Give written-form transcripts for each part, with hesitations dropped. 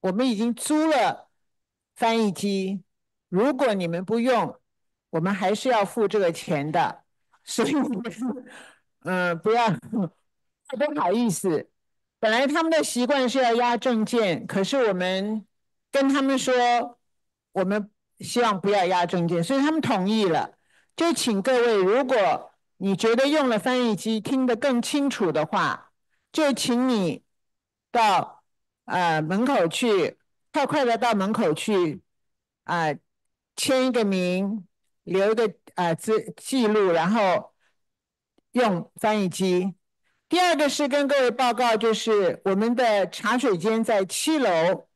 我们已经租了翻译机，如果你们不用，我们还是要付这个钱的，所以你们不要不好意思。本来他们的习惯是要押证件，可是我们跟他们说，我们希望不要押证件，所以他们同意了。就请各位，如果你觉得用了翻译机听得更清楚的话，就请你到门口去，快快的到门口去签一个名，留一个记录，然后用翻译机。第二个是跟各位报告，就是我们的茶水间在7楼，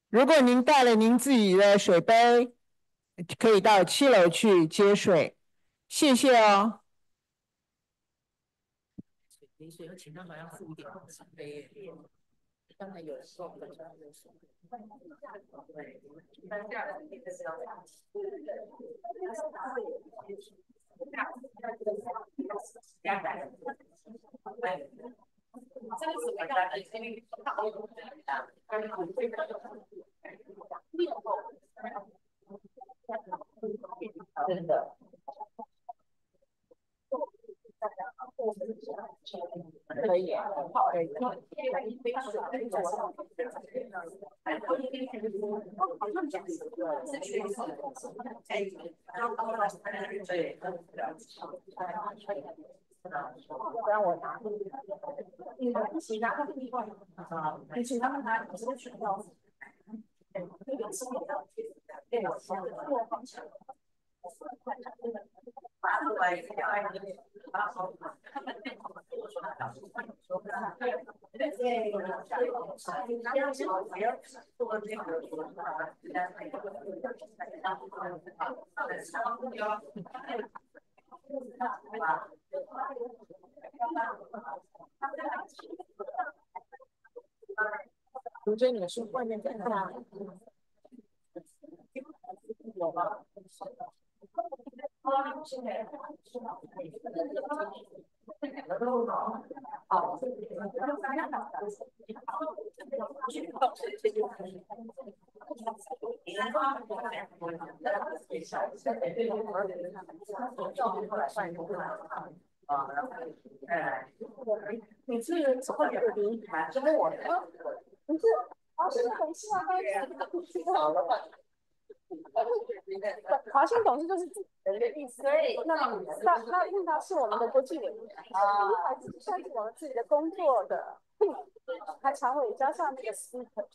如果您带了您自己的水杯，可以到7楼去接水，谢谢哦。淋水，请他们要付一点水杯。刚才有说，对，真的。可以，可以。不然我拿。你其他的地方，你其他的拿，你是选到。对，我先放下。读者，你是外面在哪？有吗？好。你是什么有名？是我的。你是华兴董事啊？好了吧。华兴董事就是自己人的意思。对。那因为他是我们的国际委员，还是算是我们自己的工作的。还常委加上那个 speaker，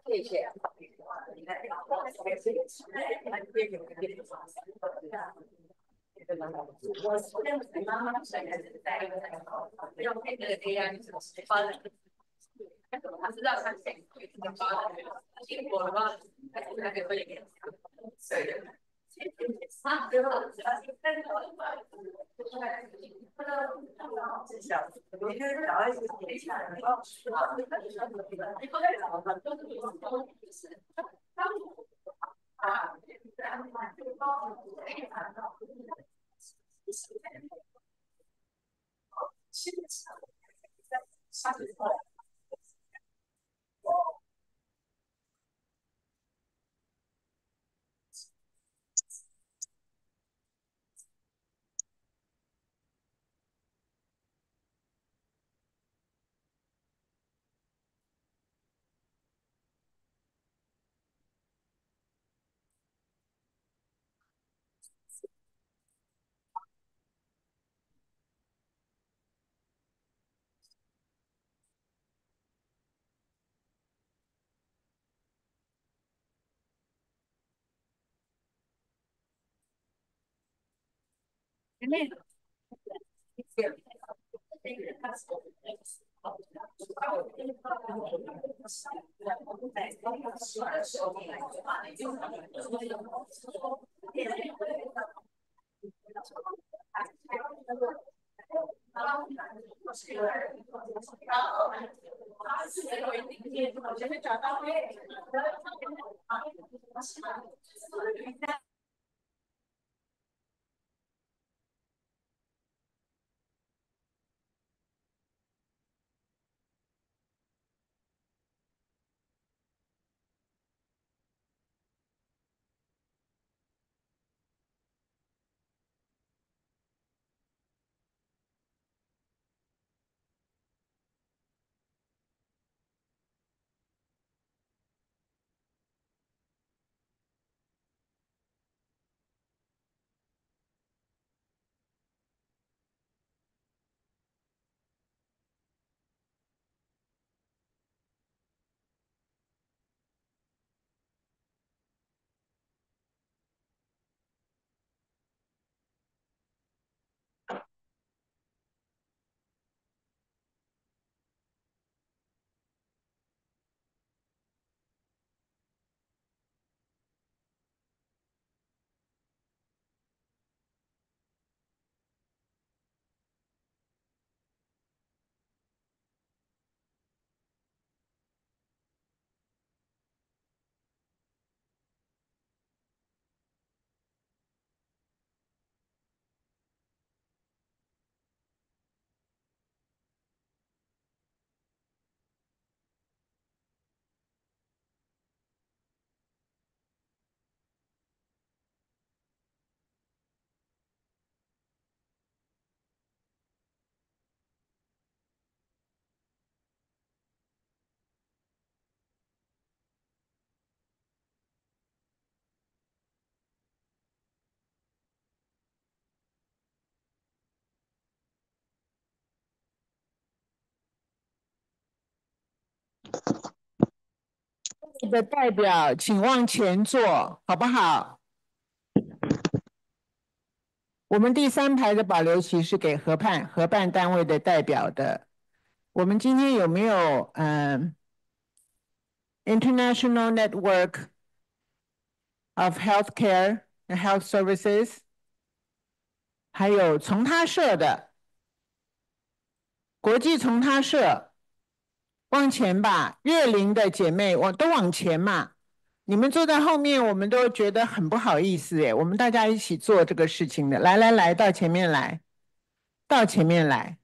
谢谢。他知道他辛苦了吗？那个会给。的代表请往前坐，好不好？我们第3排的保留席是给合办单位的代表的。我们今天有没有International Network of Healthcare and Health Services， 还有从他社的国际从他社，往前吧。月龄的姐妹，都往前嘛。你们坐在后面，我们都觉得很不好意思耶。我们大家一起做这个事情的，来，到前面来，到前面来。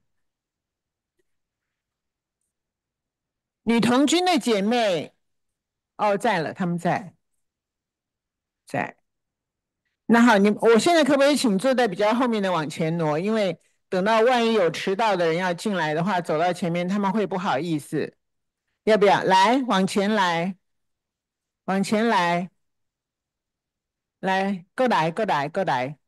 女童军的姐妹，哦，在了，他们在。那好，我现在可不可以请坐在比较后面的往前挪？因为等到万一有迟到的人要进来的话，走到前面他们会不好意思。要不要？来，往前来，往前来，来，过来。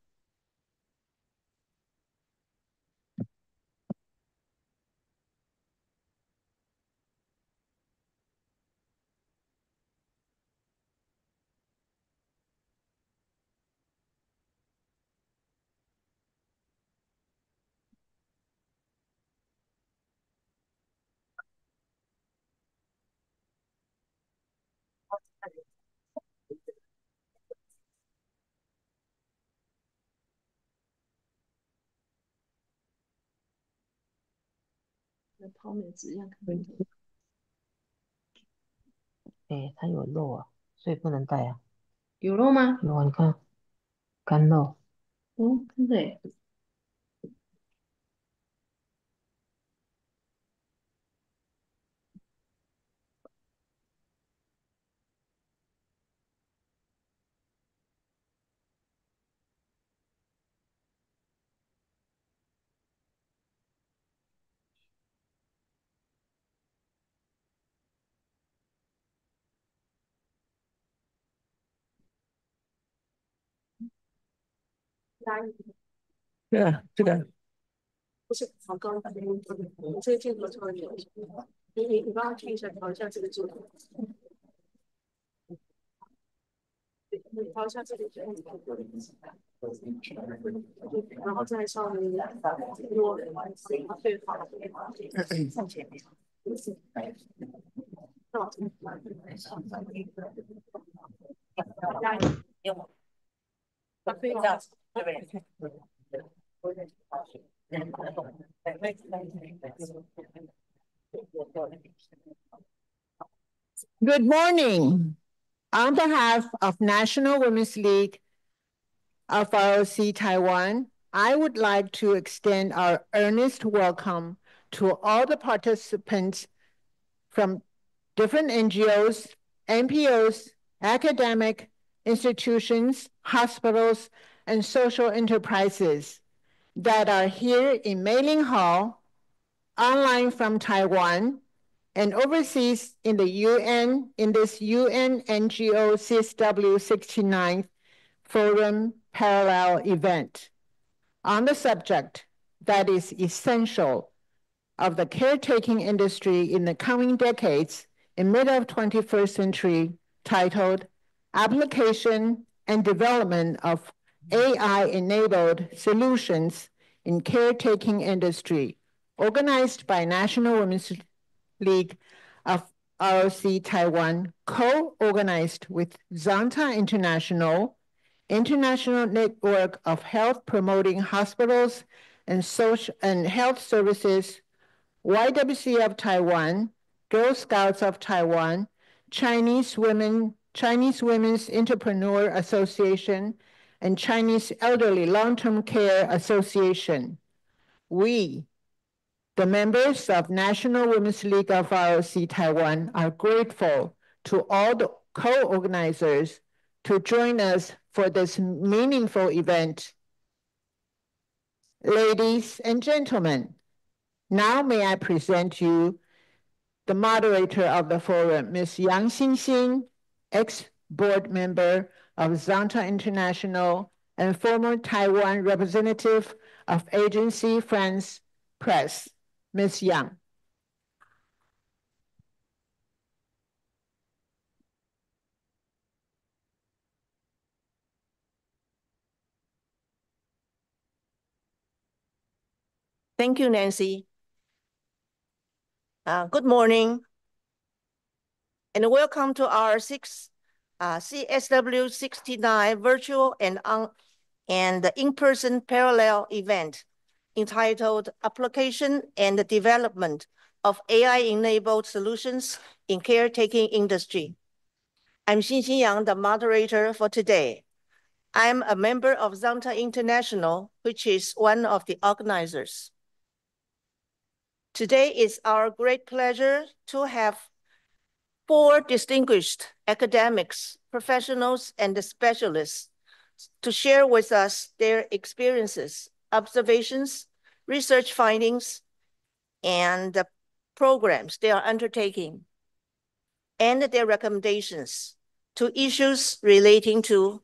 泡面质量可以。它有肉啊，所以不能带啊。有肉吗？有啊，你看，干肉。哦，真的耶。这个不是好高，这个镜头超远。你帮我看一下，调一下这个镜头。你调一下这个镜头。然后再稍微多对好。向前面。Good morning. On behalf of National Women's League of ROC Taiwan, I would like to extend our earnest welcome to all the participants from different NGOs, NPOs, academic institutions, hospitals, and social enterprises that are here in Mayling Hall, online from Taiwan, and overseas in the UN, in this UN NGO CSW69 Parallel Event on the subject that is essential of the caretaking industry in the coming decades in mid of 21st century, titled Application and Development of AI-Enabled Solutions in Caretaking Industry, organized by National Women's League of ROC Taiwan, co-organized with Zanta International Network of Health Promoting Hospitals and Social and Health Services, YWC of Taiwan, Girl Scouts of Taiwan, Chinese Women's Entrepreneur Association, and Chinese Elderly Long-Term Care Association. We, the members of National Women's League of ROC Taiwan, are grateful to all the co-organizers to join us for this meaningful event. Ladies and gentlemen, now may I present you the moderator of the forum, Ms. Yang Xinxin, ex-board member of Zanta International and former Taiwan representative of Agency France Press. Ms. Yang. Thank you, Nancy. Good morning, and welcome to our CSW69 virtual and in-person parallel event entitled Application and Development of AI-Enabled Solutions in Caretaking Industry. I'm Xinxin Yang, the moderator for today. I'm a member of Zanta International, which is one of the organizers. Today is our great pleasure to have 4 distinguished academics, professionals, and specialists to share with us their experiences, observations, research findings, and the programs they are undertaking, and their recommendations to issues relating to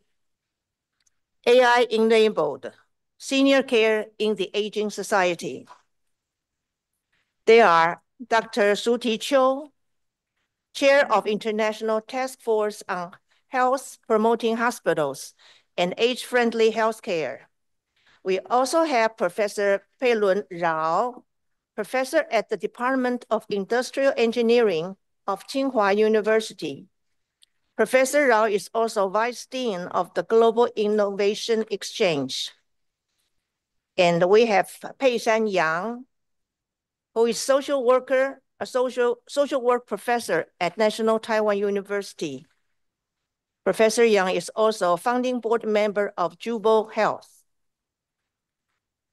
AI-enabled senior care in the aging society. They are Dr. Suti Cho, Chair of International Task Force on Health Promoting Hospitals and Age-Friendly Healthcare. We also have Professor Peilun Rao, professor at the Department of Industrial Engineering of Tsinghua University. Professor Rao is also Vice Dean of the Global Innovation Exchange. And we have Peishan Yang, who is social worker, a social work professor at National Taiwan University. Professor Yang is also a founding board member of Jubo Health.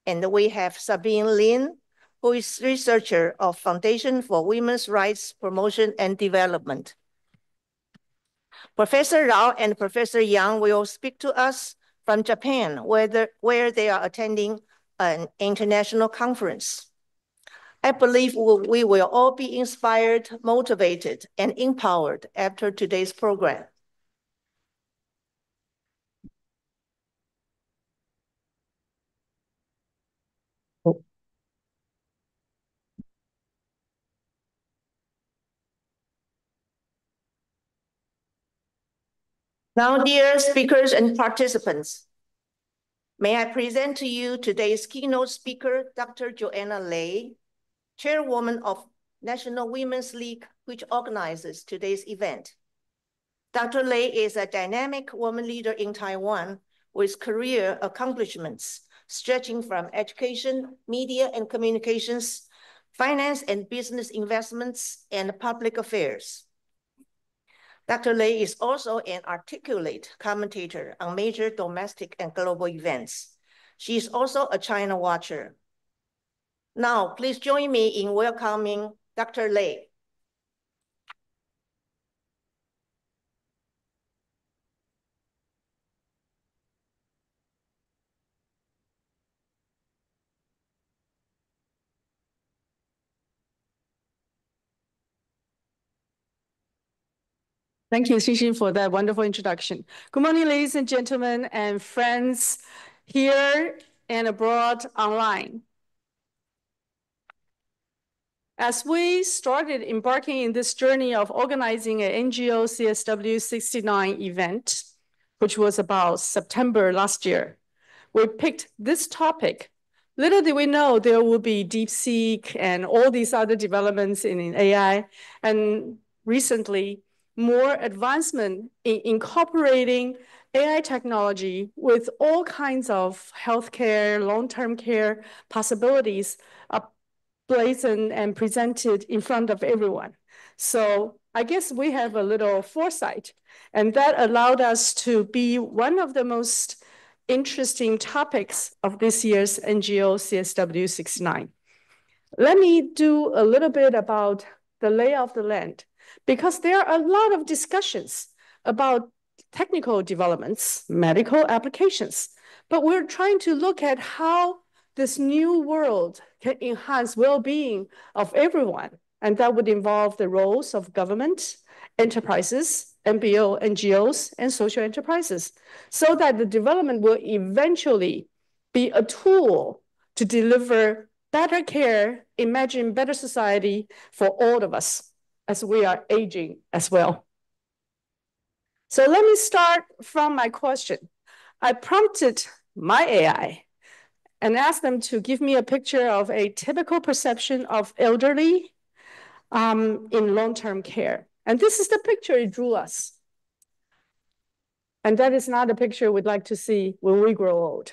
And we have Sabine Lin, who is researcher of Foundation for Women's Rights Promotion and Development. Professor Rao and Professor Yang will speak to us from Japan, where they are attending an international conference. I believe we will all be inspired, motivated, and empowered after today's program. Now, dear speakers and participants, may I present to you today's keynote speaker, Dr. Joanna Lei, chairwoman of National Women's League, which organizes today's event. Dr. Lei is a dynamic woman leader in Taiwan with career accomplishments stretching from education, media and communications, finance and business investments, and public affairs. Dr. Lei is also an articulate commentator on major domestic and global events. She is also a China watcher. Now, please join me in welcoming Dr. Lei. Thank you, Xinxin, for that wonderful introduction. Good morning, ladies and gentlemen, and friends here and abroad online. As we started embarking in this journey of organizing an NGO CSW69 event, which was about September last year, we picked this topic. Little did we know there would be DeepSeek and all these other developments in AI, and recently, more advancement in incorporating AI technology with all kinds of healthcare, long-term care possibilities are blazoned and presented in front of everyone. So I guess we have a little foresight, and that allowed us to be one of the most interesting topics of this year's NGO CSW69. Let me do a little bit about the lay of the land, because there are a lot of discussions about technical developments, medical applications, but we're trying to look at how this new world can enhance well-being of everyone, and that would involve the roles of government, enterprises, MBO, NGOs, and social enterprises, so that the development will eventually be a tool to deliver better care, imagine better society for all of us as we are aging as well. So let me start from my question. I prompted my AI, and asked them to give me a picture of a typical perception of elderly in long-term care. And this is the picture it drew us. And that is not a picture we'd like to see when we grow old.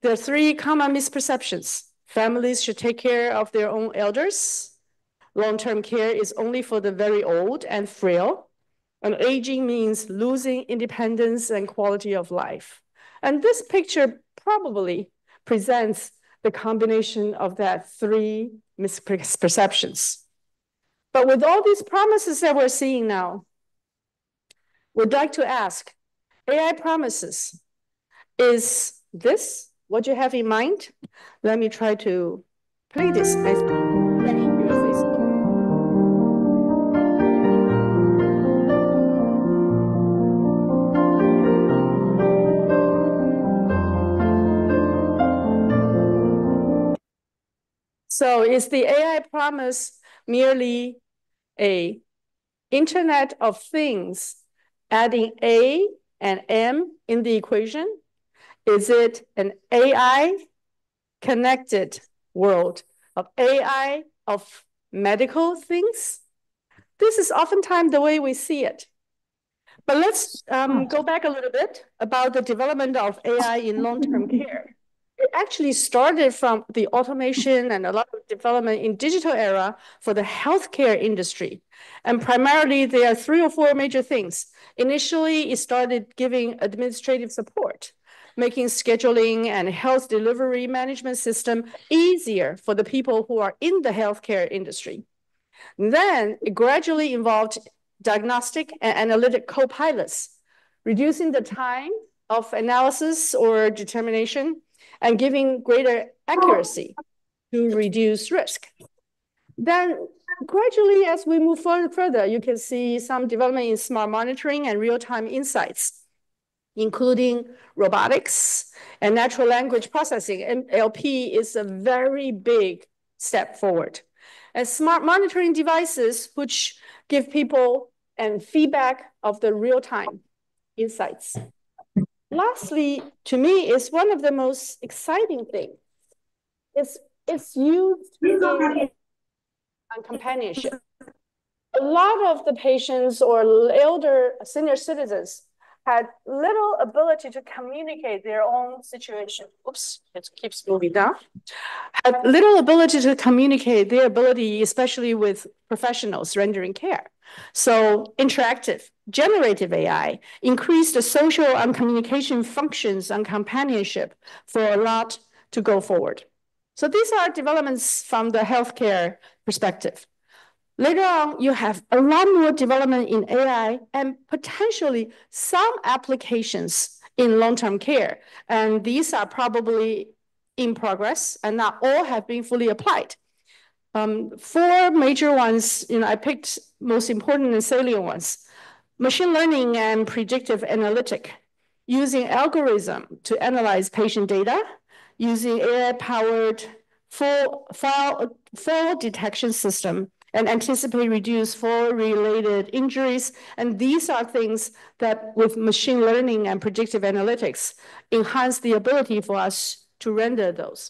There are 3 common misperceptions. Families should take care of their own elders. Long-term care is only for the very old and frail. And aging means losing independence and quality of life. And this picture probably presents the combination of that 3 misperceptions. But with all these promises that we're seeing now, we'd like to ask, AI promises, is this what you have in mind? Let me try to play this. So is the AI promise merely an Internet of Things, adding A and M in the equation? Is it an AI connected world of AI of medical things? This is oftentimes the way we see it. But let's go back a little bit about the development of AI in long-term care. It actually started from the automation and a lot of development in digital era for the healthcare industry. And primarily, there are 3 or 4 major things. Initially, it started giving administrative support, making scheduling and health delivery management system easier for the people who are in the healthcare industry. Then it gradually involved diagnostic and analytic co-pilots, reducing the time of analysis or determination and giving greater accuracy to reduce risk. Then gradually, as we move further, you can see some development in smart monitoring and real-time insights, including robotics and natural language processing. NLP is a very big step forward. And smart monitoring devices, which give people and feedback of the real-time insights. Lastly, to me, is one of the most exciting things. It's used on companionship. A lot of the patients or elder senior citizens had little ability to communicate their own situation. Oops, it keeps moving down. Had little ability to communicate their ability, especially with professionals rendering care. So interactive, generative AI increased the social and communication functions and companionship for a lot to go forward. So these are developments from the healthcare perspective. Later on, you have a lot more development in AI and potentially some applications in long-term care. And these are probably in progress and not all have been fully applied. 4 major ones, I picked most important and salient ones. Machine learning and predictive analytic, using algorithm to analyze patient data, using AI-powered fall detection system, and anticipate reduce fall-related injuries. And these are things that with machine learning and predictive analytics enhance the ability for us to render those.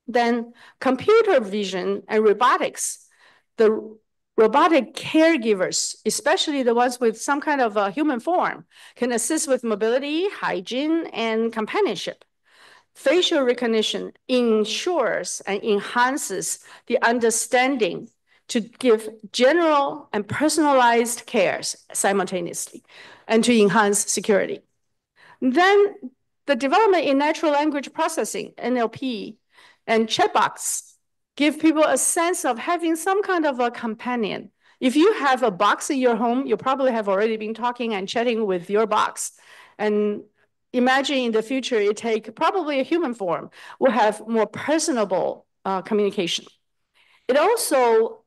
Then computer vision and robotics, the robotic caregivers, especially the ones with some kind of a human form, can assist with mobility, hygiene, and companionship. Facial recognition ensures and enhances the understanding to give general and personalized cares simultaneously and to enhance security. Then the development in natural language processing, NLP, and chatbots give people a sense of having some kind of a companion. If you have a box in your home, you probably have already been talking and chatting with your box. And imagine in the future, it take probably a human form, will have more personable communication. It also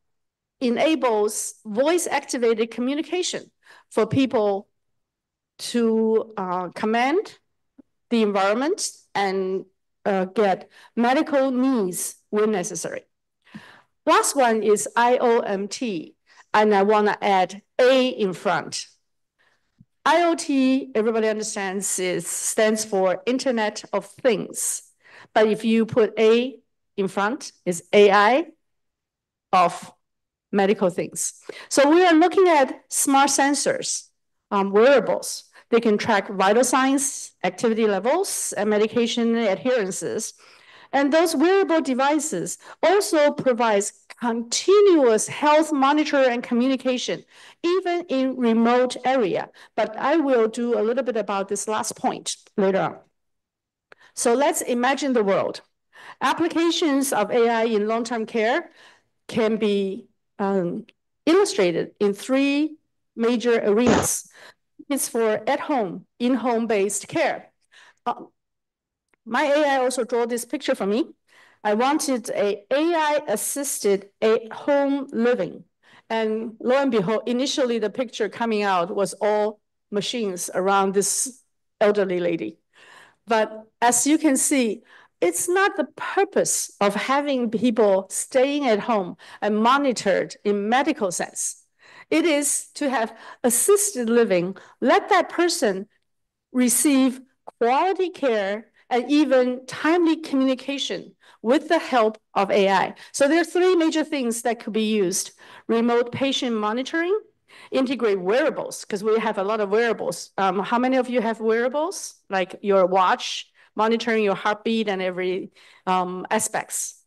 enables voice-activated communication for people to command the environment and get medical needs when necessary. Last one is IoMT, and I want to add A in front. IoT, everybody understands, stands for Internet of Things. But if you put A in front, it's AI of medical things. So we are looking at smart sensors, wearables. They can track vital signs, activity levels, and medication adherences. And those wearable devices also provides continuous health monitor and communication, even in remote area. But I will do a little bit about this last point later on. So let's imagine the world. Applications of AI in long-term care can be illustrated in 3 major arenas. It's for at-home, in-home-based care. My AI also drew this picture for me. I wanted a AI-assisted at-home living. And lo and behold, initially the picture coming out was all machines around this elderly lady. But as you can see, it's not the purpose of having people staying at home and monitored in medical sense. It is to have assisted living, let that person receive quality care and even timely communication with the help of AI. So there are 3 major things that could be used: remote patient monitoring, integrate wearables, because we have a lot of wearables. How many of you have wearables? Like your watch, monitoring your heartbeat and every aspects.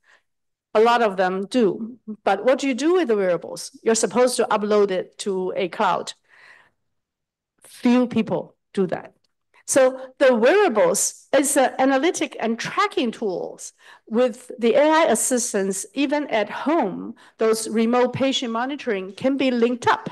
A lot of them do. But what do you do with the wearables? You're supposed to upload it to a cloud. Few people do that. So the wearables is analytic and tracking tools with the AI assistance, even at home. Those remote patient monitoring can be linked up.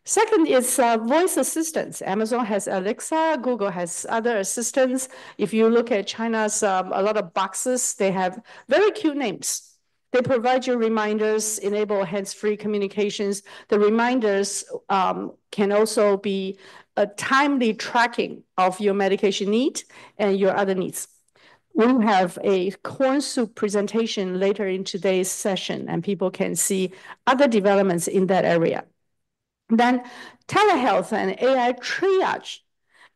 Second is voice assistants. Amazon has Alexa, Google has other assistants. If you look at China's a lot of boxes, they have very cute names. They provide you reminders, enable hands-free communications. The reminders can also be a timely tracking of your medication need and your other needs. We have a corn soup presentation later in today's session, and people can see other developments in that area. Then telehealth and AI triage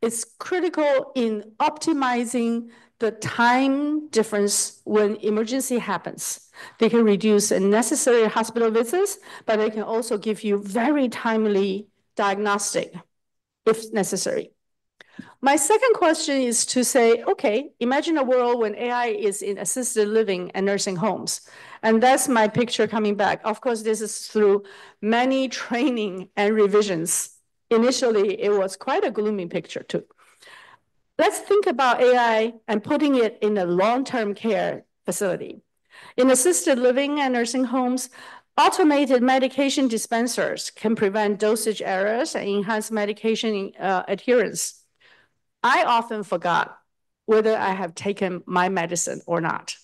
is critical in optimizing the time difference when emergency happens. They can reduce unnecessary hospital visits, but they can also give you very timely diagnostic if necessary. My second question is to say, okay, imagine a world when AI is in assisted living and nursing homes. And that's my picture coming back. Of course, this is through many training and revisions. Initially, it was quite a gloomy picture too. Let's think about AI and putting it in a long-term care facility. In assisted living and nursing homes, automated medication dispensers can prevent dosage errors and enhance medication adherence. I often forgot whether I have taken my medicine or not.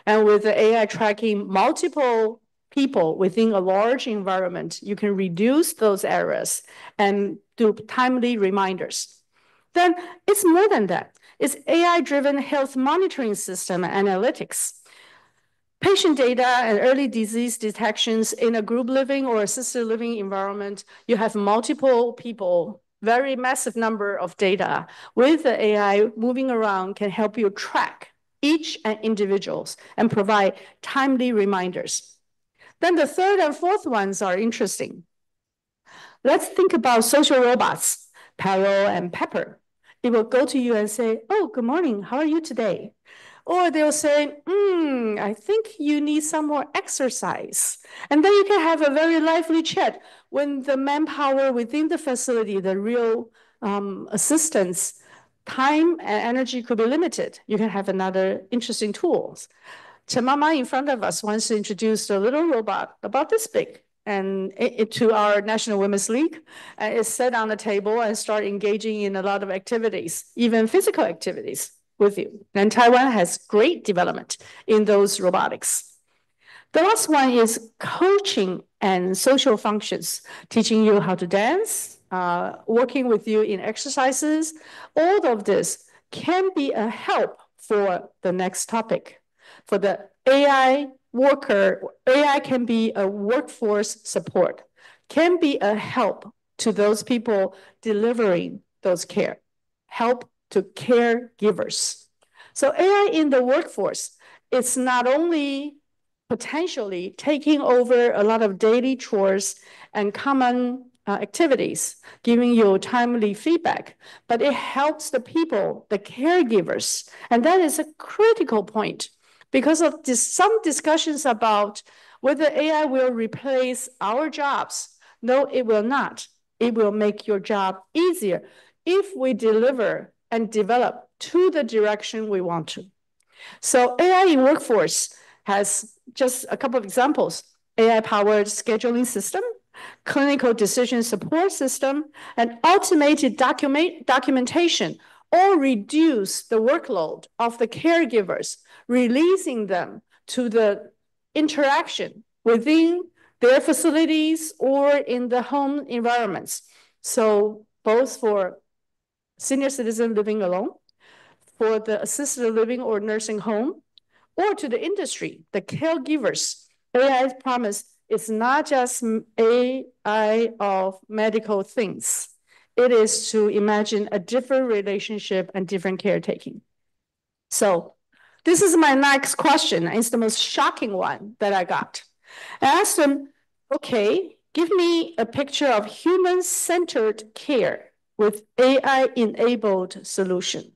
And with the AI tracking multiple people within a large environment, you can reduce those errors and do timely reminders. Then it's more than that. It's AI-driven health monitoring system and analytics. Patient data and early disease detections in a group living or assisted living environment, you have multiple people, very massive number of data. With the AI moving around can help you track each individuals and provide timely reminders. Then the third and fourth ones are interesting. Let's think about social robots, Parallel and Pepper. It will go to you and say, oh, good morning, how are you today? Or they'll say, I think you need some more exercise. And then you can have a very lively chat. When the manpower within the facility, the real assistance, time and energy could be limited. You can have another interesting tools. Chamama in front of us once introduced a little robot about this big and to our National Women's League. And it sat on the table and started engaging in a lot of activities, even physical activities with you. And Taiwan has great development in those robotics. The last one is coaching and social functions, teaching you how to dance, working with you in exercises. All of this can be a help for the next topic. For the AI worker, AI can be a workforce support, can be a help to those people delivering those care, help to caregivers. So AI in the workforce, it's not only potentially taking over a lot of daily chores and common activities, giving you timely feedback, but it helps the people, the caregivers. And that is a critical point because of some discussions about whether AI will replace our jobs. No, it will not. It will make your job easier if we deliver and develop to the direction we want to. So AI in workforce has just a couple of examples: AI-powered scheduling system, clinical decision support system, and automated documentation all reduce the workload of the caregivers, releasing them to the interaction within their facilities or in the home environments. So both for senior citizen living alone, for the assisted living or nursing home, or to the industry, the caregivers, AI's promise is not just AI of medical things. It is to imagine a different relationship and different caretaking. So this is my next question. It's the most shocking one that I got. I asked them, okay, give me a picture of human-centered care with AI-enabled solution.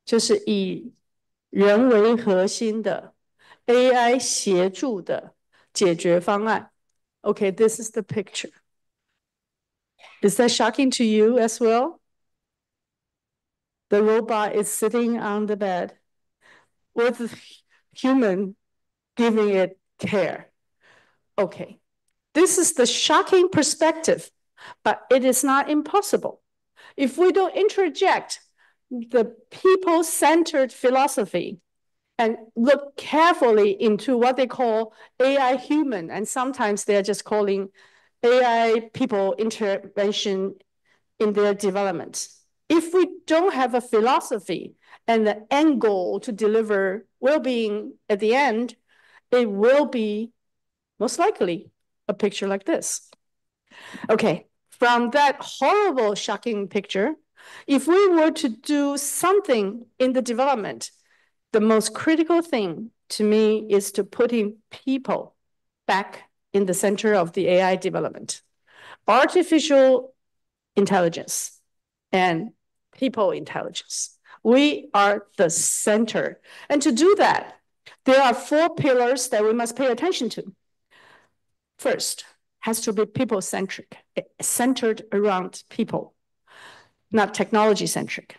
就是以人为核心的 AI 协助的解决方案。Okay, this is the picture. Is that shocking to you as well? The robot is sitting on the bed with a human giving it care. Okay, this is the shocking perspective, but it is not impossible. If we don't interject the people-centered philosophy and look carefully into what they call AI human, and sometimes they're just calling AI people intervention in their development. If we don't have a philosophy and the end goal to deliver well-being at the end, it will be most likely a picture like this. Okay, from that horrible, shocking picture, if we were to do something in the development, the most critical thing to me is to putting people back in the center of the AI development. Artificial intelligence and people intelligence. We are the center. And to do that, there are 4 pillars that we must pay attention to. First, has to be people-centric, centered around people, not technology-centric.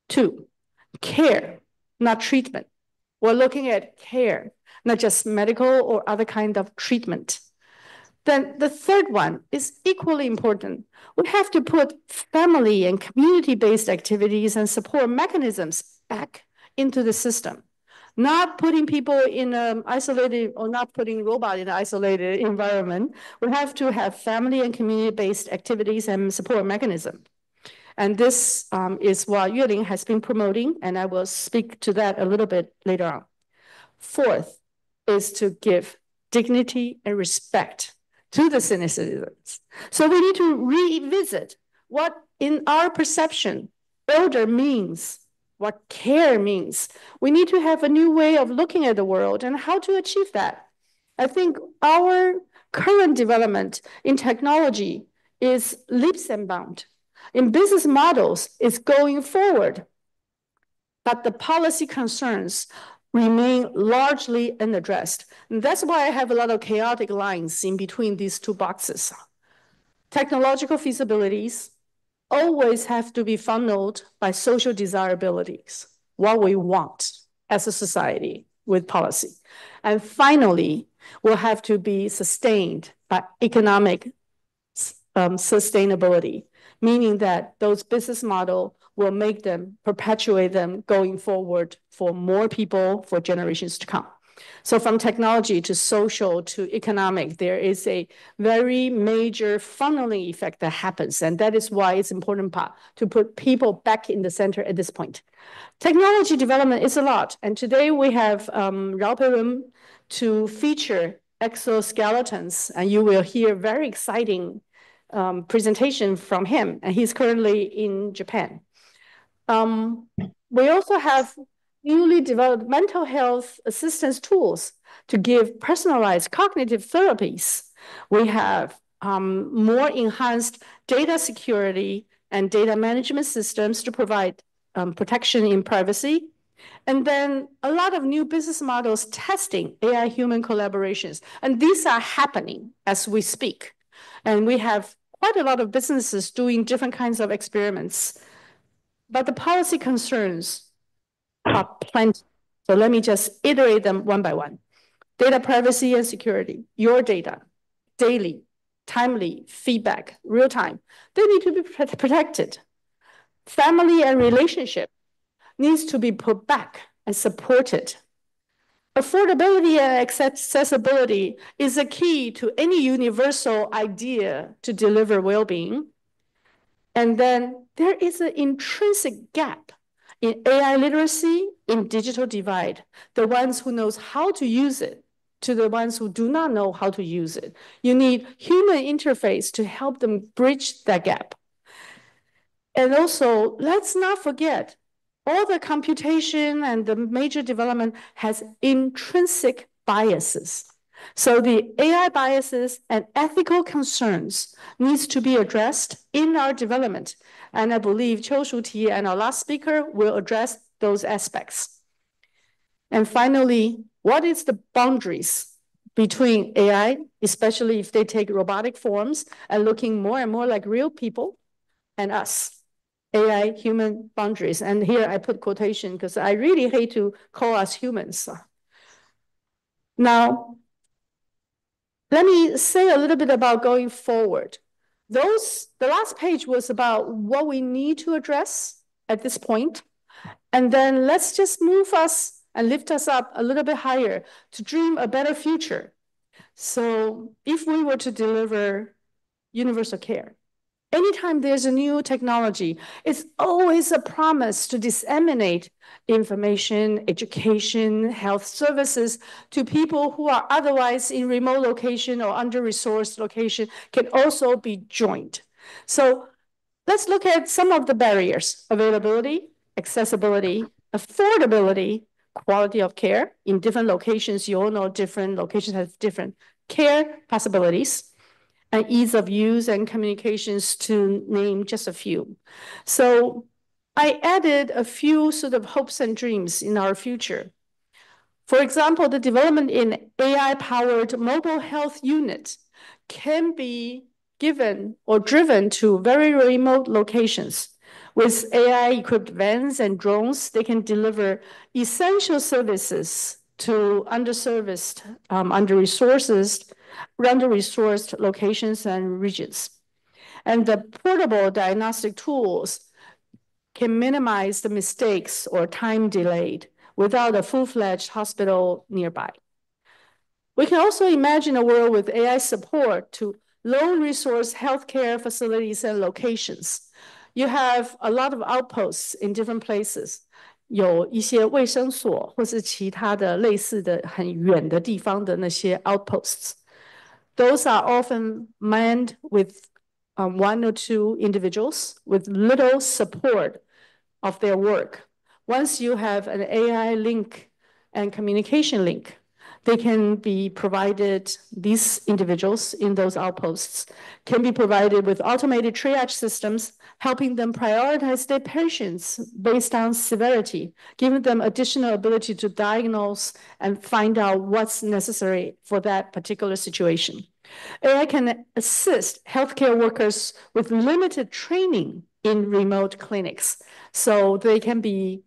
2, care, not treatment. We're looking at care, not just medical or other kind of treatment. Then the third one is equally important. We have to put family and community-based activities and support mechanisms back into the system. Not putting people in an isolated or not putting robot in an isolated environment. We have to have family and community-based activities and support mechanism. And this is what Yueling has been promoting, and I will speak to that a little bit later on. Fourth is to give dignity and respect to the senior citizens. So we need to revisit what, in our perception, elder means, what care means. We need to have a new way of looking at the world and how to achieve that. I think our current development in technology is leaps and bounds. In business models, it's going forward, but the policy concerns remain largely unaddressed. And that's why I have a lot of chaotic lines in between these 2 boxes. Technological feasibilities always have to be funneled by social desirabilities, what we want as a society with policy. And finally, will have to be sustained by economic sustainability, meaning that those business models will make them, perpetuate them going forward for more people for generations to come. So from technology to social to economic, there is a very major funneling effect that happens. And that is why it's important to put people back in the center at this point. Technology development is a lot. And today we have Rao Pei-Wen to feature exoskeletons. And you will hear very exciting presentation from him. And he's currently in Japan. we also have newly developed mental health assistance tools to give personalized cognitive therapies. We have more enhanced data security and data management systems to provide protection in privacy. And then a lot of new business models testing AI-human collaborations. And these are happening as we speak. And we have quite a lot of businesses doing different kinds of experiments. But the policy concerns are plenty. So let me just iterate them one by one. Data privacy and security, your data, daily, timely feedback, real time. They need to be protected. Family and relationship needs to be put back and supported. Affordability and accessibility is a key to any universal idea to deliver well-being. And then there is an intrinsic gap in AI literacy, in digital divide, the ones who knows how to use it to the ones who do not know how to use it. You need human interface to help them bridge that gap. And also, let's not forget, all the computation and the major development has intrinsic biases. So the AI biases and ethical concerns needs to be addressed in our development. And I believe Qiu Shuti and our last speaker will address those aspects. And finally, what is the boundaries between AI, especially if they take robotic forms and looking more and more like real people, and us? AI human boundaries. And here I put quotation because I really hate to call us humans. Now, let me say a little bit about going forward. The last page was about what we need to address at this point. And then let's just move us and lift us up a little bit higher to dream a better future. So if we were to deliver universal care, anytime there's a new technology, it's always a promise to disseminate information, education, health services to people who are otherwise in remote location or under-resourced location can also be joined. So let's look at some of the barriers: availability, accessibility, affordability, quality of care. In different locations, you all know different locations have different care possibilities, and ease of use and communications, to name just a few. So I added a few sort of hopes and dreams in our future. For example, the development in AI-powered mobile health unit can be given or driven to very remote locations. With AI-equipped vans and drones, they can deliver essential services to underserviced, under-resourced locations and regions. And the portable diagnostic tools can minimize the mistakes or time delayed without a full-fledged hospital nearby. We can also imagine a world with AI support to low-resource healthcare facilities and locations. You have a lot of outposts in different places. 有一些卫生所或是其他的类似的很远的地方的那些 outposts. Those are often manned with 1 or 2 individuals with little support of their work. Once you have an AI link and communication link, they can be provided, these individuals in those outposts can be provided with automated triage systems, helping them prioritize their patients based on severity, giving them additional ability to diagnose and find out what's necessary for that particular situation. AI can assist healthcare workers with limited training in remote clinics, so they can be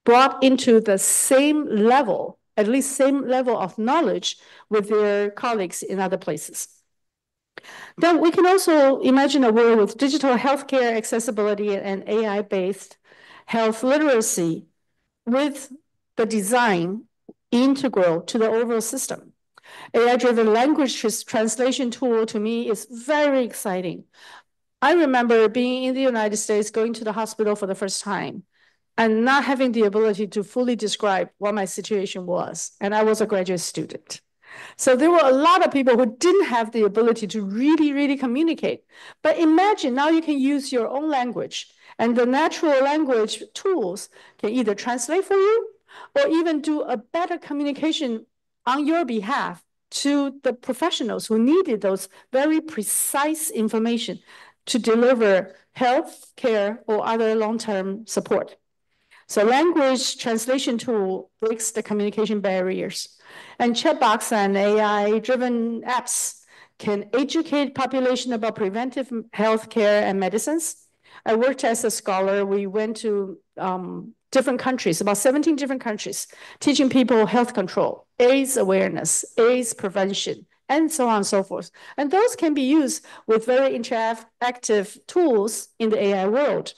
brought into the same level, at least same level of knowledge with their colleagues in other places. Then we can also imagine a world with digital healthcare accessibility and AI-based health literacy with the design integral to the overall system. AI-driven language translation tool to me is very exciting. I remember being in the United States, going to the hospital for the first time, and not having the ability to fully describe what my situation was. And I was a graduate student. So there were a lot of people who didn't have the ability to really communicate. But imagine now you can use your own language And the natural language tools can either translate for you or even do a better communication on your behalf to the professionals who needed those very precise information to deliver health care or other long-term support. So language translation tool breaks the communication barriers. And chatbots and AI-driven apps can educate population about preventive health care and medicines. I worked as a scholar. We went to different countries, about 17 different countries, teaching people health control, AIDS awareness, AIDS prevention, and so on and so forth. And those can be used with very interactive tools in the AI world.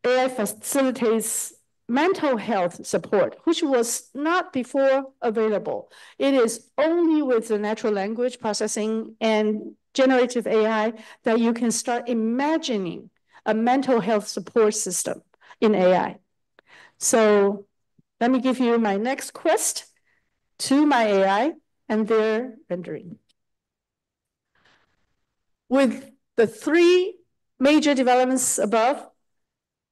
AI facilitates mental health support, which was not before available. It is only with the natural language processing and generative AI that you can start imagining a mental health support system in AI. So let me give you my next quest to my AI and their rendering. With the 3 major developments above,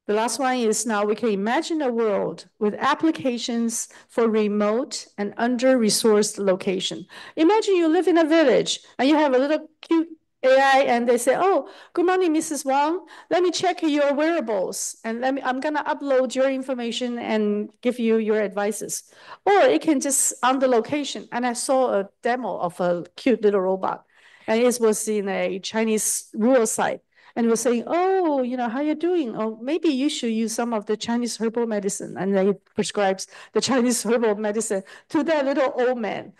the last one is now we can imagine a world with applications for remote and under-resourced location. Imagine you live in a village and you have a little cute AI and they say, oh, good morning, Mrs. Wang. Let me check your wearables and I'm gonna upload your information and give you your advices. Or it can just on the location. And I saw a demo of a cute little robot and it was in a Chinese rural site. And was saying, oh, how you doing? Oh, maybe you should use some of the Chinese herbal medicine. And they prescribes the Chinese herbal medicine to that little old man.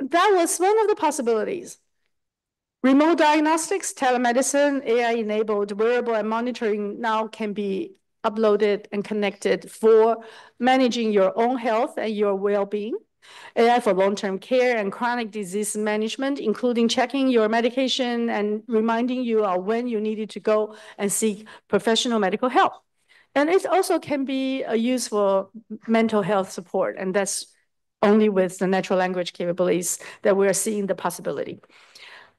That was one of the possibilities. Remote diagnostics, telemedicine, AI-enabled wearable and monitoring now can be uploaded and connected for managing your own health and your well-being. AI for long-term care and chronic disease management, including checking your medication and reminding you of when you needed to go and seek professional medical help. And it also can be used for mental health support, and that's only with the natural language capabilities that we are seeing the possibility.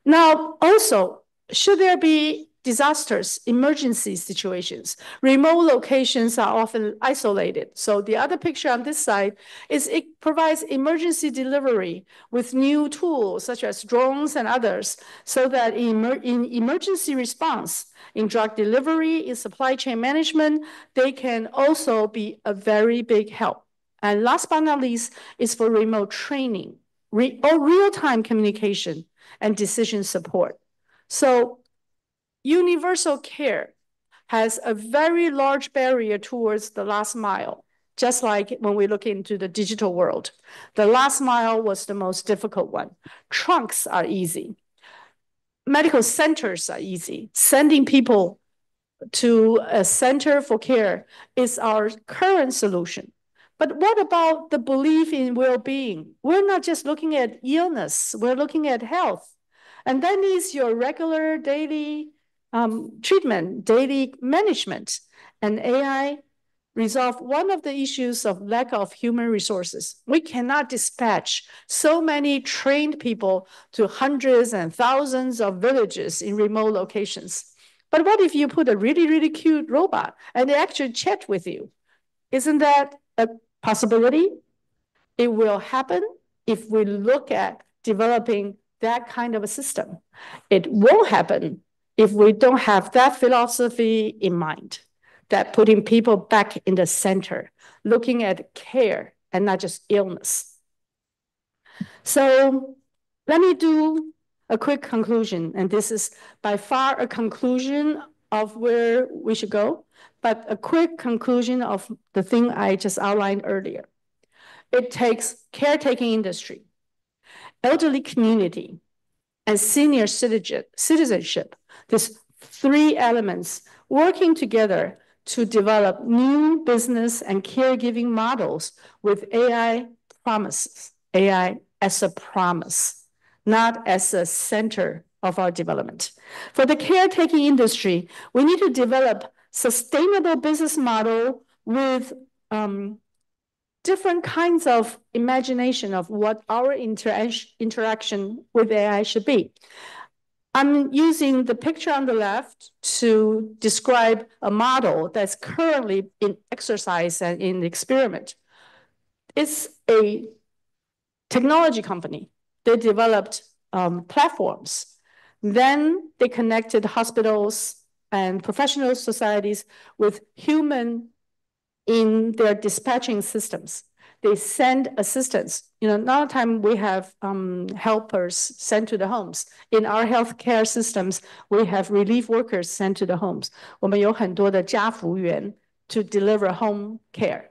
Now, also, should there be disasters, emergency situations, remote locations are often isolated. So the other picture on this side is it provides emergency delivery with new tools such as drones and others, so that in emergency response, in drug delivery, in supply chain management, they can also be a very big help. And last but not least is for remote training, or real-time communication and decision support. So universal care has a very large barrier towards the last mile, just like when we look into the digital world. The last mile was the most difficult one. Trunks are easy. Medical centers are easy. Sending people to a center for care is our current solution. But what about the belief in well-being? We're not just looking at illness, we're looking at health. And that needs your regular daily treatment, daily management. And AI resolve one of the issues of lack of human resources. We cannot dispatch so many trained people to hundreds and thousands of villages in remote locations. But what if you put a really, really cute robot and they actually chat with you? Isn't that a possibility? It will happen if we look at developing that kind of a system. It won't happen if we don't have that philosophy in mind, that putting people back in the center, looking at care and not just illness. So let me do a quick conclusion, and this is by far a conclusion of where we should go, but a quick conclusion of the thing I just outlined earlier. It takes caretaking industry, elderly community, and senior citizenship, these 3 elements working together to develop new business and caregiving models with AI promises, AI as a promise, not as a center of our development. For the caretaking industry, we need to develop sustainable business model with different kinds of imagination of what our interaction with AI should be. I'm using the picture on the left to describe a model that's currently in exercise and in experiment. It's a technology company. They developed platforms. Then they connected hospitals and professional societies with human in their dispatching systems. They send assistants. Now time we have helpers sent to the homes. In our healthcare systems, we have relief workers sent to the homes. 我们有很多的家服员 to deliver home care.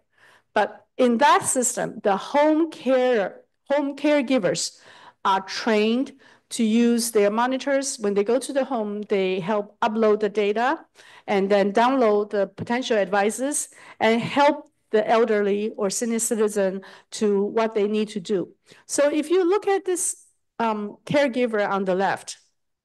But in that system, the home caregivers are trained to use their monitors. When they go to the home, they help upload the data and then download the potential advices and help the elderly or senior citizen to what they need to do. So if you look at this caregiver on the left,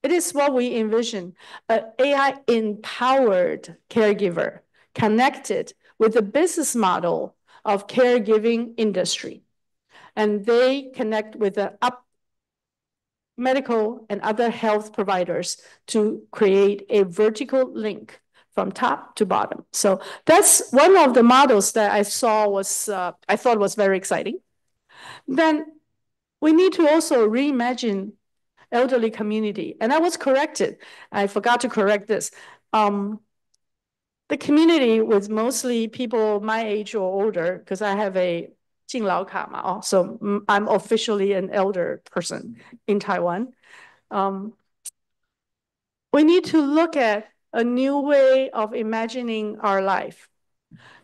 it is what we envision, an AI-empowered caregiver connected with the business model of caregiving industry. And they connect with the medical and other health providers to create a vertical link from top to bottom. So that's one of the models that I saw I thought was very exciting. Then we need to also reimagine elderly community. And I was corrected. I forgot to correct this. The community was mostly people my age or older, because I have a 敬老卡嘛, so I'm officially an elder person in Taiwan. We need to look at a new way of imagining our life.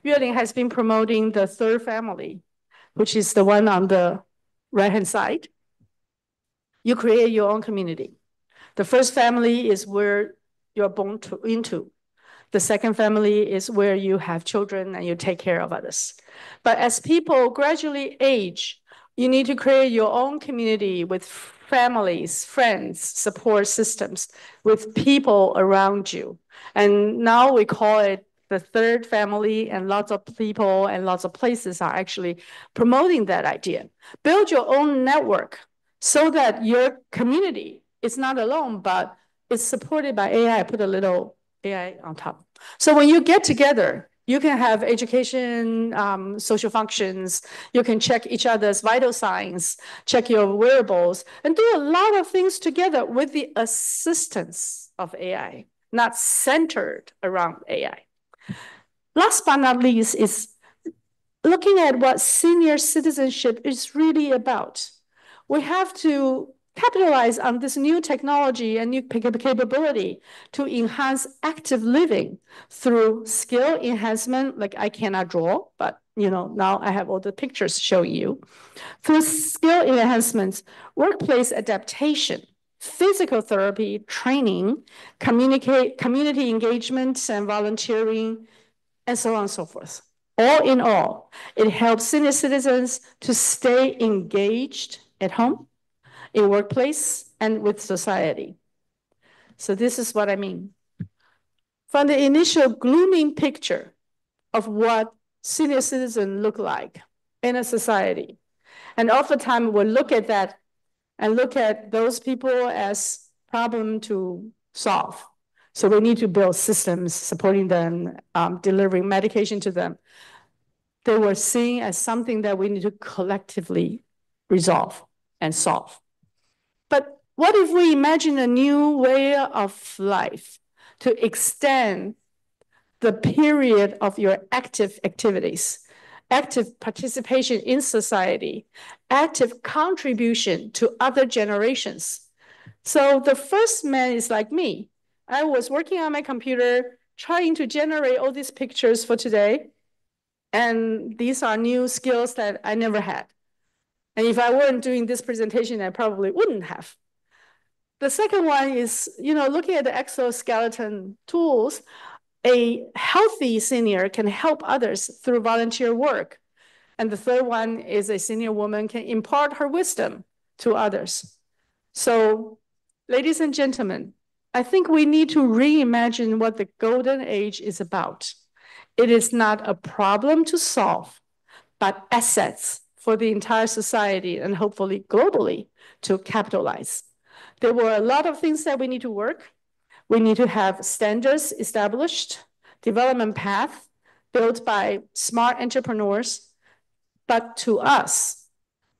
Yueling has been promoting the third family, which is the one on the right-hand side. You create your own community. The first family is where you're born into. The second family is where you have children and you take care of others. But as people gradually age, you need to create your own community with families, friends, support systems, with people around you. And now we call it the third family, and lots of people and lots of places are actually promoting that idea. Build your own network so that your community is not alone, but it's supported by AI. I put a little AI on top. So when you get together, you can have education, social functions. You can check each other's vital signs, check your wearables, and do a lot of things together with the assistance of AI, not centered around AI. Last but not least is looking at what senior citizenship is really about. We have to capitalize on this new technology and new capability to enhance active living through skill enhancement, like I cannot draw, but now I have all the pictures showing you. Through skill enhancements, workplace adaptation, physical therapy, training, community engagement and volunteering, and so on and so forth. All in all, it helps senior citizens to stay engaged at home, in workplace, and with society. So this is what I mean. From the initial gloomy picture of what senior citizens look like in a society, and oftentimes we'll look at that and look at those people as problem to solve. So we need to build systems supporting them, delivering medication to them. They were seen as something that we need to collectively resolve and solve. But what if we imagine a new way of life to extend the period of your active activities, active participation in society, active contribution to other generations? So the first man is like me. I was working on my computer, trying to generate all these pictures for today. And these are new skills that I never had. And if I weren't doing this presentation, I probably wouldn't have. The second one is, looking at the exoskeleton tools, a healthy senior can help others through volunteer work. And the third one is a senior woman can impart her wisdom to others. So, ladies and gentlemen, I think we need to reimagine what the golden age is about. It is not a problem to solve, but assets for the entire society and hopefully globally to capitalize. There were a lot of things that we need to work. We need to have standards established, development path built by smart entrepreneurs. But to us,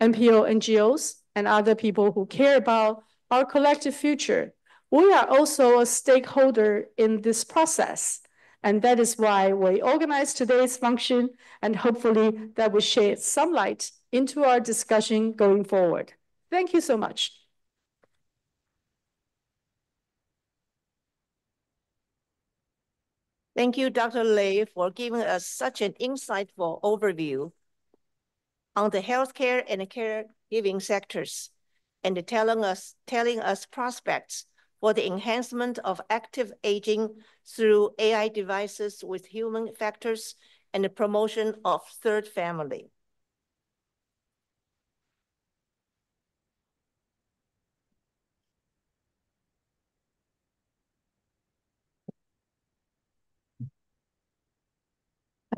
NPO, NGOs, and other people who care about our collective future, we are also a stakeholder in this process. And that is why we organize today's function, and hopefully that will shed some light into our discussion going forward. Thank you so much. Thank you, Dr. Lei, for giving us such an insightful overview on the healthcare and caregiving sectors, and telling us prospects for the enhancement of active aging through AI devices with human factors and the promotion of third family.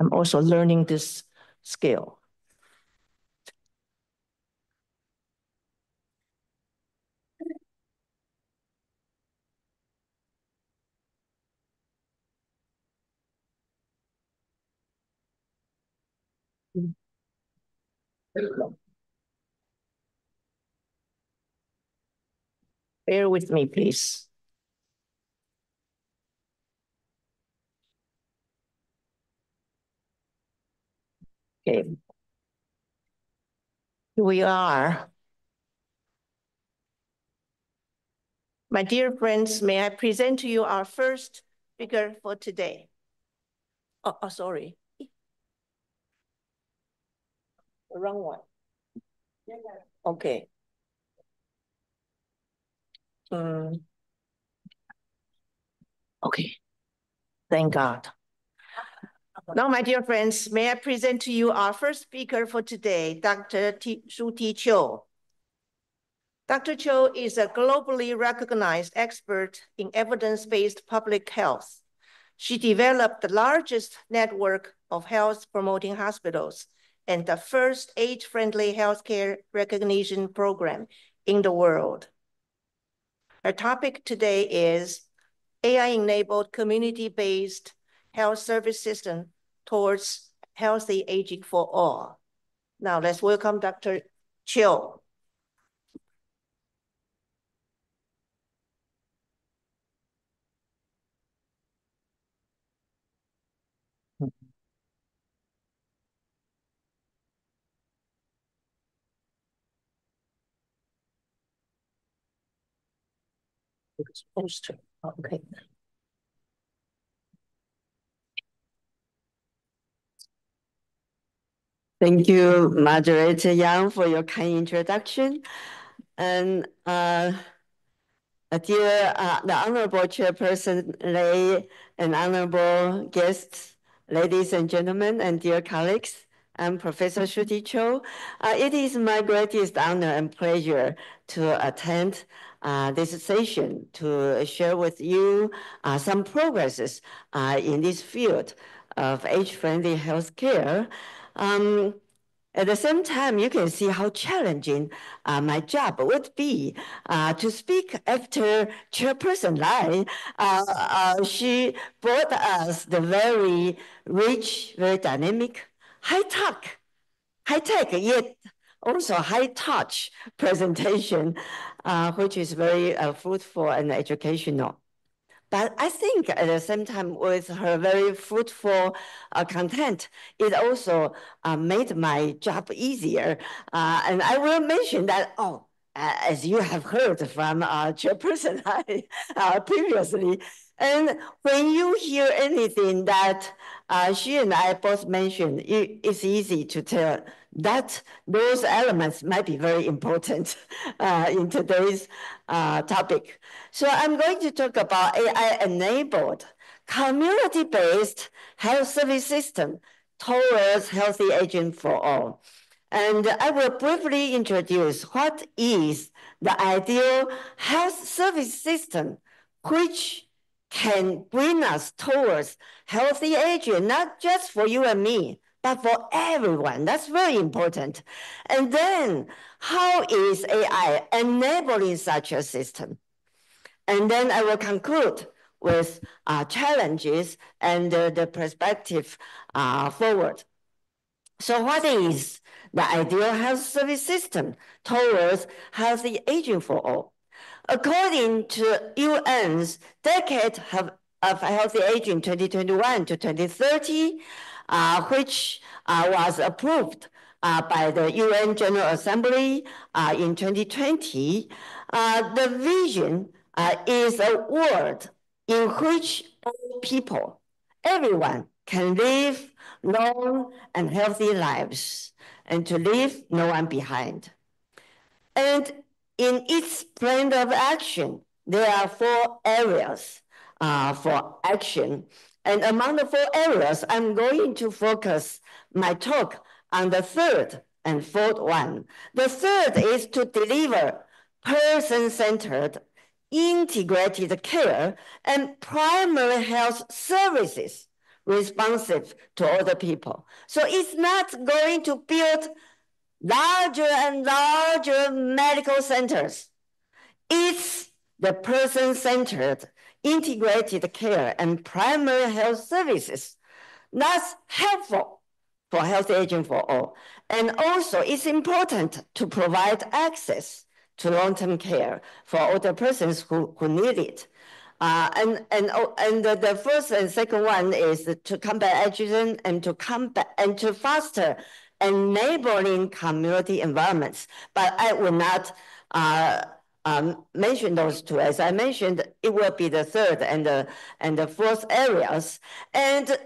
I'm also learning this skill. Bear with me, please. Okay. Here we are. My dear friends, may I present to you our first speaker for today. Oh, sorry. The wrong one. Okay. Okay. Thank God. Now, my dear friends, may I present to you our first speaker for today, Dr. Shuti Cho. Dr. Cho is a globally recognized expert in evidence-based public health. She developed the largest network of health-promoting hospitals and the first age-friendly healthcare recognition program in the world. Our topic today is AI-enabled community-based health service system towards healthy aging for all. Now let's welcome Dr. Cho. It's supposed to. Okay. Thank you, Moderator Yang, for your kind introduction. And dear the Honorable Chairperson Lei and Honorable guests, ladies and gentlemen, and dear colleagues, I'm Professor Shuti Cho. It is my greatest honor and pleasure to attend this session to share with you some progresses in this field of age-friendly healthcare. At the same time, you can see how challenging my job would be to speak after Chairperson Lai. She brought us the very rich, very dynamic, high-tech, yet also high-touch presentation, which is very fruitful and educational. But I think at the same time, with her very fruitful content, it also made my job easier. And I will mention that, as you have heard from Chairperson previously, and when you hear anything that she and I both mentioned, it's easy to tell that those elements might be very important in today's topic. So I'm going to talk about AI-enabled, community-based health service system towards healthy aging for all. And I will briefly introduce what is the ideal health service system which can bring us towards healthy aging, not just for you and me, but for everyone. That's very important. And then how is AI enabling such a system? And then I will conclude with challenges and the perspective forward. So what is the ideal health service system towards healthy aging for all? According to UN's Decade of Healthy Aging 2021 to 2030, which was approved by the UN General Assembly in 2020, the vision is a world in which all people, everyone, can live long and healthy lives, and to leave no one behind. And in its plan of action, there are 4 areas for action. And among the 4 areas, I'm going to focus my talk on the 3rd and 4th one. The 3rd is to deliver person-centered, integrated care and primary health services responsive to older people. So it's not going to build larger and larger medical centers. It's the person-centered, integrated care and primary health services that's helpful for healthy aging for all. And also, it's important to provide access to long-term care for older persons who need it. And the first and second one is to combat ageism and to foster enabling community environments. But I will not mention those 2. As I mentioned, it will be the 3rd and the 4th areas. And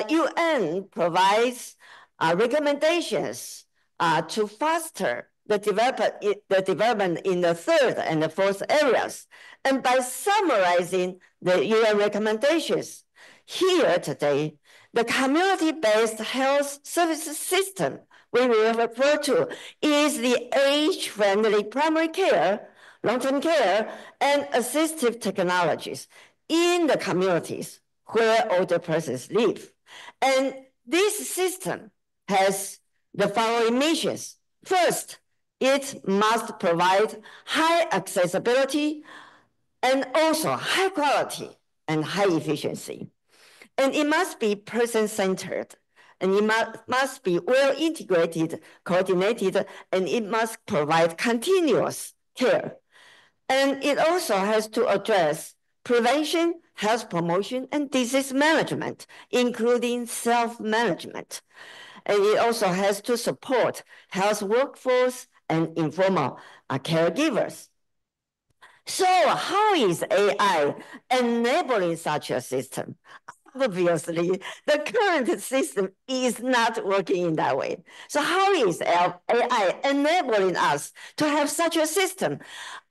UN provides recommendations to foster the development in the 3rd and the 4th areas. And by summarizing the UN recommendations here today, the community-based health services system we will refer to is the age-friendly primary care, long-term care, and assistive technologies in the communities where older persons live. And this system has the following missions. First, it must provide high accessibility and also high quality and high efficiency. And it must be person-centered, and it must be well-integrated, coordinated, and it must provide continuous care. And it also has to address prevention, health promotion, and disease management, including self-management. And it also has to support health workforce and informal caregivers. So how is AI enabling such a system? Obviously, the current system is not working in that way. So how is AI enabling us to have such a system?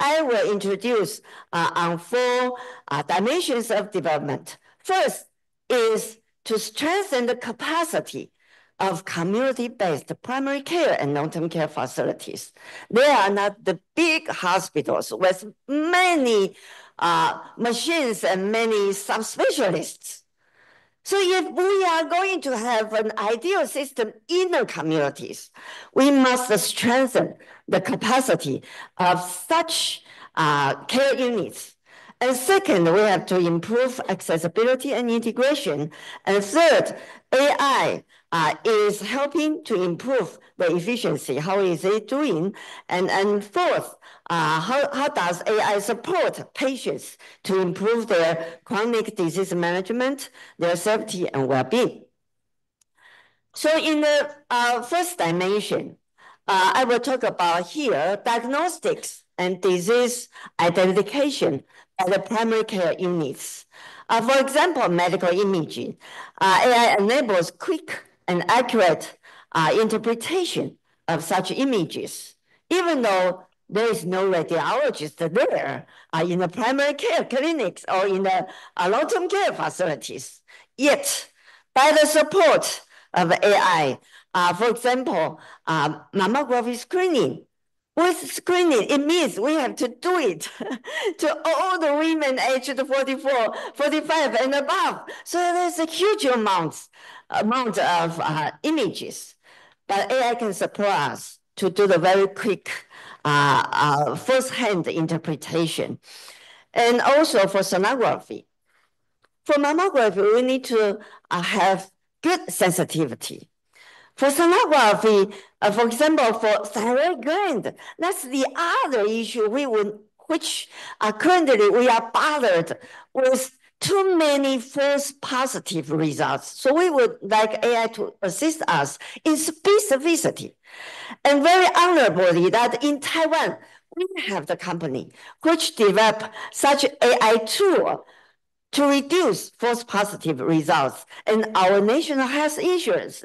I will introduce on 4 dimensions of development. First is to strengthen the capacity of community-based primary care and long-term care facilities. They are not the big hospitals with many machines and many subspecialists. So if we are going to have an ideal system in the communities, we must strengthen the capacity of such care units. And second, we have to improve accessibility and integration. And third, AI is helping to improve the efficiency. How is it doing? And fourth, how does AI support patients to improve their chronic disease management, their safety and well-being? So in the first dimension, I will talk about here diagnostics and disease identification by the primary care units. For example, medical imaging. AI enables quick and accurate interpretation of such images, even though there is no radiologist there in the primary care clinics or in the long-term care facilities. Yet, by the support of AI, for example, mammography screening with screening, it means we have to do it to all the women aged 44, 45 and above. So there's a huge amount of images, but AI can support us to do the very quick first-hand interpretation. And also for sonography. For mammography, we need to have good sensitivity. For sonography, for example, for thyroid gland, that's the other issue which currently we are bothered with too many false positive results. So we would like AI to assist us in specificity. And very honorably that in Taiwan, we have the company which developed such AI tool to reduce false positive results. And our national health insurance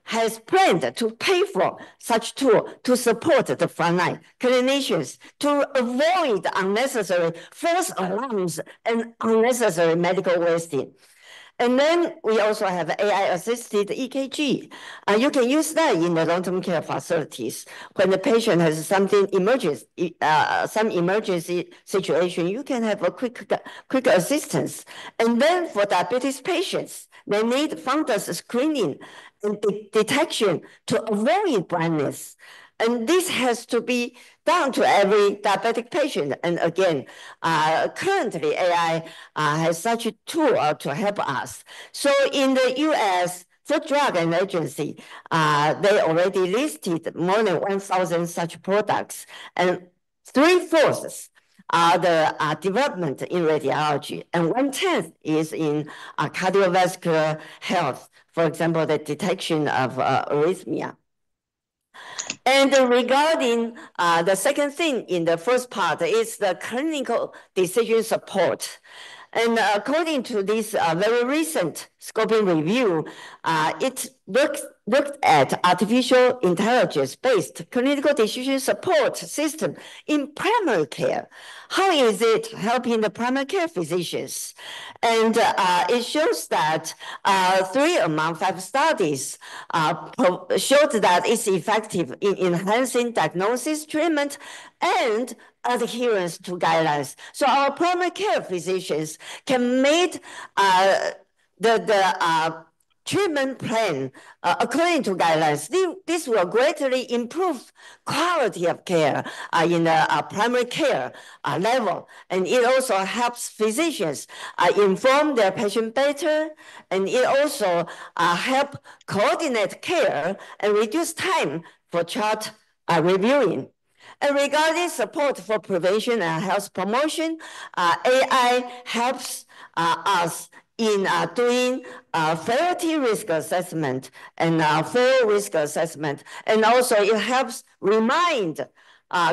has planned to pay for such tool to support the frontline clinicians to avoid unnecessary false alarms and unnecessary medical wasting. And then we also have AI-assisted EKG. You can use that in the long-term care facilities. When the patient has some emergency situation, you can have a quick assistance. And then for diabetes patients, they need fundus screening and detection to avoid blindness. And this has to be done to every diabetic patient. And again, currently AI has such a tool to help us. So in the US, Food Drug and Agency, they already listed more than 1,000 such products, and 3/4 are the development in radiology, and 1/10 is in cardiovascular health. For example, the detection of arrhythmia. And regarding the second thing in the first part is the clinical decision support. And according to this very recent scoping review, it looked at artificial intelligence-based clinical decision support system in primary care. How is it helping the primary care physicians? And it shows that 3 among 5 studies showed that it's effective in enhancing diagnosis, treatment, and adherence to guidelines. So our primary care physicians can make the treatment plan according to guidelines. This will greatly improve quality of care in the primary care level. And it also helps physicians inform their patient better. And it also help coordinate care and reduce time for chart reviewing. And regarding support for prevention and health promotion, AI helps us in doing fertility risk assessment and full risk assessment. And also it helps remind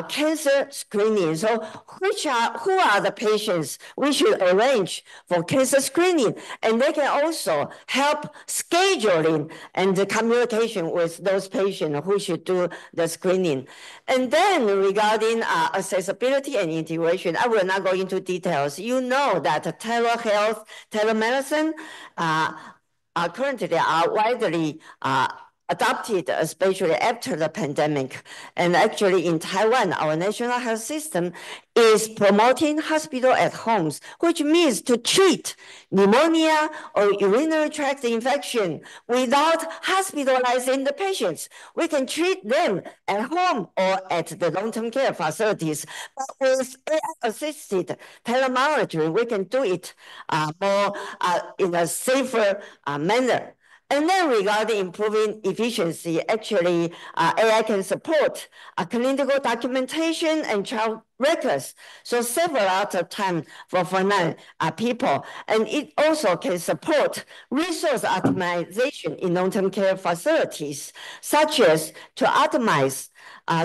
cancer screening. So who are the patients we should arrange for cancer screening? And they can also help scheduling and the communication with those patients who should do the screening. And then regarding accessibility and integration, I will not go into details. You know that telehealth, telemedicine currently are widely adopted, especially after the pandemic. And actually in Taiwan, our national health system is promoting hospital at homes, which means to treat pneumonia or urinary tract infection without hospitalizing the patients. We can treat them at home or at the long-term care facilities. But with AI-assisted telemonitoring, we can do it more in a safer manner. And then regarding improving efficiency, actually AI can support clinical documentation and child records. So save a lot of time for frontline people. And it also can support resource optimization in long-term care facilities, such as to optimize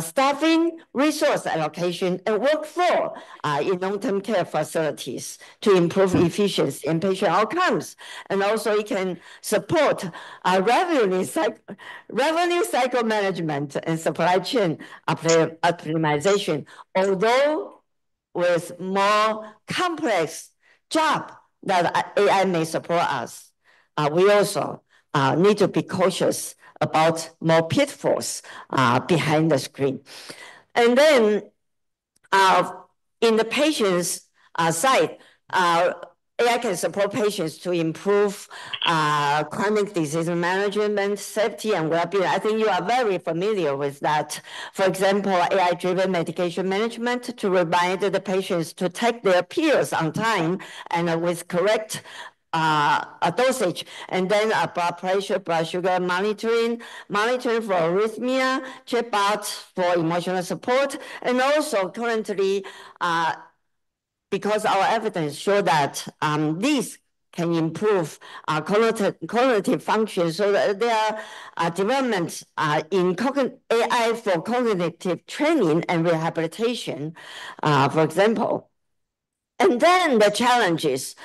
staffing, resource allocation, and workflow in long-term care facilities to improve efficiency and patient outcomes. And also it can support revenue cycle management and supply chain optimization, although with more complex job that AI may support us. We also need to be cautious about more pitfalls behind the screen. And then in the patient's side, AI can support patients to improve chronic disease management, safety, and well-being. I think you are very familiar with that. For example, AI-driven medication management to remind the patients to take their pills on time and with correct dosage, and then blood pressure, blood sugar monitoring for arrhythmia, chatbot for emotional support, and also currently, because our evidence show that these can improve cognitive function, so that there are developments in AI for cognitive training and rehabilitation, for example. And then the challenges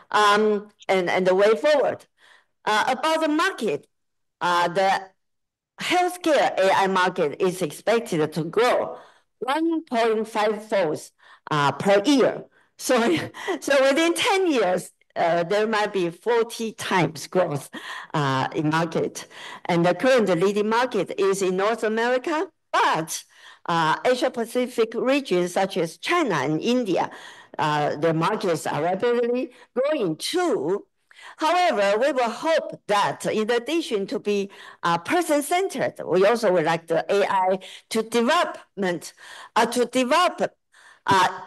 and the way forward. About the market, the healthcare AI market is expected to grow 1.5-fold per year. So within 10 years, there might be 40 times growth in market. And the current leading market is in North America, but Asia Pacific regions such as China and India, the markets are rapidly growing too. However, we will hope that in addition to be person-centered, we also would like the AI to develop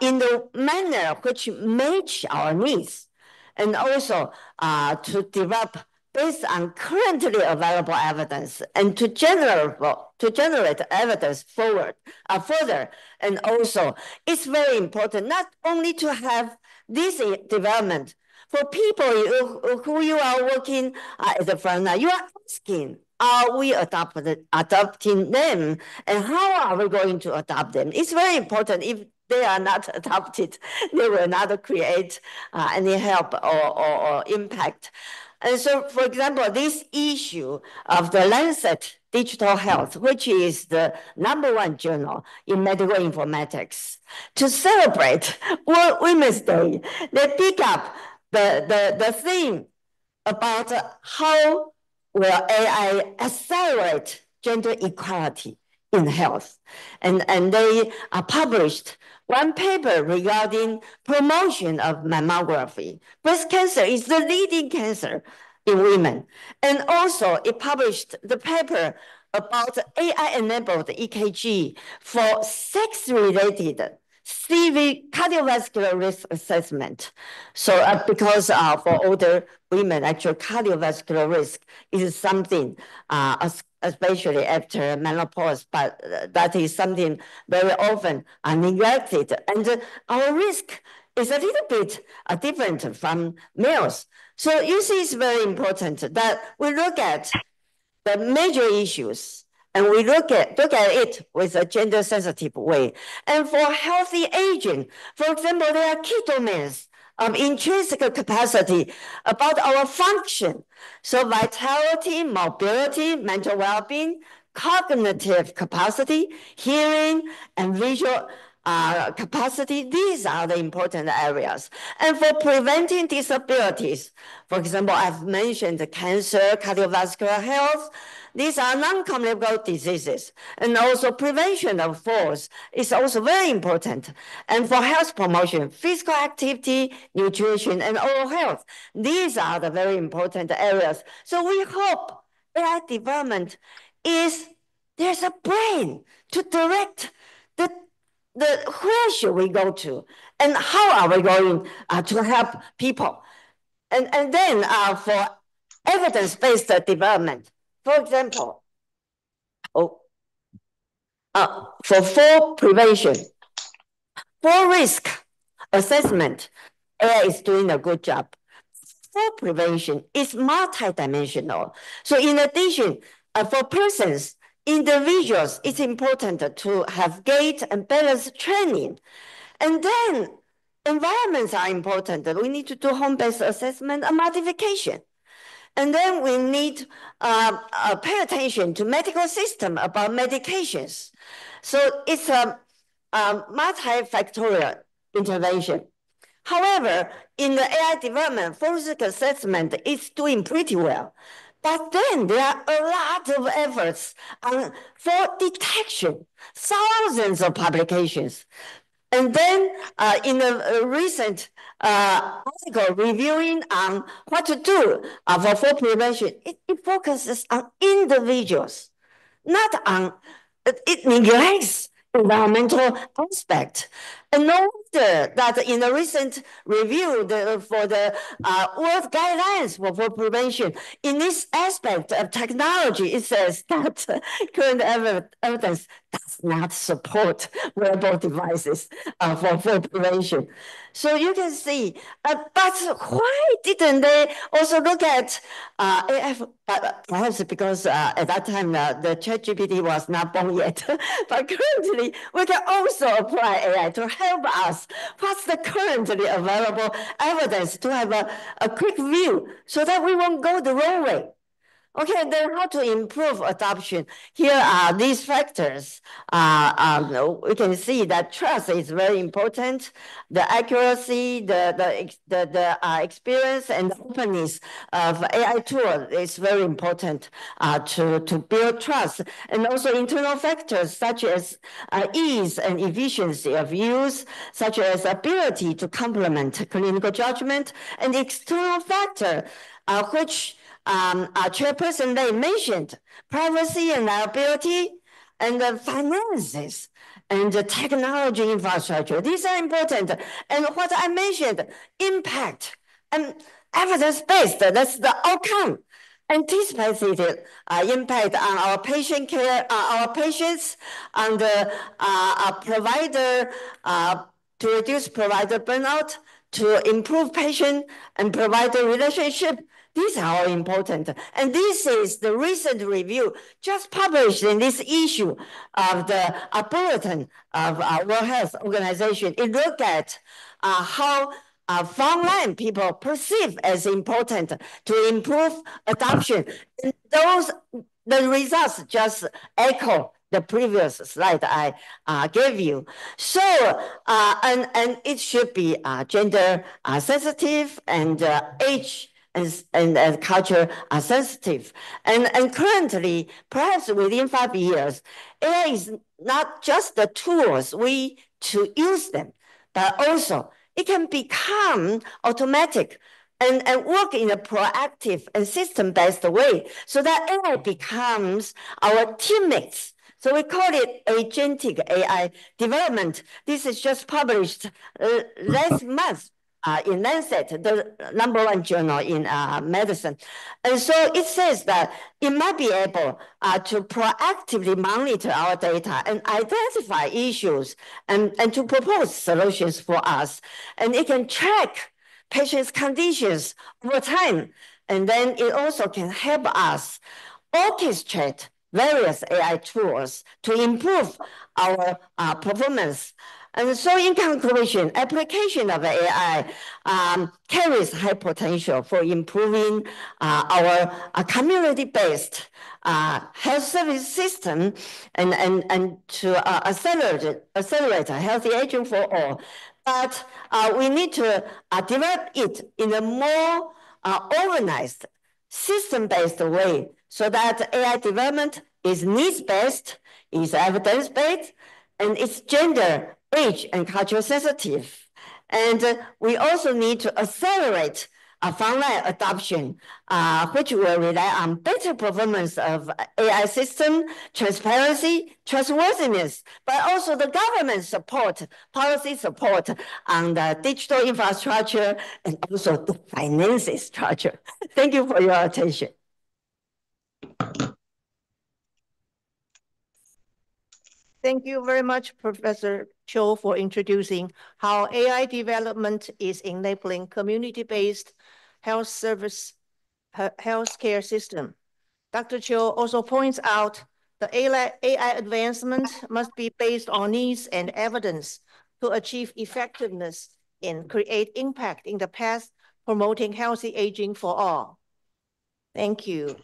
in the manner which match our needs, and also to develop based on currently available evidence, and to generate evidence further. And also, it's very important not only to have this development for people who you are working at the front line. You are asking, are we adopting them, and how are we going to adopt them? It's very important. If they are not adopted, they will not create any help or impact. And so, for example, this issue of the Lancet Digital Health, which is the #1 journal in medical informatics, to celebrate World Women's Day, they pick up the theme about how will AI accelerate gender equality in health. And they published one paper regarding promotion of mammography. Breast cancer is the leading cancer in women. And also it published the paper about AI-enabled EKG for sex-related CV cardiovascular risk assessment. So because for older women, actual cardiovascular risk is something, especially after menopause, but that is something very often neglected. And our risk is a little bit different from males. So you see, it's very important that we look at the major issues, and we look at it with a gender-sensitive way. And for healthy aging, for example, there are key domains of intrinsic capacity about our function. So vitality, mobility, mental well-being, cognitive capacity, hearing, and visual capacity. These are the important areas. And for preventing disabilities, for example, I've mentioned cancer, cardiovascular health. These are non-communicable diseases. And also prevention of falls is also very important. And for health promotion, physical activity, nutrition, and oral health. These are the very important areas. So we hope AI development there's a brain to direct where should we go to, and how are we going to help people. And then for evidence-based development, for example, for fall prevention, fall risk assessment, AI is doing a good job. Fall prevention is multidimensional. So in addition, for persons, individuals, it's important to have gait and balance training. And then environments are important. We need to do home-based assessment and modification. And then we need pay attention to medical system about medications. So it's a multifactorial intervention. However, in the AI development, fall risk assessment is doing pretty well. But then there are a lot of efforts for detection, thousands of publications. And then in a recent article reviewing on what to do for fall prevention, it focuses on individuals, not on, it neglects environmental aspect. And no wonder that in a recent review for the World Guidelines for fall prevention, in this aspect of technology, it says that current evidence does not support wearable devices for fall prevention. So you can see, but why didn't they also look at AI? Perhaps because at that time the ChatGPT was not born yet, but currently we can also apply AI to help us. What's the currently available evidence to have a quick view so that we won't go the wrong way? Okay, then how to improve adoption? Here are these factors. We can see that trust is very important. The accuracy, the experience and the openness of AI tool is very important to build trust. And also internal factors such as ease and efficiency of use, such as ability to complement clinical judgment, and external factor, which Chairperson Lei mentioned, privacy and liability, and the finances, and the technology infrastructure. These are important. And what I mentioned, impact and evidence-based, that's the outcome. Anticipated impact on our patient care, our patients, on the provider, to reduce provider burnout, to improve patient and provider relationship. These are all important. And this is the recent review just published in this issue of the bulletin of World Health Organization. It looked at how frontline people perceive as important to improve adoption. And the results just echo the previous slide I gave you. So, and it should be gender sensitive and age and culture are sensitive. And currently, perhaps within 5 years, AI is not just the tools to use them, but also it can become automatic and work in a proactive and system-based way so that AI becomes our teammates. So we call it agentic AI development. This is just published last month in Lancet, the #1 journal in medicine. And so it says that it might be able to proactively monitor our data and identify issues and to propose solutions for us. And it can track patients' conditions over time. And then it also can help us orchestrate various AI tools to improve our performance. And so in conclusion, application of AI carries high potential for improving our community-based health service system and to accelerate a healthy aging for all. But we need to develop it in a more organized, system-based way so that AI development is needs-based, is evidence-based, and it's gender, age, and culture sensitive. And we also need to accelerate frontline adoption, which will rely on better performance of AI system, transparency, trustworthiness, but also the government support, policy support on the digital infrastructure and also the financing structure. Thank you for your attention. Thank you very much, Professor Cho, for introducing how AI development is enabling community-based healthcare system. Dr. Cho also points out the AI advancement must be based on needs and evidence to achieve effectiveness and create impact in the path promoting healthy aging for all. Thank you.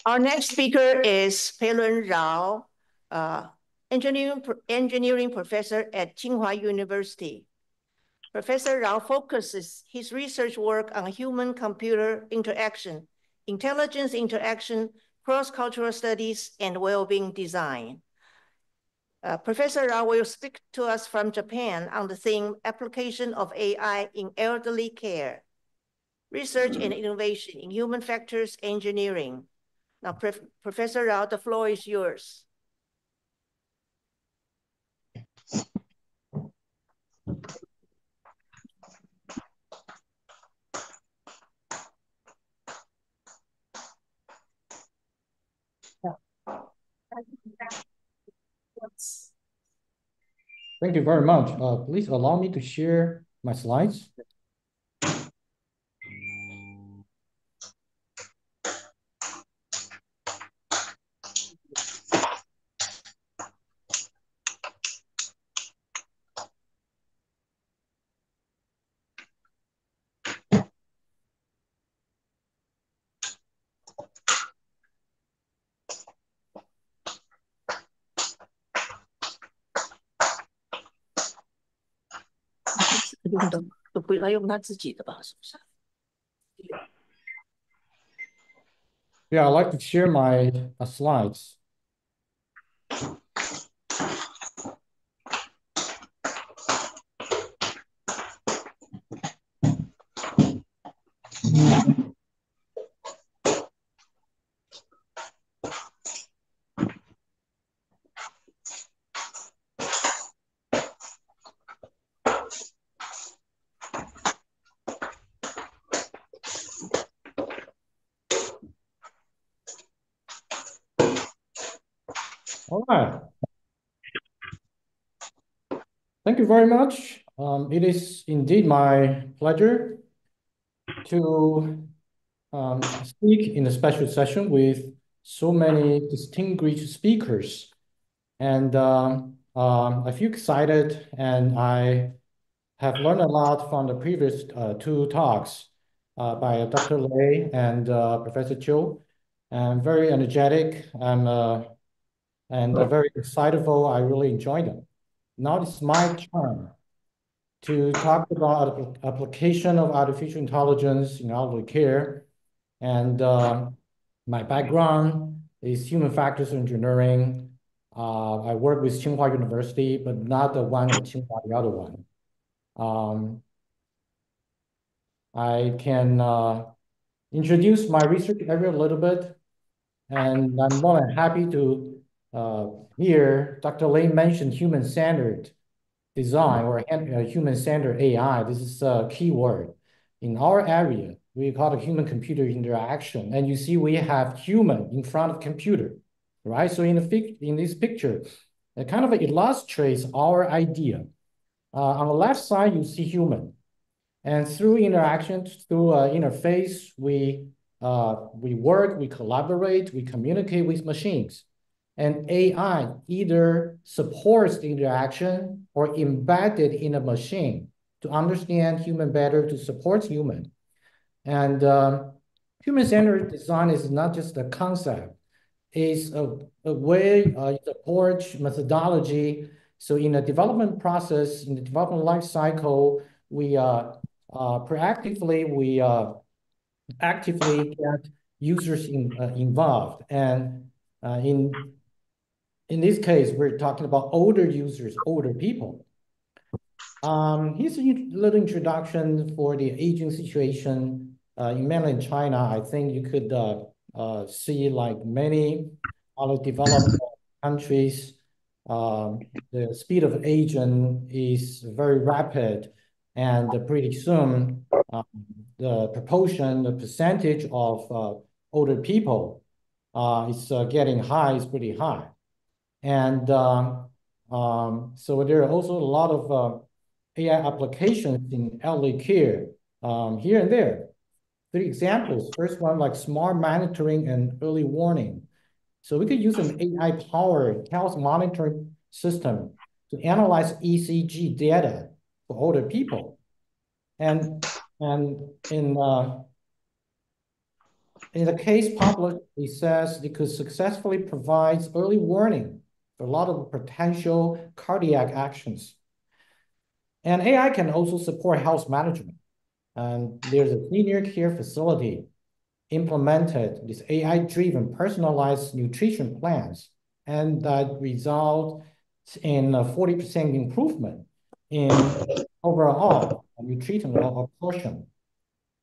Our next speaker is Peilun Rao, engineering professor at Tsinghua University. Professor Rao focuses his research work on human-computer interaction, intelligence interaction, cross-cultural studies, and well-being design. Professor Rao will speak to us from Japan on the theme Application of AI in Elderly Care, Research and Innovation in Human Factors Engineering. Now, Professor Rao, the floor is yours. Thank you very much. Please allow me to share my slides. Yeah, I'd like to share my slides. All right. Thank you very much. It is indeed my pleasure to speak in a special session with so many distinguished speakers. And I feel excited, and I have learned a lot from the previous two talks by Dr. Lei and Professor Chiu. I'm very energetic and very excitable. I really enjoyed them. Now it's my turn to talk about application of artificial intelligence in elderly care. And my background is human factors engineering. I work with Tsinghua University, but not the one at Tsinghua, the other one. I can introduce my research area a little bit, and I'm more than happy to hear Dr. Lei mention human-centered design or human-centered AI. This is a key word. In our area, we call it human-computer interaction. And you see we have human in front of computer, right? So in this picture, it kind of illustrates our idea. On the left side, you see human. And through interaction, through interface, we work, we collaborate, we communicate with machines. And AI either supports the interaction or embedded in a machine to understand human better, to support human. And human-centered design is not just a concept. It's a way, it's approach, methodology. So in the development process, in the development life cycle, we proactively, we actively get users involved. And in this case, we're talking about older users, older people. Here's a little introduction for the aging situation in mainland China. I think you could see, like many other developed countries, the speed of aging is very rapid, and pretty soon the proportion, the percentage of older people is getting high, is pretty high. And so there are also a lot of AI applications in elderly care here and there. 3 examples. First one, like smart monitoring and early warning. So we could use an AI-powered health monitoring system to analyze ECG data for older people. And in in the case published, it says it could successfully provide early warning for a lot of potential cardiac actions. And AI can also support health management. And there's a senior care facility implemented this AI-driven personalized nutrition plans, and that result in a 40% improvement in overall nutritional absorption.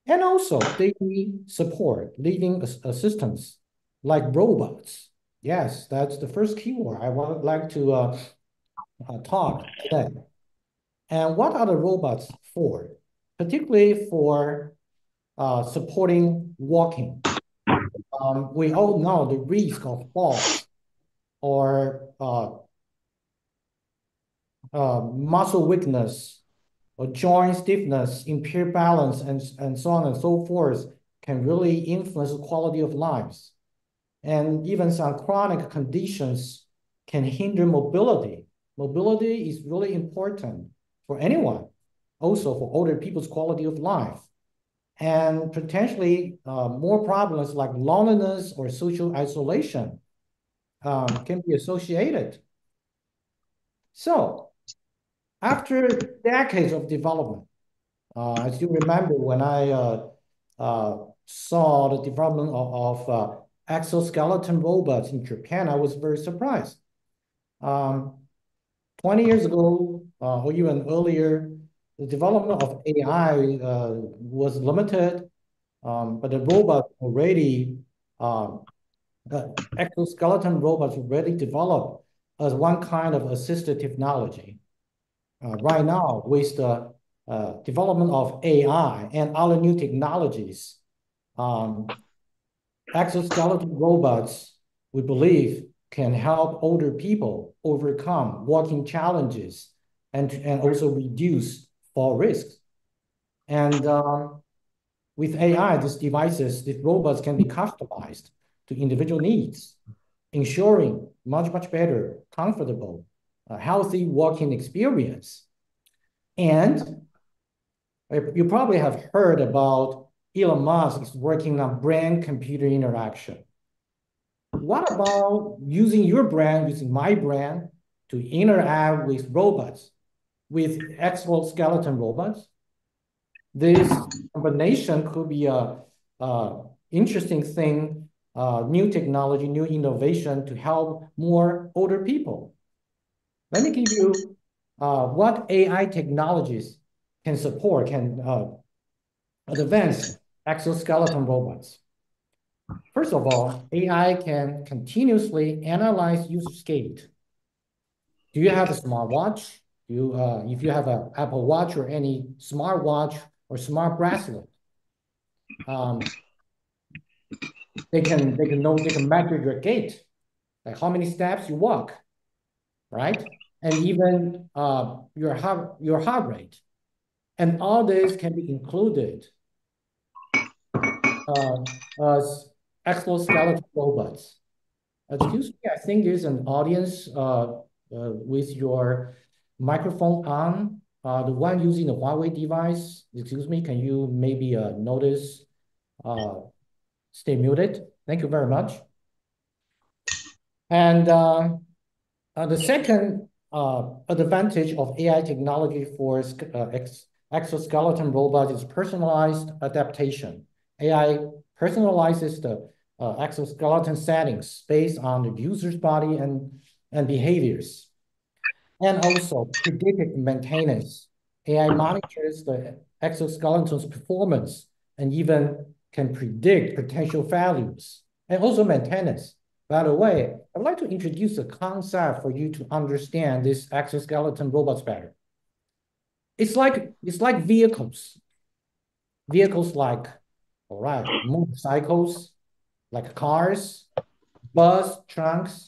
And also daily support, living assistance like robots. Yes, that's the first keyword I would like to talk today. And what are the robots for? Particularly for supporting walking. We all know the risk of falls or muscle weakness or joint stiffness, impaired balance, and so on and so forth can really influence the quality of lives. And even some chronic conditions can hinder mobility. Mobility is really important for anyone, also for older people's quality of life. And potentially more problems like loneliness or social isolation can be associated. So after decades of development, as you remember, when I saw the development of exoskeleton robots in Japan, I was very surprised. 20 years ago, or even earlier, the development of AI was limited, but the robots already, the exoskeleton robots already developed as one kind of assistive technology. Right now, with the development of AI and other new technologies, exoskeleton robots, we believe, can help older people overcome walking challenges and also reduce fall risks. And with AI, these devices, these robots can be customized to individual needs, ensuring much better, comfortable, healthy walking experience. And you probably have heard about Elon Musk is working on brain-computer interaction. What about using your brain, using my brain, to interact with robots, with exoskeleton robots? This combination could be a interesting thing, new technology, new innovation to help more older people. Let me give you what AI technologies can support, can advance exoskeleton robots. First of all, AI can continuously analyze user state. Do you have a smartwatch? If you have an Apple Watch or any smartwatch or smart bracelet, they can measure your gait, like how many steps you walk, right? And even your heart rate. And all this can be included as exoskeleton robots. Excuse me, I think there's an audience with your microphone on. The one using the Huawei device, excuse me, can you maybe notice, stay muted? Thank you very much. And the second advantage of AI technology for exoskeleton robots is personalized adaptation. AI personalizes the exoskeleton settings based on the user's body and behaviors. And also predictive maintenance. AI monitors the exoskeleton's performance and even can predict potential failures and also maintenance. By the way, I'd like to introduce a concept for you to understand this exoskeleton robots better. It's like vehicles. Vehicles like, all right, motorcycles, like cars, bus, trucks.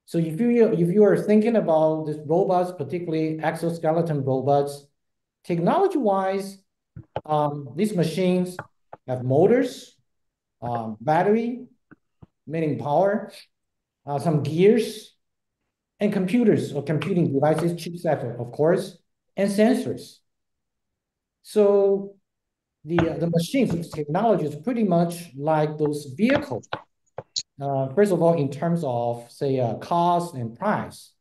So if you are thinking about these robots, particularly exoskeleton robots, technology-wise, these machines have motors, battery, meaning power, some gears, and computers or computing devices, chipset, of course, and sensors. So the machines technology is pretty much like those vehicles. First of all, in terms of, say, cost and price.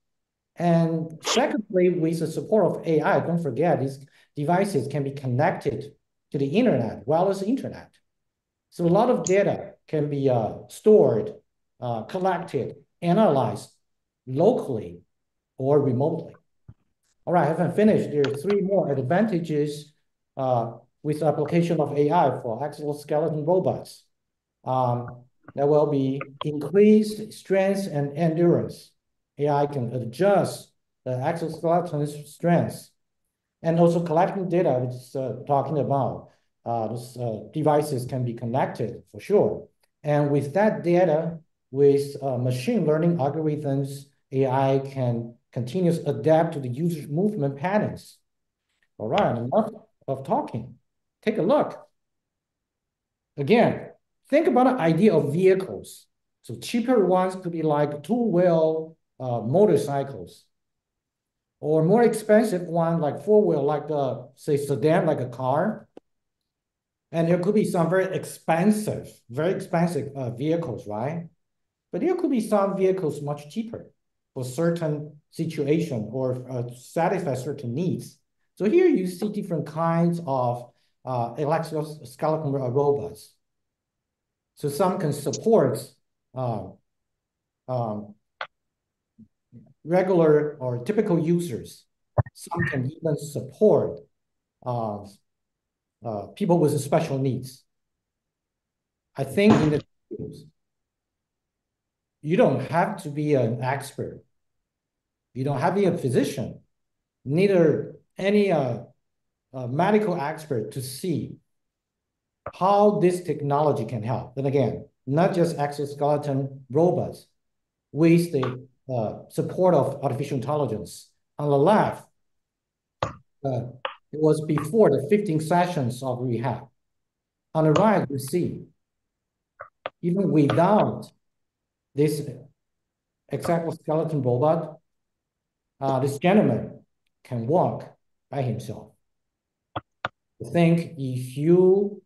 And secondly, with the support of AI, don't forget, these devices can be connected to the internet, wireless internet. So a lot of data can be stored, collected, analyzed locally or remotely. All right, I haven't finished. There are 3 more advantages with the application of AI for exoskeleton robots. There will be increased strength and endurance. AI can adjust the exoskeleton's strength. And also collecting data, which is talking about those devices can be connected for sure. And with that data, with machine learning algorithms, AI can continuously adapt to the user's movement patterns. All right, enough of talking. Take a look. Again, think about the idea of vehicles. So cheaper ones could be like 2-wheel motorcycles, or more expensive one like 4-wheel, like say sedan, like a car. And there could be some very expensive vehicles, right? But there could be some vehicles much cheaper for certain situation or satisfy certain needs. So here you see different kinds of exoskeleton robots. So some can support regular or typical users. Some can even support people with special needs. I think in the you don't have to be an expert. You don't have to be a physician, neither any medical expert to see how this technology can help. And again, not just exoskeleton robots with the support of artificial intelligence. On the left, it was before the 15 sessions of rehab. On the right, you see, even without this exoskeleton robot, this gentleman can walk by himself. I think if you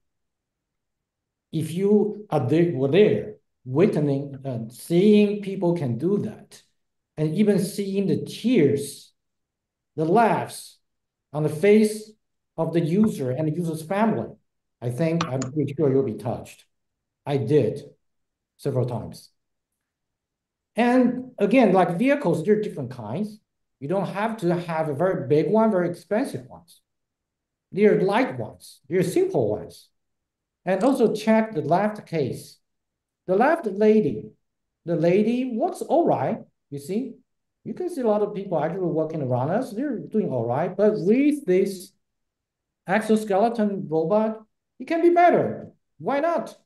were there, witnessing and seeing people can do that, and even seeing the tears, the laughs on the face of the user and the user's family, I'm pretty sure you'll be touched. I did several times. And again, like vehicles, there are different kinds. You don't have to have a very big one, very expensive ones. There are light ones, there are simple ones. And also check the left case. The left lady, the lady walks all right, you see? You can see a lot of people actually walking around us, they're doing all right. But with this exoskeleton robot, it can be better. Why not?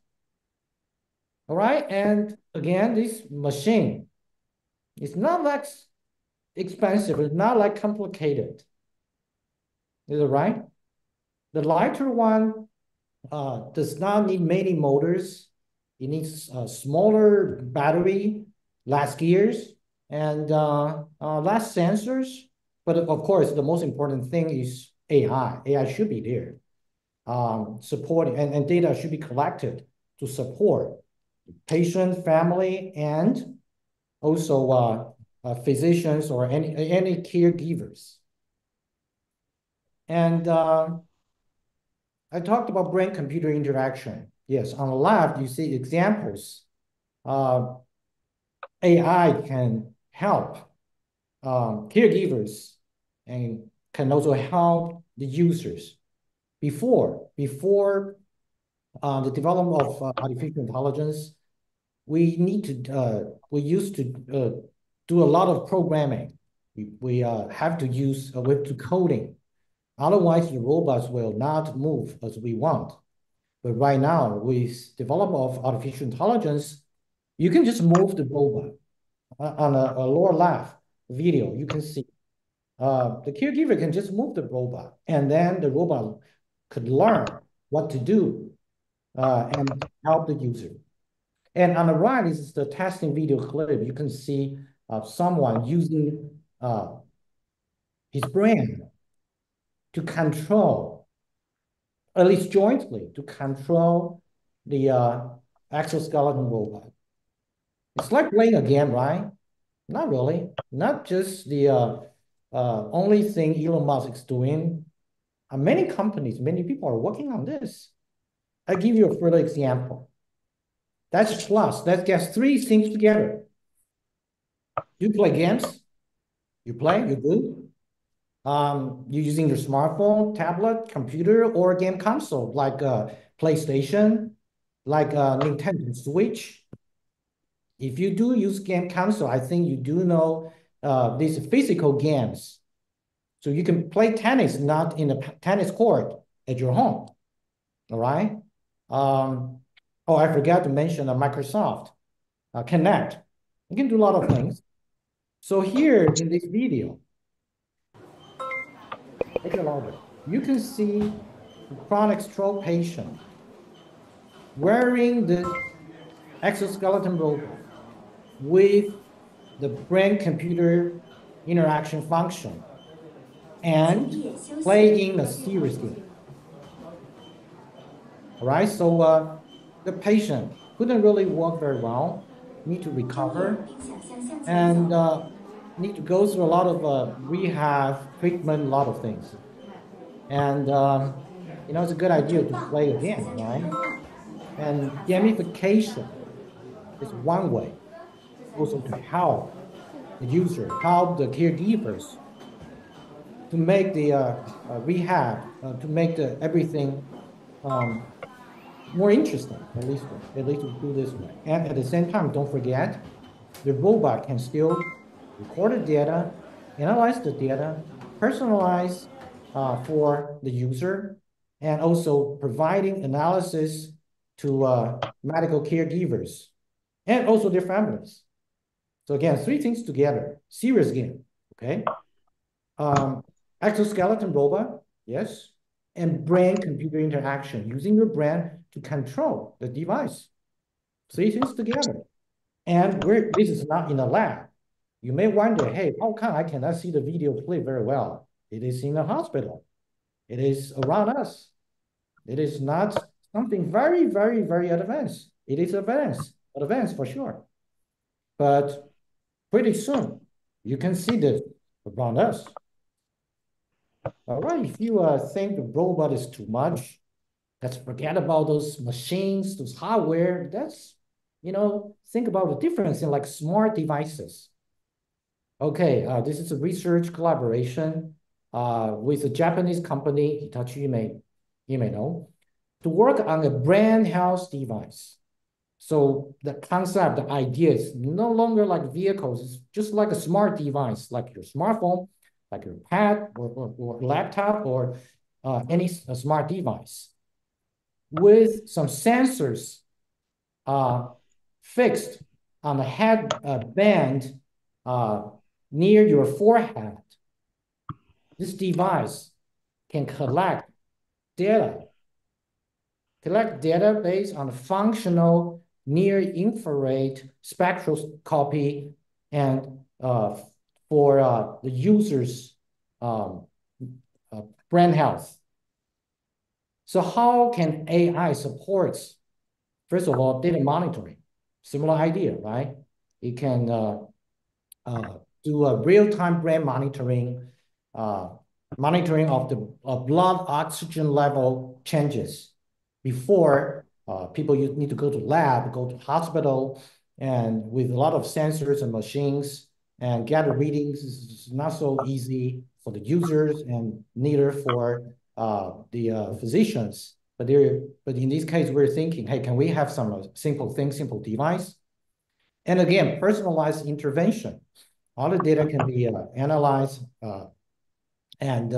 All right, and again, this machine, it's not like expensive, it's not like complicated. Is it right? The lighter one does not need many motors. It needs a smaller battery, less gears, and less sensors. But of course, the most important thing is AI. AI should be there. Supporting and data should be collected to support patient, family, and also physicians or any caregivers. And I talked about brain-computer interaction. Yes, on the left, you see examples. AI can help caregivers and can also help the users. Before the development of artificial intelligence, we used to do a lot of programming. We have to use coding. Otherwise, the robots will not move as we want. But right now, with development of artificial intelligence, you can just move the robot. On a lower left video, you can see the caregiver can just move the robot, and then the robot could learn what to do and help the user. And on the right is the testing video clip. You can see someone using his brain to control at least jointly, to control the exoskeleton robot. It's like playing a game, right? Not really. Not just the only thing Elon Musk is doing. Many companies, many people are working on this. I'll give you a further example. That's plus. That gets three things together. You play games. You play, you do. You're using your smartphone, tablet, computer, or game console, like PlayStation, like Nintendo Switch. If you do use game console, I think you do know these physical games. So you can play tennis, not in a tennis court at your home, all right? Oh, I forgot to mention Microsoft Connect. You can do a lot of things. So here in this video, make it louder. You can see the chronic stroke patient wearing the exoskeleton robot with the brain-computer interaction function and playing a serious game. All right, so the patient couldn't really walk very well, need to recover, and need to go through a lot of rehab, treatment, a lot of things. And, you know, it's a good idea to play a game, right? And gamification is one way also to help the user, help the caregivers to make the rehab, to make the everything more interesting, at least to do this way. And at the same time, don't forget, the robot can still record the data, analyze the data, personalize for the user, and also providing analysis to medical caregivers and also their families. So again, three things together, serious game, okay? Exoskeleton robot, yes, and brain-computer interaction, using your brain to control the device. Three things together. And this is not in a lab. You may wonder, hey, how come I cannot see the video play very well? It is in a hospital. It is around us. It is not something very, very, very advanced. It is advanced for sure. But pretty soon, you can see this around us. All right, if you think the robot is too much, let's forget about those machines, those hardware. That's, you know, think about the difference in like smart devices. Okay, this is a research collaboration with a Japanese company, Hitachi, you may know, to work on a brain health device. So the concept, the idea is no longer like vehicles, it's just like a smart device, like your smartphone, like your pad or laptop or any smart device with some sensors fixed on the headband near your forehead. This device can collect data based on functional near-infrared spectroscopy and for the user's brain health. So how can AI support, first of all, data monitoring? Similar idea, right? It can do a real-time brain monitoring, monitoring of the blood oxygen level changes before people need to go to lab, go to hospital, and with a lot of sensors and machines and gather readings is not so easy for the users and neither for the physicians. But in this case, we're thinking, hey, can we have some simple device? And again, personalized intervention. All the data can be analyzed and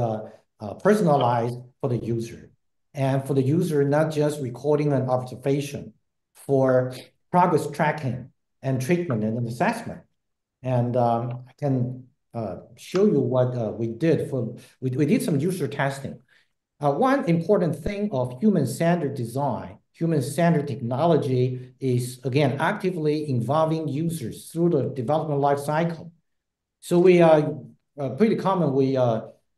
personalized for the user. And for the user, not just recording an observation, for progress tracking and treatment and assessment. And I can show you what we did. We did some user testing. One important thing of human-centered design, human-centered technology is, again, actively involving users through the development life cycle. So we are pretty common. We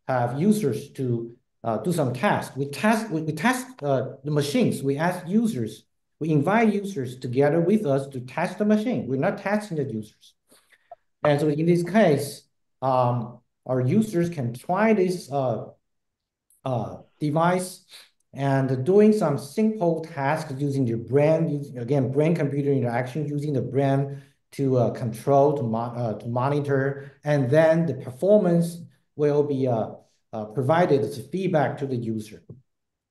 have users to do some tasks. We test the machines. We ask users, we invite users together with us to test the machine. We're not testing the users. And so in this case, our users can try this device and doing some simple tasks using their brain, again, brain-computer interaction, using the brain to control, to monitor, and then the performance will be provided as feedback to the user.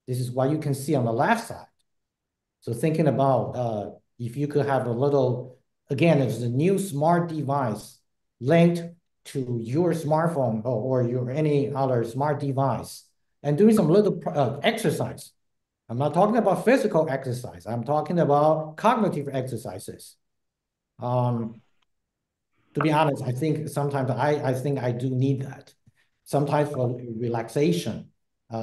This is what you can see on the left side. So thinking about if you could have a little, again, it's a new smart device linked to your smartphone or your any other smart device and doing some little exercise. I'm not talking about physical exercise. I'm talking about cognitive exercises. To be honest, I think sometimes I think I do need that. Sometimes for relaxation,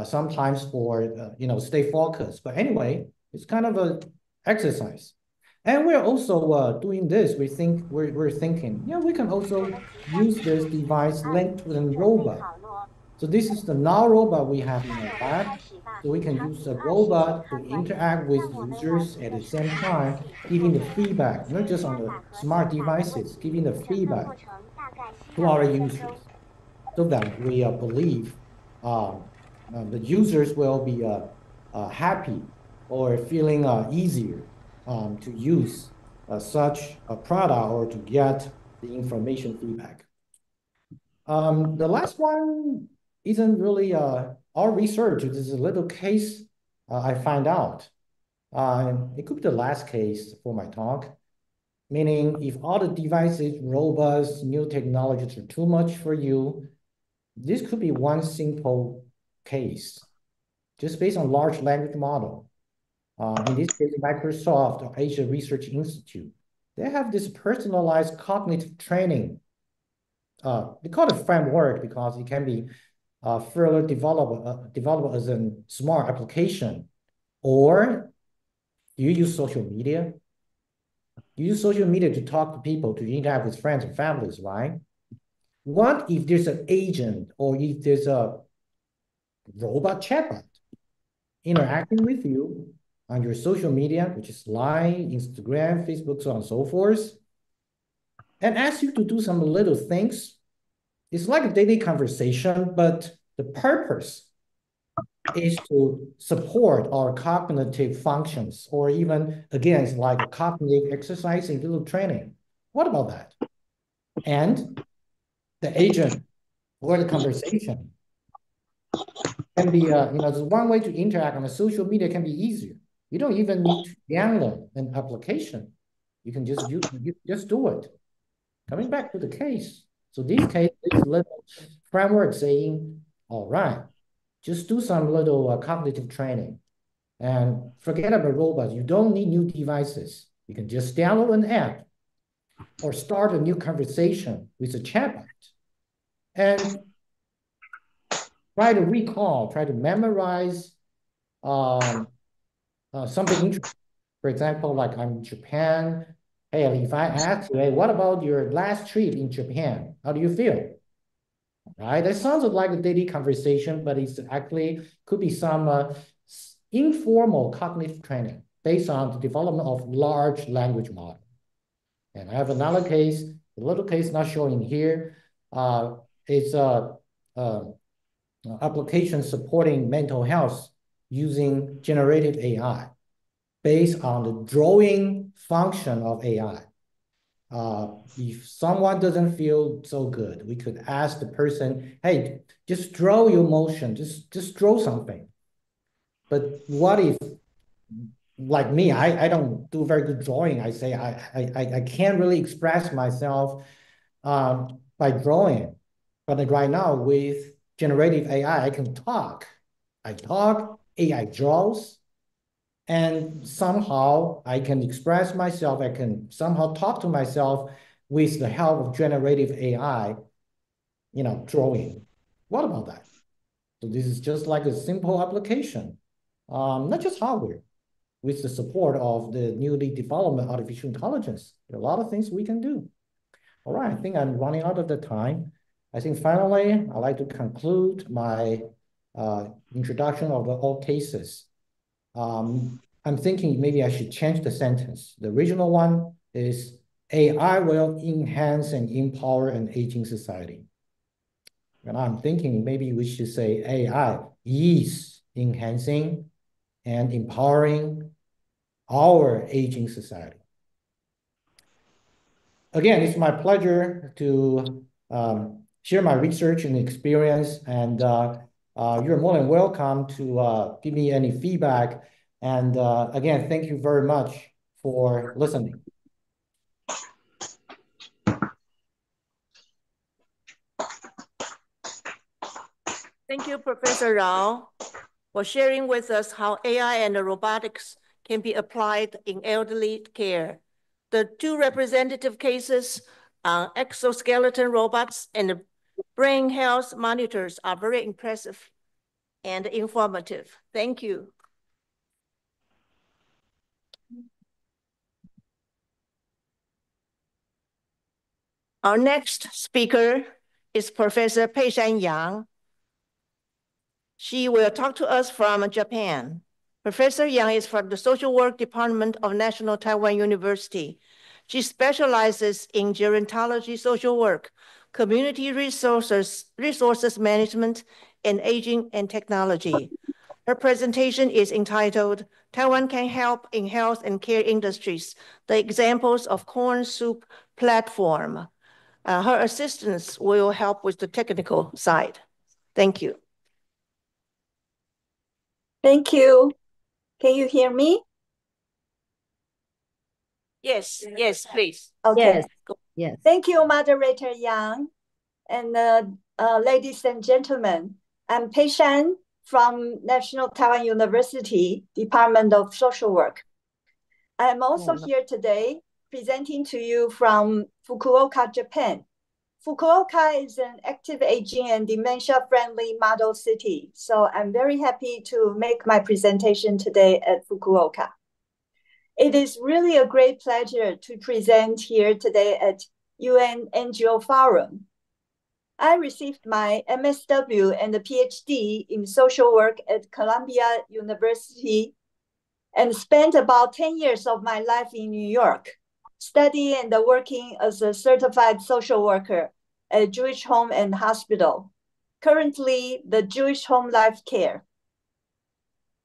sometimes for stay focused. But anyway, it's kind of an exercise. And we're also doing this. We're thinking, yeah, we can also use this device linked to a robot. So this is the now robot we have in our lab. So we can use the robot to interact with users at the same time, giving the feedback, not just on the smart devices, giving the feedback to our users, so that we believe the users will be happy or feeling easier to use such a product or to get the information feedback. The last one isn't really our research. This is a little case I find out. It could be the last case for my talk, meaning if all the devices, robots, new technologies are too much for you, this could be one simple case, just based on large language model. In this case, Microsoft or Asia Research Institute, they have this personalized cognitive training. They call it framework because it can be further developed as a smart application. Or do you use social media? You use social media to talk to people, to interact with friends and families, right? What if there's an agent or if there's a robot chatbot interacting with you on your social media, which is Line, Instagram, Facebook, so on and so forth, and ask you to do some little things? It's like a daily conversation, but the purpose is to support our cognitive functions, or even, again, it's like a cognitive exercise, a little training. What about that? And the agent or the conversation can be, there's one way to interact on the social media can be easier. You don't even need to download an application. You can just just do it. Coming back to the case. So this case, this little framework saying, all right, just do some little cognitive training and forget about robots. You don't need new devices. You can just download an app or start a new conversation with a chatbot and try to recall, try to memorize something interesting. For example, like I'm in Japan. Hey, if I ask you, hey, what about your last trip in Japan? How do you feel? Right? That sounds like a daily conversation, but it's actually could be some informal cognitive training based on the development of large language model. And I have another case, a little case not showing here. It's a application supporting mental health using generative AI based on the drawing function of AI. If someone doesn't feel so good, we could ask the person, hey, just draw your motion, just draw something. But what if, like me, I don't do very good drawing. I say I can't really express myself by drawing. But right now with generative AI, I can talk. I talk, AI draws, and somehow I can express myself. I can somehow talk to myself with the help of generative AI, drawing. What about that? So this is just like a simple application, not just hardware, with the support of the newly developed artificial intelligence. There are a lot of things we can do. All right, I think I'm running out of the time. I think finally, I'd like to conclude my introduction of all cases. I'm thinking maybe I should change the sentence. The original one is AI will enhance and empower an aging society. And I'm thinking maybe we should say AI is enhancing and empowering our aging society. Again, it's my pleasure to share my research and experience, and you're more than welcome to give me any feedback. And again, thank you very much for listening. Thank you, Professor Rao, for sharing with us how AI and robotics can be applied in elderly care. The two representative cases, exoskeleton robots and brain health monitors, are very impressive and informative. Thank you. Our next speaker is Professor Peishan Yang. She will talk to us from Japan. Professor Yang is from the Social Work Department of National Taiwan University. She specializes in gerontology social work, community resources management, and aging and technology. Her presentation is entitled, Taiwan Can Help in Health and Care Industries, the Examples of Corn Soup Platform. Her assistants will help with the technical side. Thank you. Thank you. Can you hear me? Yes, please. Okay. Yes. Thank you, Moderator Yang. And ladies and gentlemen, I'm Peishan from National Taiwan University, Department of Social Work. I'm also here today presenting to you from Fukuoka, Japan. Fukuoka is an active aging and dementia-friendly model city, so I'm very happy to make my presentation today at Fukuoka. It is really a great pleasure to present here today at UN NGO Forum. I received my MSW and a PhD in social work at Columbia University and spent about 10 years of my life in New York, studying and working as a certified social worker at Jewish Home and Hospital, currently the Jewish Home Life Care.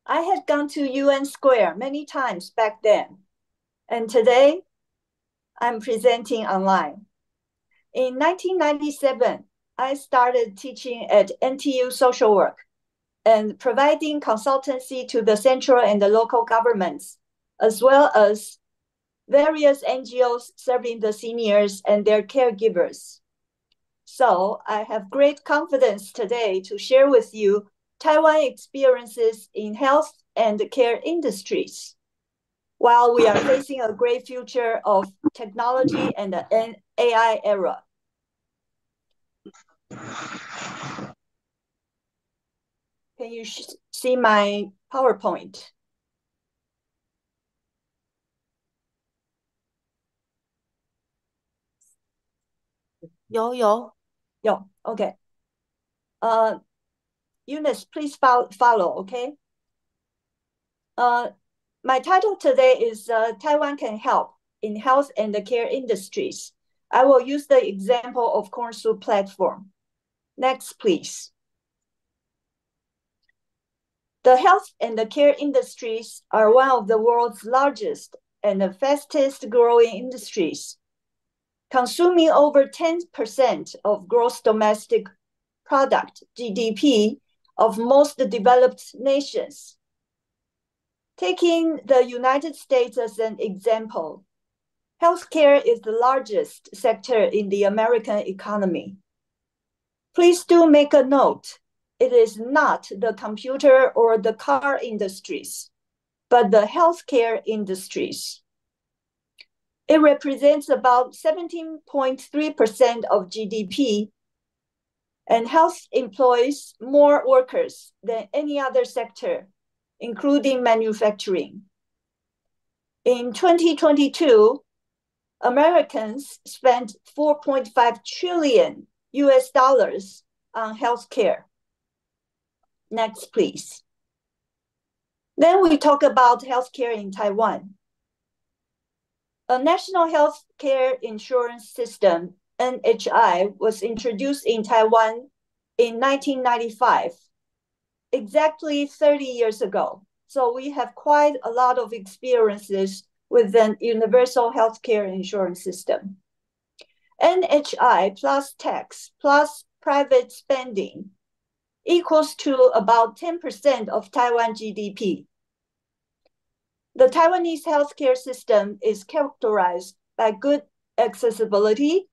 I had gone to UN Square many times back then, and today I'm presenting online. In 1997, I started teaching at NTU Social Work and providing consultancy to the central and the local governments, as well as various NGOs serving the seniors and their caregivers. So I have great confidence today to share with you Taiwan experiences in health and care industries, while we are facing a great future of technology and the AI era. Can you see my PowerPoint? Yo, okay. Eunice, please follow, okay? My title today is Taiwan Can Help in Health and the Care Industries. I will use the example of Corn Soup Platform. Next, please. The health and the care industries are one of the world's largest and the fastest growing industries, consuming over 10% of gross domestic product, GDP, of most developed nations. Taking the United States as an example, healthcare is the largest sector in the American economy. Please do make a note. It is not the computer or the car industries, but the healthcare industries. It represents about 17.3% of GDP, and health employs more workers than any other sector, including manufacturing. In 2022, Americans spent $4.5 trillion on healthcare. Next, please. Then we talk about healthcare in Taiwan. A national healthcare insurance system, NHI, was introduced in Taiwan in 1995, exactly 30 years ago. So we have quite a lot of experiences with an universal healthcare insurance system. NHI plus tax plus private spending equals to about 10% of Taiwan GDP. The Taiwanese healthcare system is characterized by good accessibility,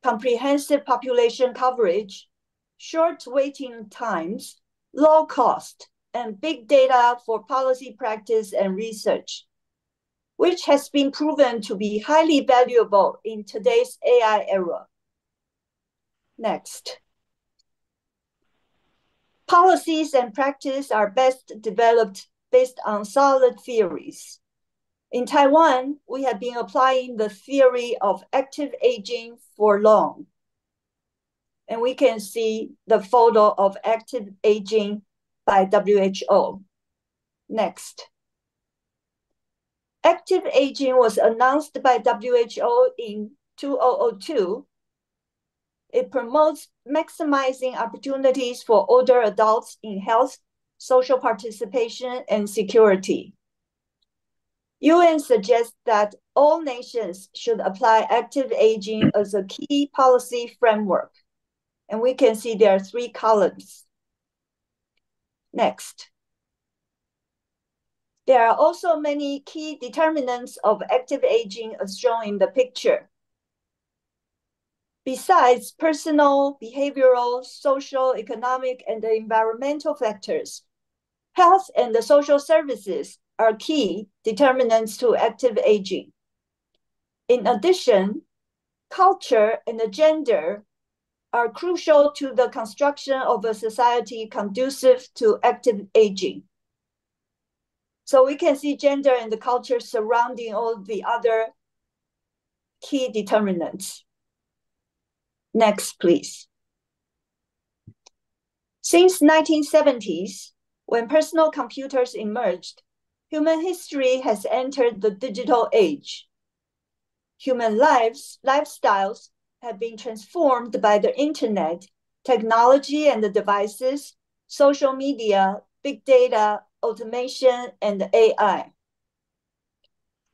comprehensive population coverage, short waiting times, low cost, and big data for policy practice and research, which has been proven to be highly valuable in today's AI era. Next. Policies and practice are best developed based on solid theories. In Taiwan, we have been applying the theory of active aging for long. And we can see the photo of active aging by WHO. Next. Active aging was announced by WHO in 2002. It promotes maximizing opportunities for older adults in health, social participation, and security. UN suggests that all nations should apply active aging as a key policy framework. And we can see there are 3 columns. Next. There are also many key determinants of active aging as shown in the picture. Besides personal, behavioral, social, economic, and environmental factors, health and the social services are key determinants to active aging. In addition, culture and the gender are crucial to the construction of a society conducive to active aging. So we can see gender and the culture surrounding all the other key determinants. Next, please. Since 1970s, when personal computers emerged, human history has entered the digital age. Human lifestyles have been transformed by the internet, technology and the devices, social media, big data, automation, and AI.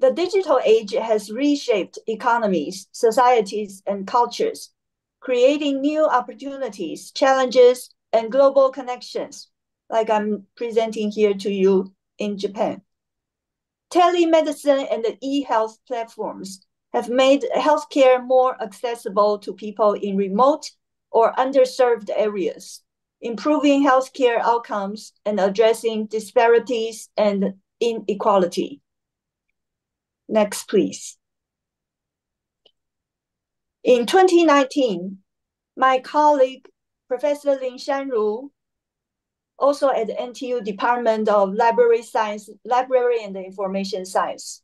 The digital age has reshaped economies, societies, and cultures, creating new opportunities, challenges, and global connections, like I'm presenting here to you in Japan. Telemedicine and the e-health platforms have made healthcare more accessible to people in remote or underserved areas, improving healthcare outcomes and addressing disparities and inequality. Next, please. In 2019, my colleague, Professor Linson, also at the NTU Department of Library and Information Science.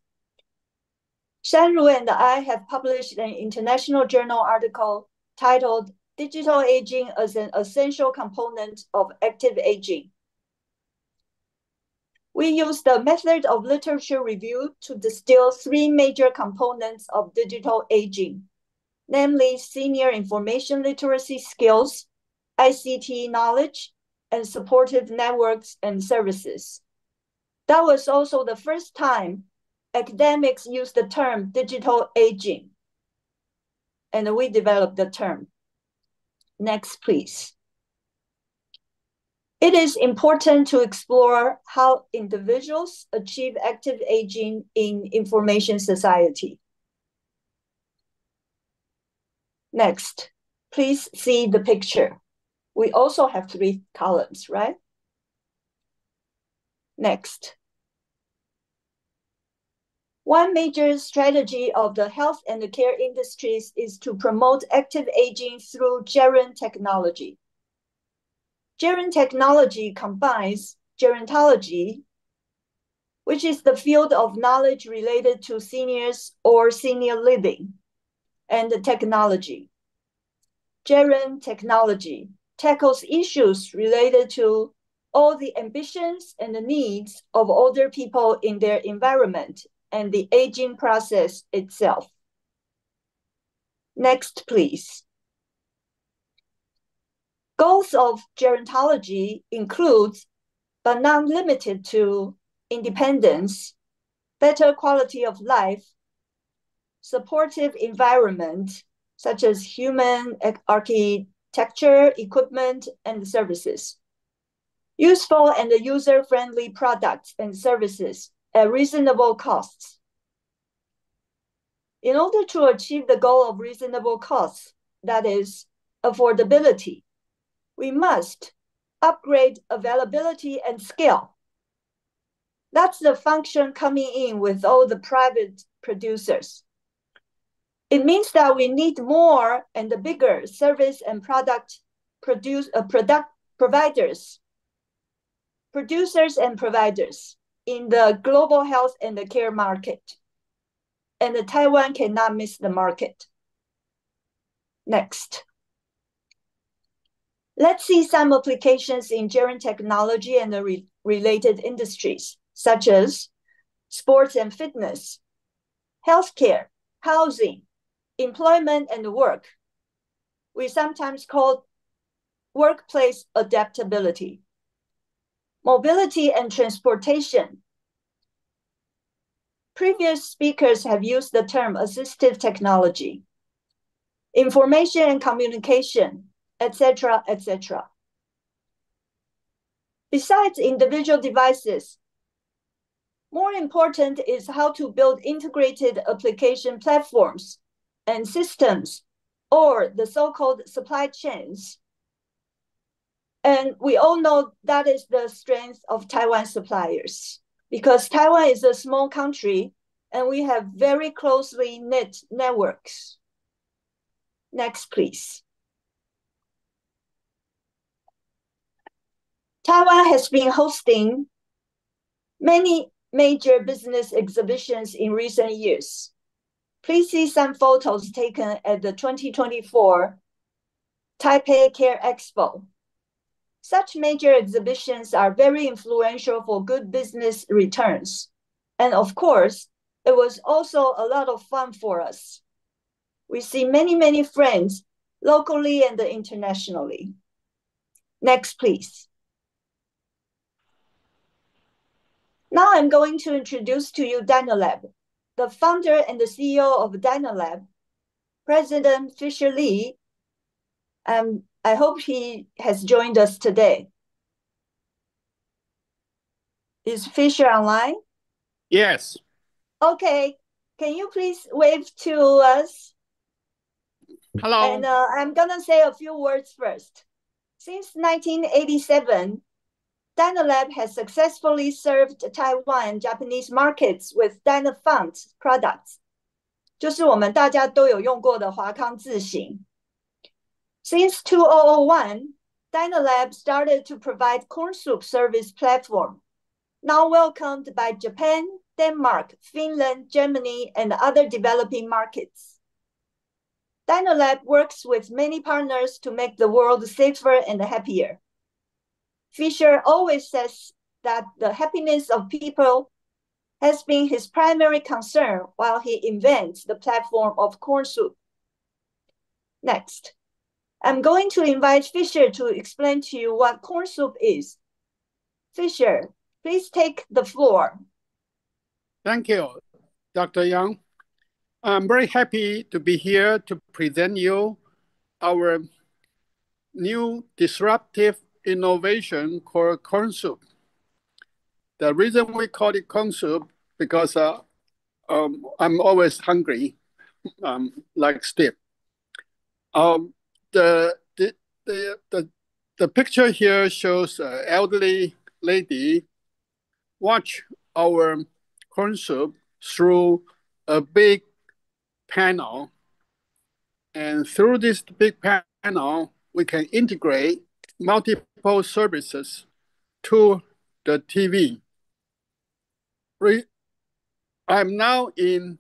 Shanru and I have published an international journal article titled Digital Aging as an Essential Component of Active Aging. We use the method of literature review to distill 3 major components of digital aging, namely senior information literacy skills, ICT knowledge, and supportive networks and services. That was also the first time academics used the term digital aging, and we developed the term. Next, please. It is important to explore how individuals achieve active aging in information society. Next, please see the picture. We also have 3 columns, right? Next. One major strategy of the health and the care industries is to promote active aging through gerent technology. Gerent technology combines gerontology, which is the field of knowledge related to seniors or senior living, and the technology. Gerent technology tackles issues related to all the ambitions and the needs of older people in their environment and the aging process itself. Next, please. Goals of gerontology includes, but not limited to, independence, better quality of life, supportive environment, such as human architecture, equipment, and services, useful and user-friendly products and services at reasonable costs. In order to achieve the goal of reasonable costs, that is, affordability, we must upgrade availability and scale. That's the function coming in with all the private producers. It means that we need more and the bigger service and product providers, producers and providers in the global health and the care market. And Taiwan cannot miss the market. Next. Let's see some applications in gerent technology and the related industries, such as sports and fitness, healthcare, housing, employment and work. We sometimes call workplace adaptability, mobility and transportation. Previous speakers have used the term assistive technology, information and communication, etc., etc. Besides individual devices, more important is how to build integrated application platforms and systems, or the so-called supply chains. And we all know that is the strength of Taiwan suppliers, because Taiwan is a small country and we have very closely knit networks. Next, please. Taiwan has been hosting many major business exhibitions in recent years. Please see some photos taken at the 2024 Taipei Care Expo. Such major exhibitions are very influential for good business returns. And of course, it was also a lot of fun for us. We see many, many friends locally and internationally. Next, please. Now I'm going to introduce to you Dynalab. The founder and the CEO of Dynalab, President Fisher Lee, I hope he has joined us today. Is Fisher online? Yes. Okay, can you please wave to us? Hello. And I'm gonna say a few words first. Since 1987, Dynalab has successfully served Taiwan and Japanese markets with Dynafund products. 就是我们大家都有用过的华康自行。Since 2001, Dynalab started to provide corn soup service platform, now welcomed by Japan, Denmark, Finland, Germany, and other developing markets. Dynalab works with many partners to make the world safer and happier. Fisher always says that the happiness of people has been his primary concern while he invents the platform of corn soup. Next, I'm going to invite Fisher to explain to you what corn soup is. Fisher, please take the floor. Thank you, Dr. Yang. I'm very happy to be here to present you our new disruptive innovation called corn soup. The reason we call it corn soup because I'm always hungry, like Steve. The picture here shows an elderly lady watch our corn soup through a big panel. And through this big panel, we can integrate multiple services to the TV. I'm now in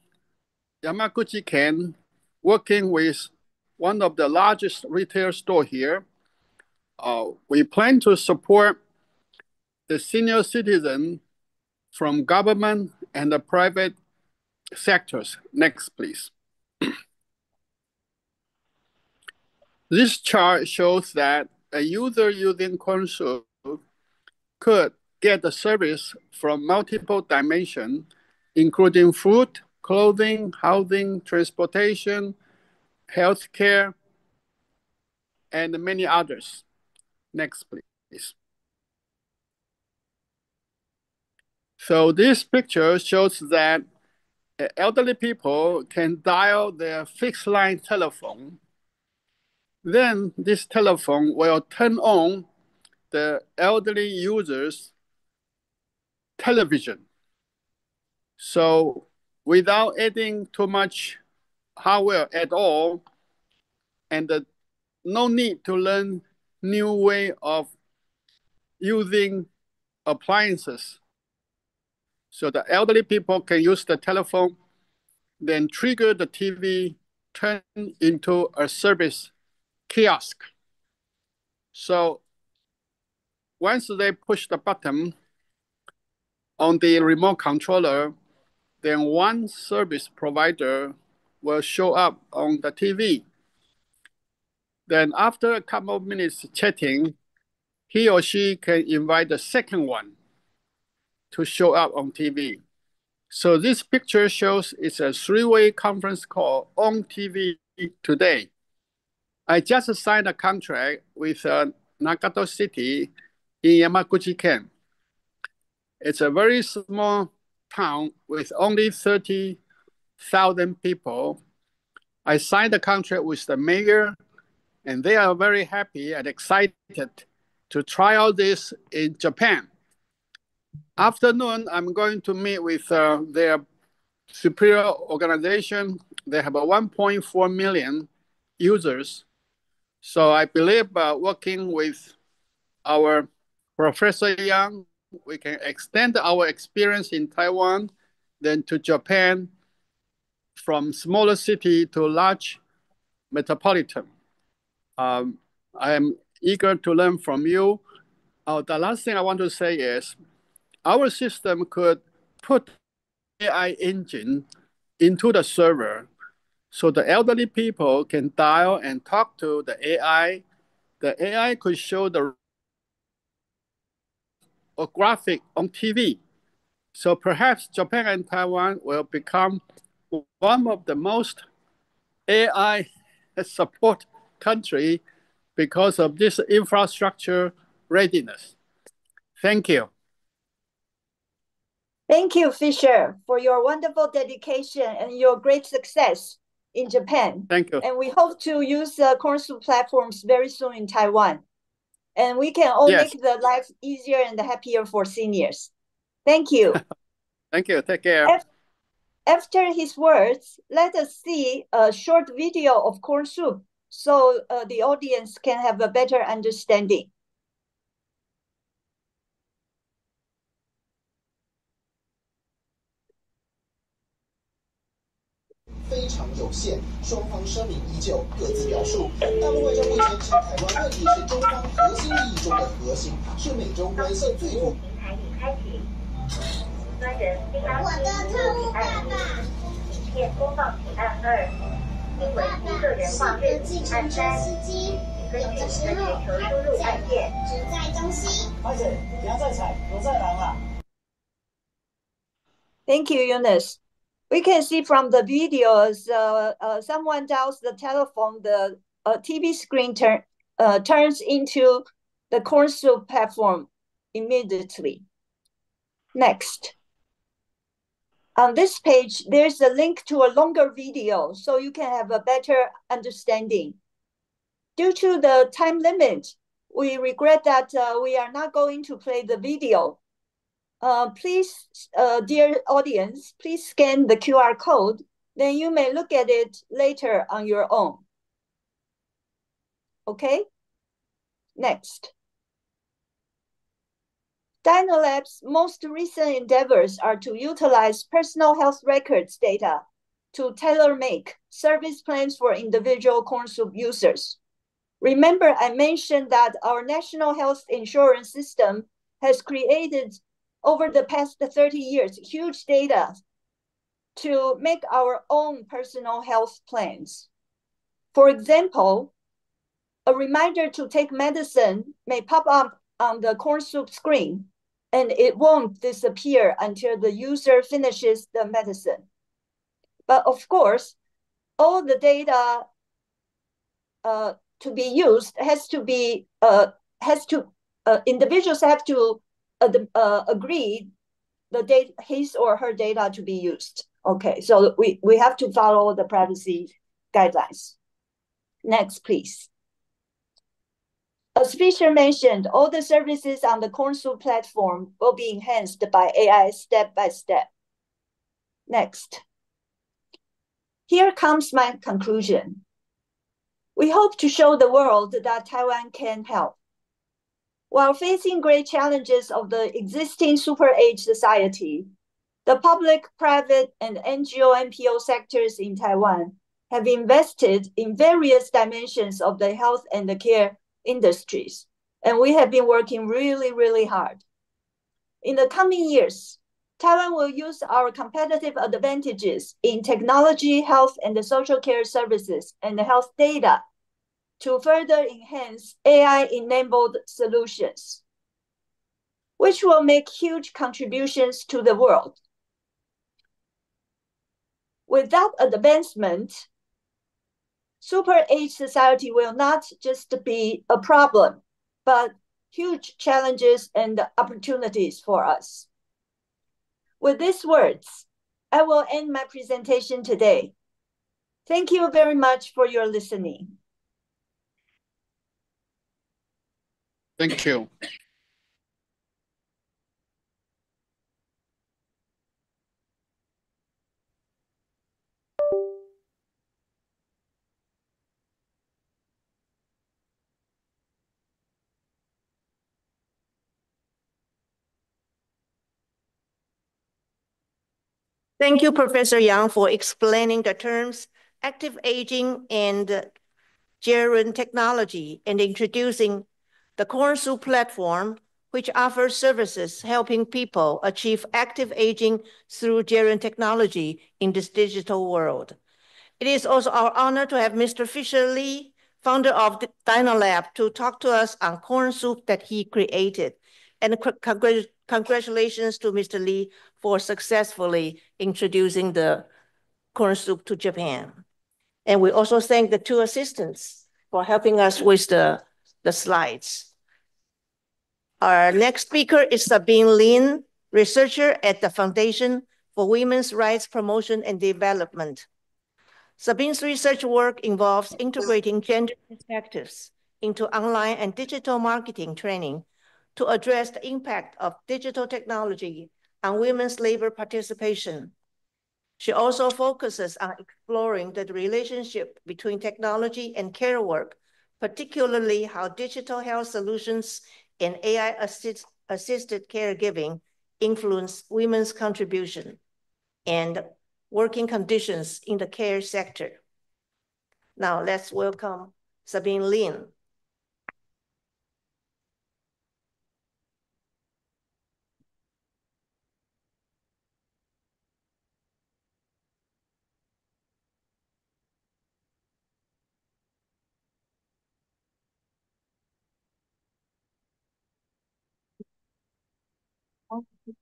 Yamaguchi-ken, working with one of the largest retail stores here. We plan to support the senior citizen from government and the private sectors. Next, please. This chart shows that a user using CornSoup could get the service from multiple dimensions, including food, clothing, housing, transportation, healthcare, and many others. Next, please. So this picture shows that elderly people can dial their fixed line telephone. Then this telephone will turn on the elderly user's television. So without adding too much hardware at all, and no need to learn new way of using appliances. So the elderly people can use the telephone, then trigger the TV, turn into a service kiosk. So once they push the button on the remote controller, then one service provider will show up on the TV. Then after a couple of minutes chatting, he or she can invite the second one to show up on TV. So this picture shows it's a three-way conference call on TV today. I just signed a contract with Nagato City in Yamaguchi-ken. It's a very small town with only 30,000 people. I signed a contract with the mayor, and they are very happy and excited to try out this in Japan. Afternoon, I'm going to meet with their superior organization. They have 1.4 million users. So I believe working with our Professor Yang, we can extend our experience in Taiwan, then to Japan, from smaller city to large metropolitan. I am eager to learn from you. The last thing I want to say is, our system could put AI engine into the server so the elderly people can dial and talk to the AI. The AI could show a graphic on TV. So perhaps Japan and Taiwan will become one of the most AI support country because of this infrastructure readiness. Thank you. Thank you, Fisher, for your wonderful dedication and your great success in Japan. Thank you. And we hope to use CornSoup platforms very soon in Taiwan. And we can all make the life easier and happier for seniors. Thank you. Thank you. Take care. After his words, let us see a short video of CornSoup so the audience can have a better understanding. 非常有限，双方声明依旧，各自表述。大陆外交部坚称，台湾问题是中方核心利益中的核心，是美中关系最不。平台已开启，专人我的特务爸爸。影片播放提案2，因为个人化认定案3，根据全球输入案件，只在中西。拍者，不要再踩，我在狼了。Thank you, Eunice. We can see from the videos, someone dials the telephone, the TV screen turns into the CornSoup platform immediately. Next. On this page, there's a link to a longer video so you can have a better understanding. Due to the time limit, we regret that we are not going to play the video. Please, dear audience, please scan the QR code. Then you may look at it later on your own. Okay? Next. Dynalab's most recent endeavors are to utilize personal health records data to tailor-make service plans for individual CornSoup users. Remember, I mentioned that our national health insurance system has created over the past 30 years huge data to make our own personal health plans. For example, a reminder to take medicine may pop up on the corn soup screen, and it won't disappear until the user finishes the medicine. But of course, all the data to be used individuals have to agree his or her data to be used. Okay, so we have to follow the privacy guidelines. Next, please. As Fisher mentioned, all the services on the Corn Soup platform will be enhanced by AI step by step. Next. Here comes my conclusion. We hope to show the world that Taiwan can help. While facing great challenges of the existing super age society, the public, private, and NGO NPO sectors in Taiwan have invested in various dimensions of the health and the care industries, and we have been working really, really hard. In the coming years, Taiwan will use our competitive advantages in technology, health, and the social care services and the health data to further enhance AI-enabled solutions, which will make huge contributions to the world. Without advancement, super age society will not just be a problem, but huge challenges and opportunities for us. With these words, I will end my presentation today. Thank you very much for your listening. Thank you. Thank you, Professor Yang, for explaining the terms active aging and gerund technology and introducing the Corn Soup platform, which offers services helping people achieve active aging through gerund technology in this digital world. It is also our honor to have Mr. Fisher Lee, founder of Dynalab, to talk to us on Corn Soup that he created. And congratulations to Mr. Lee for successfully introducing the Corn Soup to Japan. And we also thank the two assistants for helping us with the slides. Our next speaker is Sabine Lin, researcher at the Foundation for Women's Rights Promotion and Development. Sabine's research work involves integrating gender perspectives into online and digital marketing training to address the impact of digital technology on women's labor participation. She also focuses on exploring the relationship between technology and care work, particularly how digital health solutions and AI-assisted caregiving influence women's contribution and working conditions in the care sector. Now let's welcome Sabine Lin.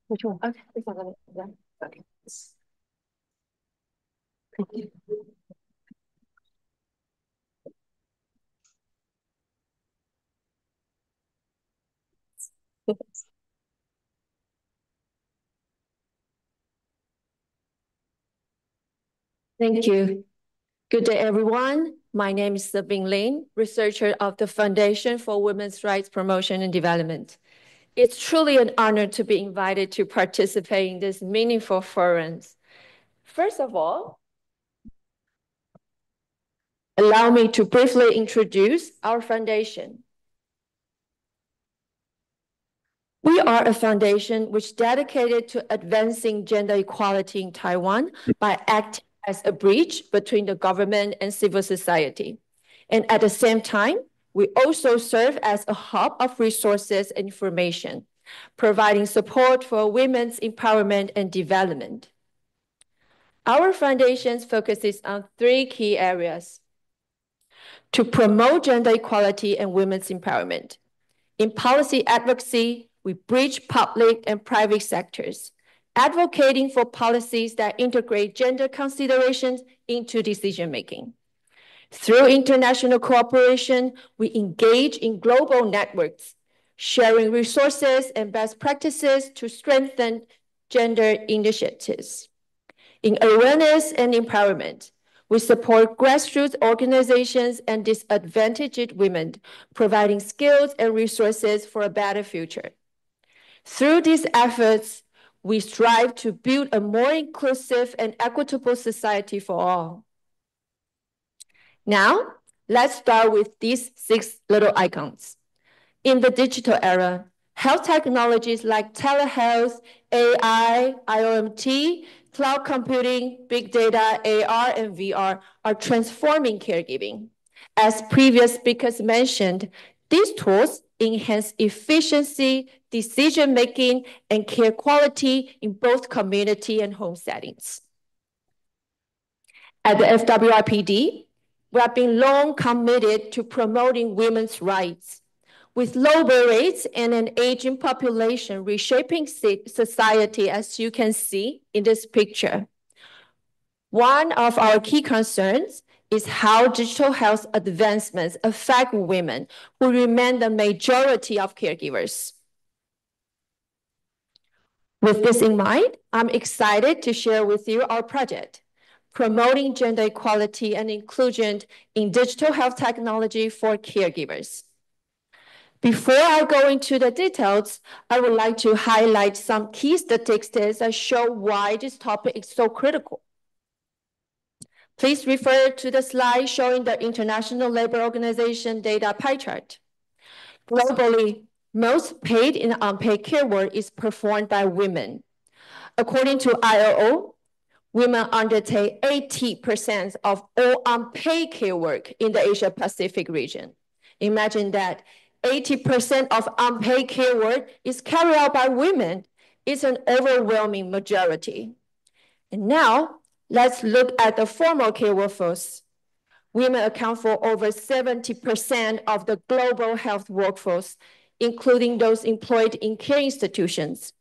Which one? Okay, this one. Okay. Thank you. Thank you. Good day, everyone. My name is Sabine Lin, researcher of the Foundation for Women's Rights Promotion and Development. It's truly an honor to be invited to participate in this meaningful forums. First of all, allow me to briefly introduce our foundation. We are a foundation which is dedicated to advancing gender equality in Taiwan by acting as a bridge between the government and civil society. And at the same time, we also serve as a hub of resources and information providing support for women's empowerment and development. Our foundation's focuses on 3 key areas: to promote gender equality and women's empowerment. In policy advocacy, we bridge public and private sectors, advocating for policies that integrate gender considerations into decision-making. Through international cooperation, we engage in global networks, sharing resources and best practices to strengthen gender initiatives. In awareness and empowerment, we support grassroots organizations and disadvantaged women, providing skills and resources for a better future. Through these efforts, we strive to build a more inclusive and equitable society for all. Now, let's start with these 6 little icons. In the digital era, health technologies like telehealth, AI, IoT, cloud computing, big data, AR, and VR are transforming caregiving. As previous speakers mentioned, these tools enhance efficiency, decision-making, and care quality in both community and home settings. At the FWIPD, we have been long committed to promoting women's rights. With low birth rates and an aging population reshaping society, as you can see in this picture, one of our key concerns is how digital health advancements affect women who remain the majority of caregivers. With this in mind, I'm excited to share with you our project, Promoting Gender Equality and Inclusion in Digital Health Technology for Caregivers. Before I go into the details, I would like to highlight some key statistics that show why this topic is so critical. Please refer to the slide showing the International Labor Organization data pie chart. Globally, most paid and unpaid care work is performed by women. According to ILO, women undertake 80% of all unpaid care work in the Asia-Pacific region. Imagine that 80% of unpaid care work is carried out by women. It's an overwhelming majority. And now, let's look at the formal care workforce. Women account for over 70% of the global health workforce, including those employed in care institutions.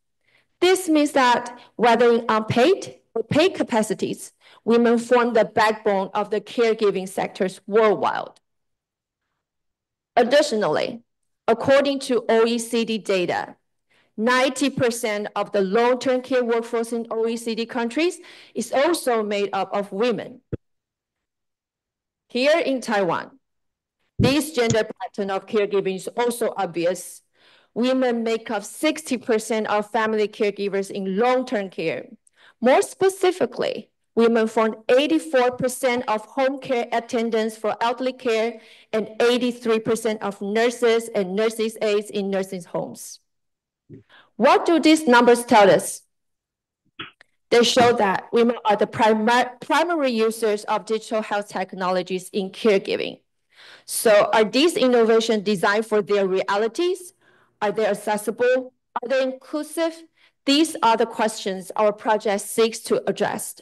This means that whether in unpaid or paid capacities, women form the backbone of the caregiving sectors worldwide. Additionally, according to OECD data, 90% of the long-term care workforce in OECD countries is also made up of women. Here in Taiwan, this gender pattern of caregiving is also obvious. Women make up 60% of family caregivers in long-term care. More specifically, women form 84% of home care attendants for elderly care and 83% of nurses and nurses' aides in nursing homes. What do these numbers tell us? They show that women are the primary users of digital health technologies in caregiving. So are these innovations designed for their realities? Are they accessible? Are they inclusive? These are the questions our project seeks to address.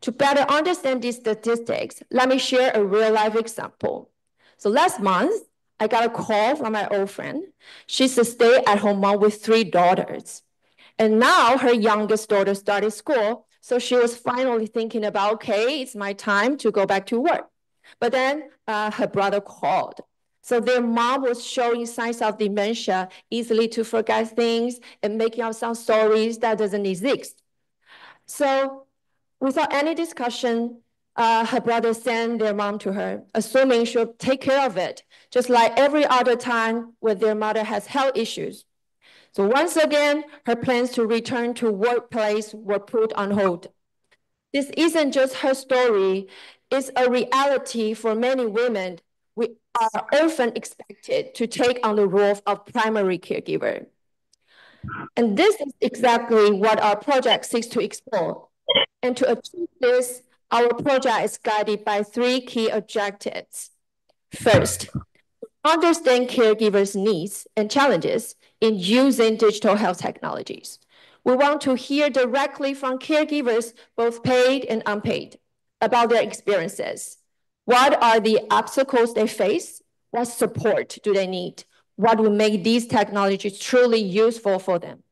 To better understand these statistics, let me share a real-life example. So last month, I got a call from my old friend. She's a stay-at-home mom with 3 daughters. And now her youngest daughter started school, so she was finally thinking about, okay, it's my time to go back to work. But then her brother called. So their mom was showing signs of dementia, easily to forget things and making up some stories that doesn't exist. So without any discussion, her brother sent their mom to her, assuming she'll take care of it, just like every other time when their mother has health issues. So once again, her plans to return to workplace were put on hold. This isn't just her story, it's a reality for many women. We are often expected to take on the role of primary caregiver. And this is exactly what our project seeks to explore. And to achieve this, our project is guided by 3 key objectives. First, understand caregivers' needs and challenges in using digital health technologies. We want to hear directly from caregivers, both paid and unpaid, about their experiences. What are the obstacles they face? What support do they need? What will make these technologies truly useful for them?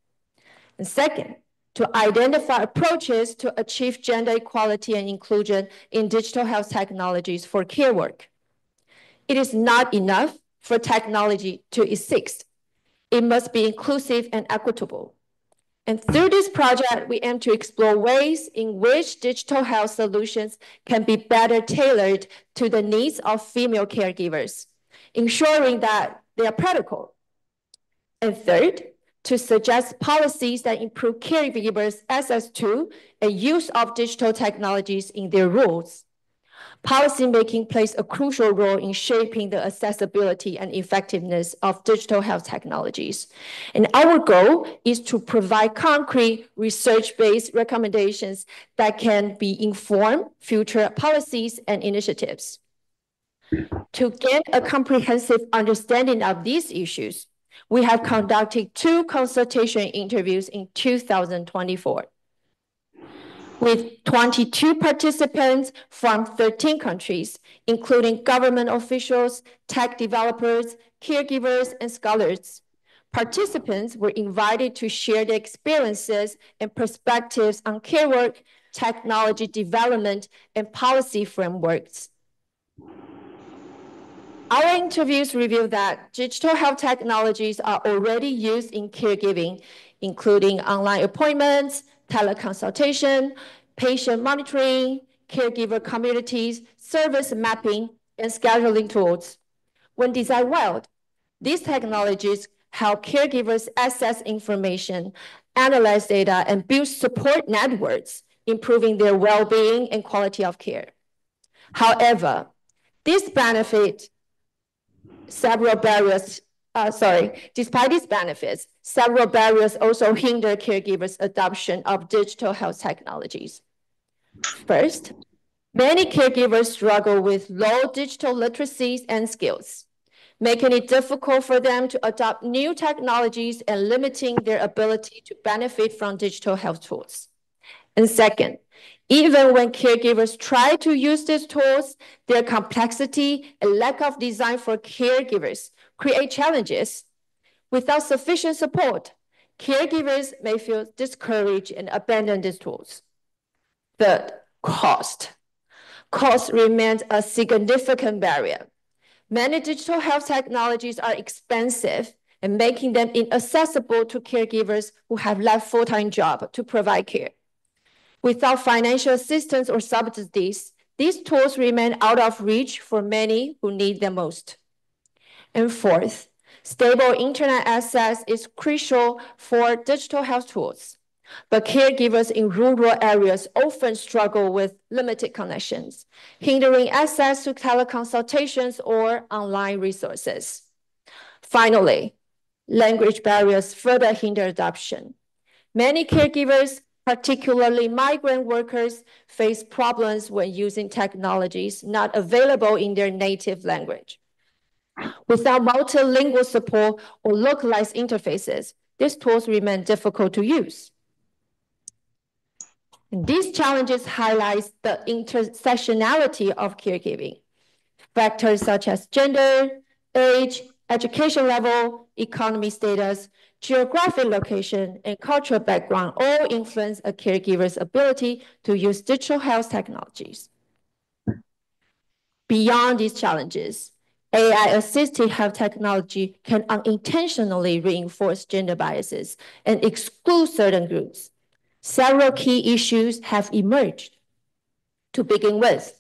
And second, to identify approaches to achieve gender equality and inclusion in digital health technologies for care work. It is not enough for technology to exist. It must be inclusive and equitable. And through this project, we aim to explore ways in which digital health solutions can be better tailored to the needs of female caregivers, ensuring that they are practical. And third, to suggest policies that improve caregivers' access to and use of digital technologies in their roles. Policymaking plays a crucial role in shaping the accessibility and effectiveness of digital health technologies. And our goal is to provide concrete research-based recommendations that can inform future policies and initiatives. To gain a comprehensive understanding of these issues, we have conducted 2 consultation interviews in 2024. With 22 participants from 13 countries, including government officials, tech developers, caregivers, and scholars. Participants were invited to share their experiences and perspectives on care work, technology development, and policy frameworks. Our interviews reveal that digital health technologies are already used in caregiving, including online appointments, teleconsultation, patient monitoring, caregiver communities, service mapping, and scheduling tools. When designed well, these technologies help caregivers access information, analyze data, and build support networks, improving their well-being and quality of care. However, despite these benefits, several barriers also hinder caregivers' adoption of digital health technologies. First, many caregivers struggle with low digital literacies and skills, making it difficult for them to adopt new technologies and limiting their ability to benefit from digital health tools. And second, even when caregivers try to use these tools, their complexity and lack of design for caregivers create challenges. Without sufficient support, caregivers may feel discouraged and abandon these tools. Third, cost. Cost remains a significant barrier. Many digital health technologies are expensive and making them inaccessible to caregivers who have left full-time jobs to provide care. Without financial assistance or subsidies, these tools remain out of reach for many who need them most. And fourth, stable internet access is crucial for digital health tools, but caregivers in rural areas often struggle with limited connections, hindering access to teleconsultations or online resources. Finally, language barriers further hinder adoption. Many caregivers, particularly migrant workers, face problems when using technologies not available in their native language. Without multilingual support or localized interfaces, these tools remain difficult to use. And these challenges highlight the intersectionality of caregiving. Factors such as gender, age, education level, economy status, geographic location, and cultural background all influence a caregiver's ability to use digital health technologies. Beyond these challenges, AI-assisted health technology can unintentionally reinforce gender biases and exclude certain groups. Several key issues have emerged. To begin with,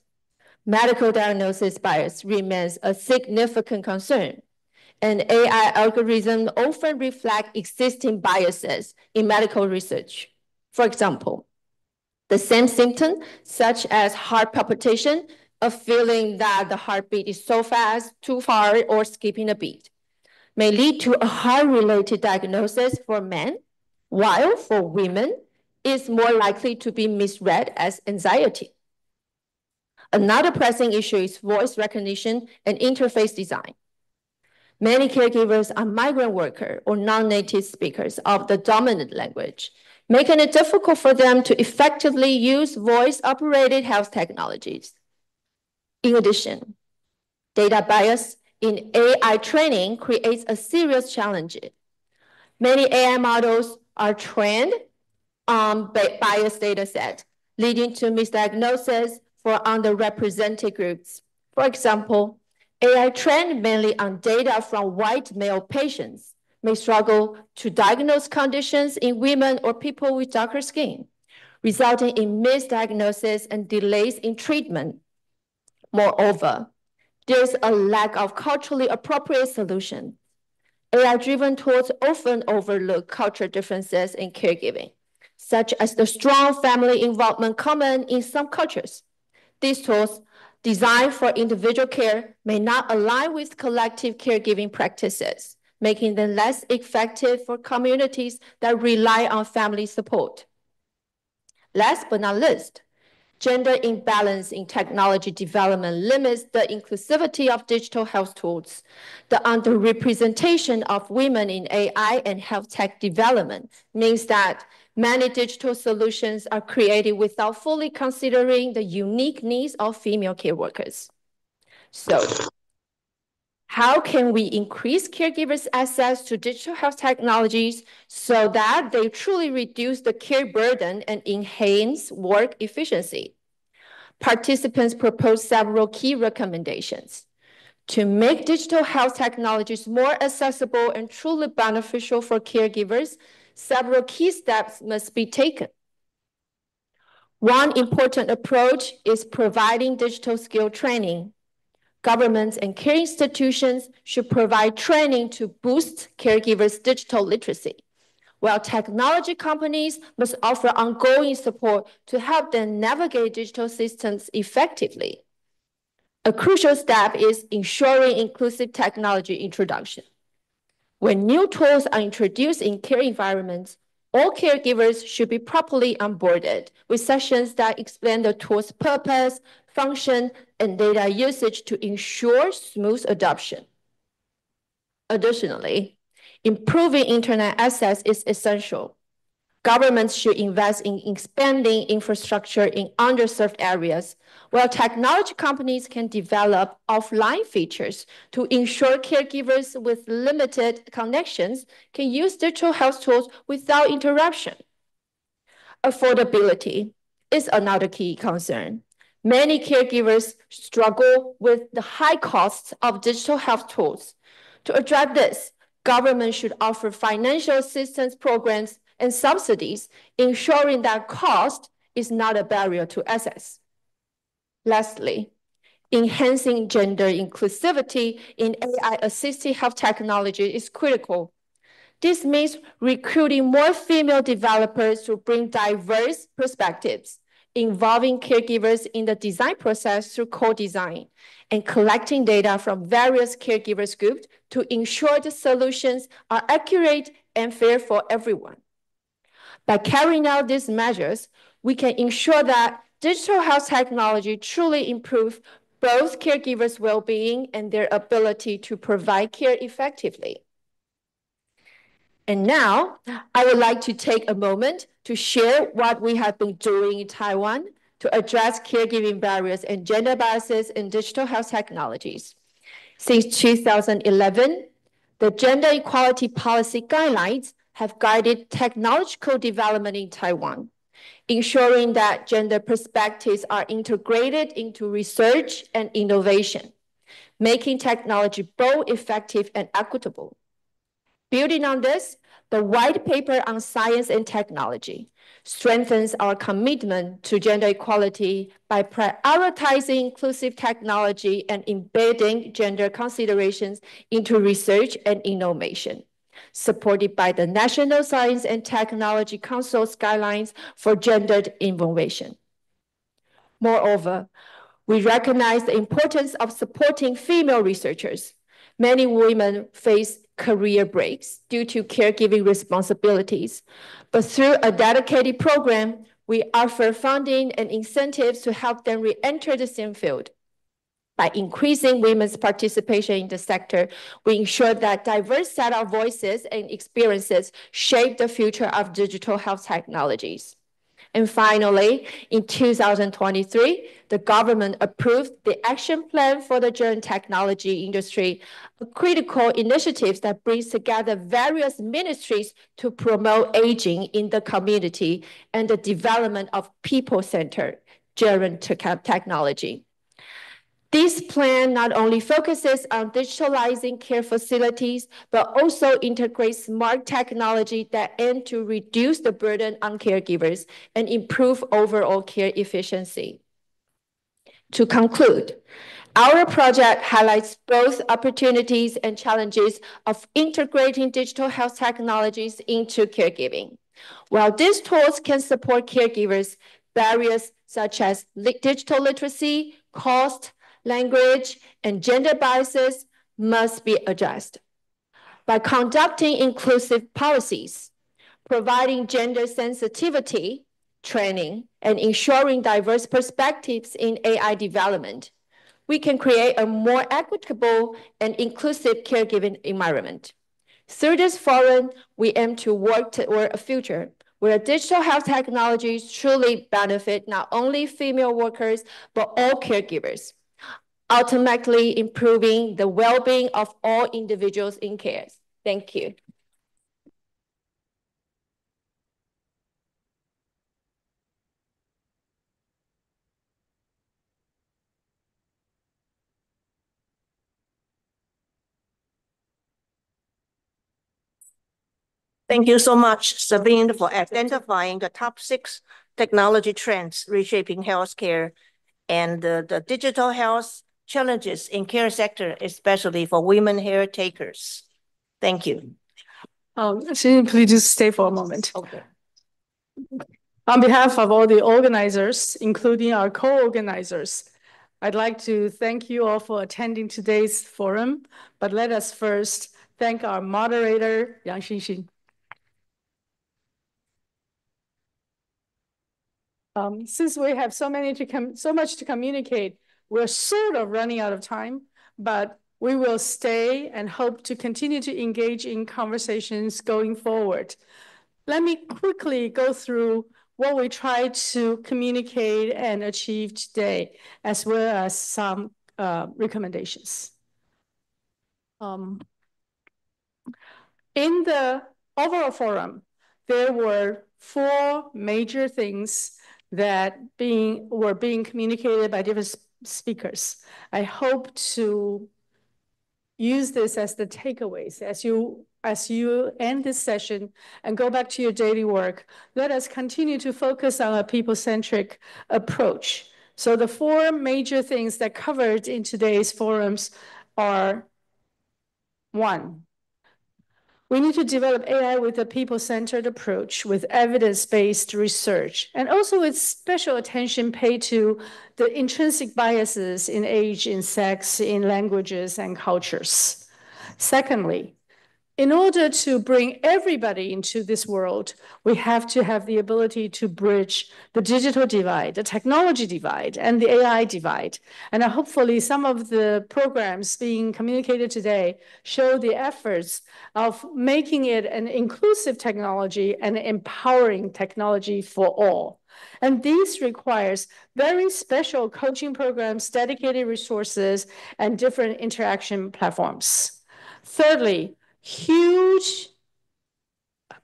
medical diagnosis bias remains a significant concern, and AI algorithms often reflect existing biases in medical research. For example, the same symptom, such as heart palpitation, a feeling that the heartbeat is so fast, too far, or skipping a beat, may lead to a heart-related diagnosis for men, while for women, it's more likely to be misread as anxiety. Another pressing issue is voice recognition and interface design. Many caregivers are migrant workers or non-native speakers of the dominant language, making it difficult for them to effectively use voice-operated health technologies. In addition, data bias in AI training creates a serious challenge. Many AI models are trained on biased data set, leading to misdiagnosis for underrepresented groups. For example, AI trained mainly on data from white male patients may struggle to diagnose conditions in women or people with darker skin, resulting in misdiagnosis and delays in treatment. Moreover, there's a lack of culturally appropriate solutions. AI-driven tools often overlook cultural differences in caregiving, such as the strong family involvement common in some cultures. These tools, designed for individual care, may not align with collective caregiving practices, making them less effective for communities that rely on family support. Last but not least, gender imbalance in technology development limits the inclusivity of digital health tools. The underrepresentation of women in AI and health tech development means that many digital solutions are created without fully considering the unique needs of female care workers. So, how can we increase caregivers' access to digital health technologies so that they truly reduce the care burden and enhance work efficiency? Participants proposed several key recommendations. To make digital health technologies more accessible and truly beneficial for caregivers, several key steps must be taken. One important approach is providing digital skill training. Governments and care institutions should provide training to boost caregivers' digital literacy, while technology companies must offer ongoing support to help them navigate digital systems effectively. A crucial step is ensuring inclusive technology introduction. When new tools are introduced in care environments, all caregivers should be properly onboarded with sessions that explain the tool's purpose, function, and data usage to ensure smooth adoption. Additionally, improving internet access is essential. Governments should invest in expanding infrastructure in underserved areas, while technology companies can develop offline features to ensure caregivers with limited connections can use digital health tools without interruption. Affordability is another key concern. Many caregivers struggle with the high costs of digital health tools. To address this, government should offer financial assistance programs and subsidies, ensuring that cost is not a barrier to access. Lastly, enhancing gender inclusivity in AI-assisted health technology is critical. This means recruiting more female developers to bring diverse perspectives, involving caregivers in the design process through co-design, and collecting data from various caregivers groups to ensure the solutions are accurate and fair for everyone. By carrying out these measures, we can ensure that digital health technology truly improves both caregivers' well-being and their ability to provide care effectively. And now, I would like to take a moment to share what we have been doing in Taiwan to address caregiving barriers and gender biases in digital health technologies. Since 2011, the Gender Equality Policy Guidelines have guided technological development in Taiwan, ensuring that gender perspectives are integrated into research and innovation, making technology both effective and equitable. Building on this, the White Paper on Science and Technology strengthens our commitment to gender equality by prioritizing inclusive technology and embedding gender considerations into research and innovation, supported by the National Science and Technology Council's guidelines for gendered innovation. Moreover, we recognize the importance of supporting female researchers. Many women face career breaks due to caregiving responsibilities, but through a dedicated program, we offer funding and incentives to help them re-enter the STEM field. By increasing women's participation in the sector, we ensure that diverse set of voices and experiences shape the future of digital health technologies. And finally, in 2023, the government approved the Action Plan for the Germ Technology Industry, a critical initiative that brings together various ministries to promote aging in the community and the development of people-centered germ technology. This plan not only focuses on digitalizing care facilities, but also integrates smart technology that aim to reduce the burden on caregivers and improve overall care efficiency. To conclude, our project highlights both opportunities and challenges of integrating digital health technologies into caregiving. While these tools can support caregivers, barriers such as digital literacy, cost, language, and gender biases must be addressed. By conducting inclusive policies, providing gender sensitivity training, and ensuring diverse perspectives in AI development, we can create a more equitable and inclusive caregiving environment. Through this forum, we aim to work toward a future where digital health technologies truly benefit not only female workers, but all caregivers, ultimately improving the well-being of all individuals in care. Thank you. Thank you so much, Sabine, for identifying the top 6 technology trends reshaping healthcare and the digital health challenges in care sector, especially for women caretakers. Thank you. Please just stay for a moment. Okay. On behalf of all the organizers, including our co-organizers, I'd like to thank you all for attending today's forum, but let us first thank our moderator, Yang Xinxin. Since we have so much to communicate, we're sort of running out of time, but we will stay and hope to continue to engage in conversations going forward. Let me quickly go through what we tried to communicate and achieve today, as well as some recommendations. In the overall forum, there were 4 major things that were being communicated by different speakers. I hope to use this as the takeaways as you end this session and go back to your daily work. Let us continue to focus on a people-centric approach. So the 4 major things that covered in today's forums are: 1, we need to develop AI with a people-centered approach with evidence-based research, and also with special attention paid to the intrinsic biases in age, in sex, in languages and cultures. Secondly, in order to bring everybody into this world, we have to have the ability to bridge the digital divide, the technology divide, and the AI divide. And hopefully some of the programs being communicated today show the efforts of making it an inclusive technology and empowering technology for all. And this requires very special coaching programs, dedicated resources, and different interaction platforms. Thirdly, huge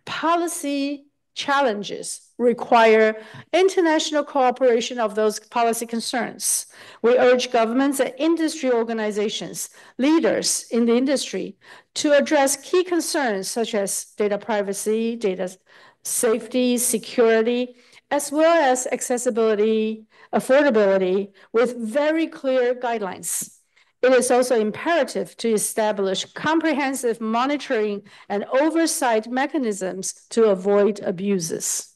policy challenges require international cooperation of those policy concerns. We urge governments and industry organizations, leaders in the industry, to address key concerns such as data privacy, data safety, security, as well as accessibility, affordability, with very clear guidelines. It is also imperative to establish comprehensive monitoring and oversight mechanisms to avoid abuses.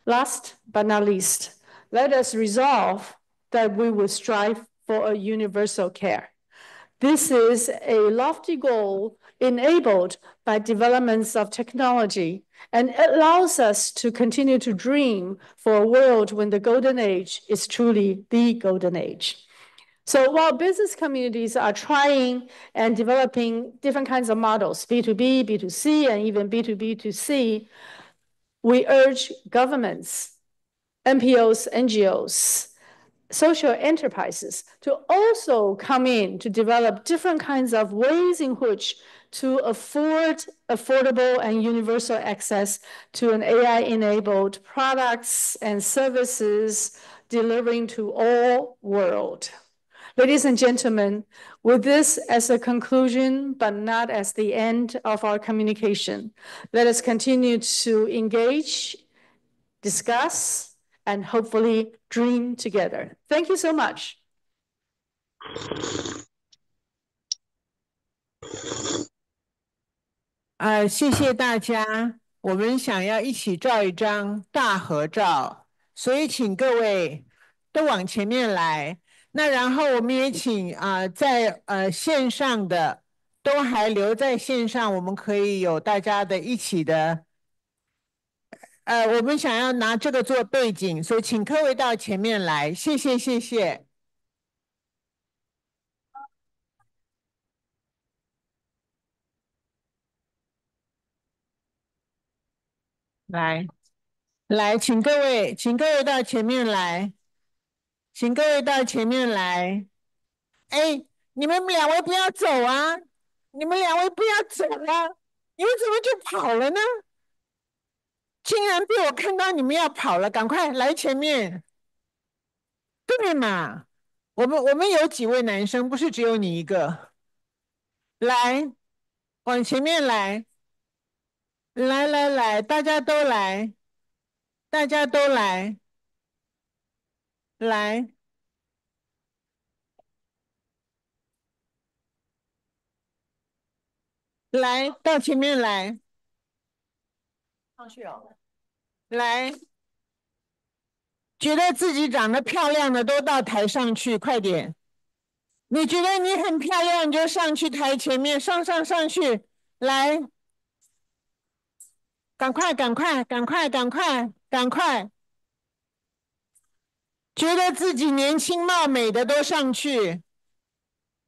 Last but not least, let us resolve that we will strive for a universal care. This is a lofty goal enabled by developments of technology, and it allows us to continue to dream for a world when the golden age is truly the golden age. So while business communities are trying and developing different kinds of models, B2B, B2C, and even B2B2C, we urge governments, NPOs, NGOs, social enterprises to also come in to develop different kinds of ways in which to afford affordable and universal access to an AI-enabled products and services delivering to all world. Ladies and gentlemen, with this as a conclusion, but not as the end of our communication, let us continue to engage, discuss, and hopefully dream together. Thank you so much. 谢谢大家。我们想要一起照一张大合照，所以请各位都往前面来。那然后我们也请在线上的都还留在线上，我们可以有大家的一起的。我们想要拿这个做背景，所以请各位到前面来。谢谢，谢谢。来，请各位到前面来，请各位到前面来。哎，你们两位不要走啊！你们两位不要走啊！你们怎么就跑了呢？竟然被我看到你们要跑了，赶快来前面。对嘛？我们有几位男生，不是只有你一个。来，往前面来，来，大家都来，大家都来，来。来到前面来，上去哦。来，觉得自己长得漂亮的都到台上去，快点！你觉得你很漂亮，你就上去台前面，上去，来，赶快！觉得自己年轻貌美的都上去，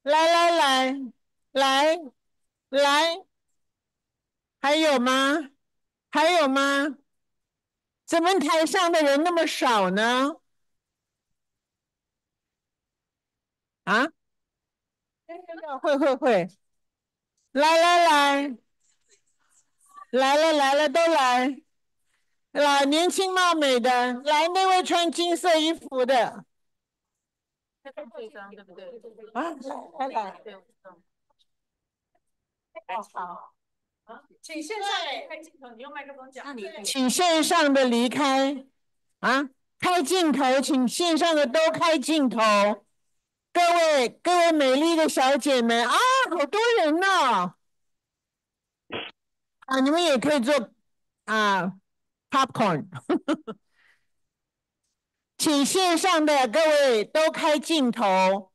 来，还有吗？还有吗？怎么台上的人那么少呢？啊？会，来了，都来，年轻貌美的，来那位穿金色衣服的，啊，来，好，请线上的开镜头，你用麦克风讲，请线上的离开，啊，开镜头，请线上的都开镜头。各位美丽的小姐们啊，好多人呢！你们也可以做popcorn。请线上的各位都开镜头。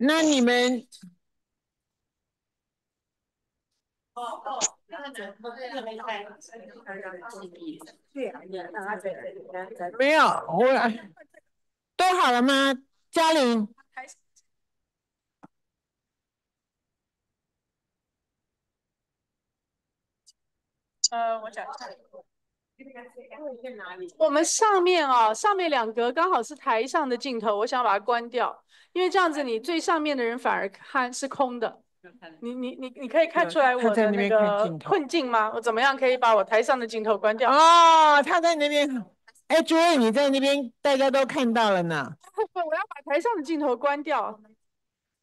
那你们没有，都好了吗？嘉玲，我讲一下。我们上面两格刚好是台上的镜头，我想把它关掉，因为这样子你最上面的人反而看是空的。你可以看出来我的那个困境吗？我怎么样可以把我台上的镜头关掉？哦，他在那边。哎，主任，你在那边，大家都看到了呢。我要把台上的镜头关掉，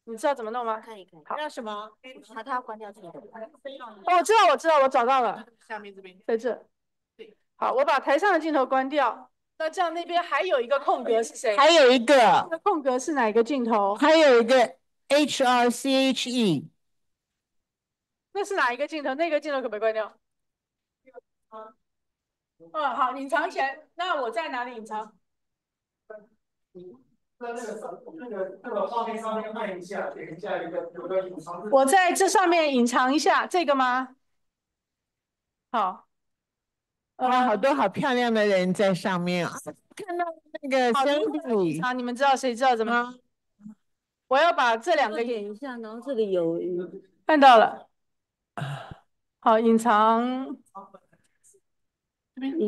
你知道怎么弄吗？好，那什么？他要关掉镜头。我知道，我找到了。下面这边，在这。对，好，我把台上的镜头关掉。那这样那边还有一个空格是谁？还有一个。那空格是哪一个镜头？还有一个 HRCHE。那是哪一个镜头？那个镜头可不可以关掉？好，隐藏起来。那我在哪里隐藏？那个画面上面按一下，点一下有个隐藏。我在这上面隐藏一下，这个吗？好。好多好漂亮的人在上面啊！看到那个隐藏，你们谁知道怎么？我要把这两个点一下，然后这里有看到了。好，隐藏，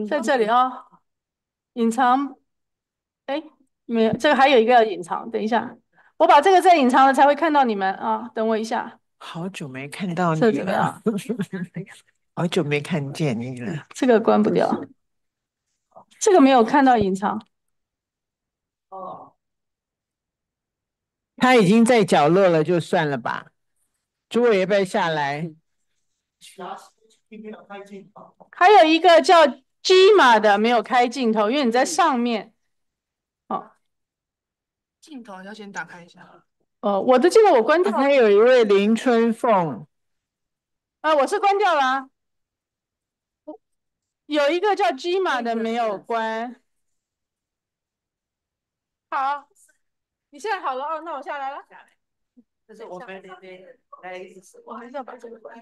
在这里啊，隐藏。哎，没有，这个还有一个要隐藏，等一下，我把这个再隐藏了才会看到你们啊，等我一下。好久没看到你这怎么样？好久没看见你了。这个关不掉，这个没有看到隐藏。哦，他已经在角落了，就算了吧。诸位要不要下来？还有一个叫 Gma 的没有开镜头，因为你在上面。哦，镜头要先打开一下。我的镜头我关掉了。还有一位林春凤。我是关掉了啊。有一个叫 Gma 的没有关。好，你现在好了哦，那我下来了。这是我们那边来一次，我还是要把这个关。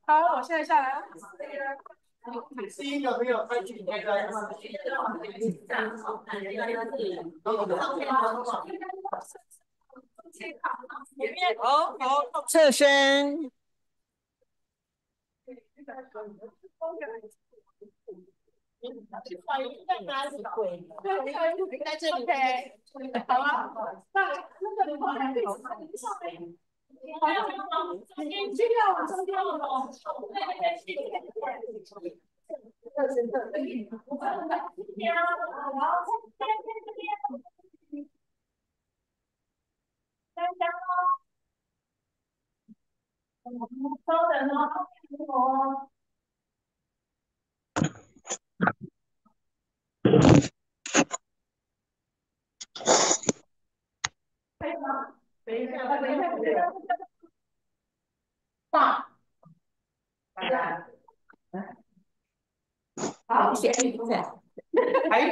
好，我现在下来了。第一个没有开镜头的。好，侧身。在这里。好啊。稍等哦。等一下。爸。好，谢谢。还有。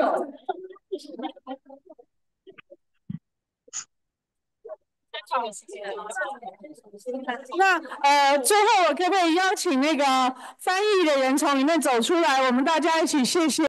那最后我可不可以邀请那个翻译的人从里面走出来，我们大家一起谢谢。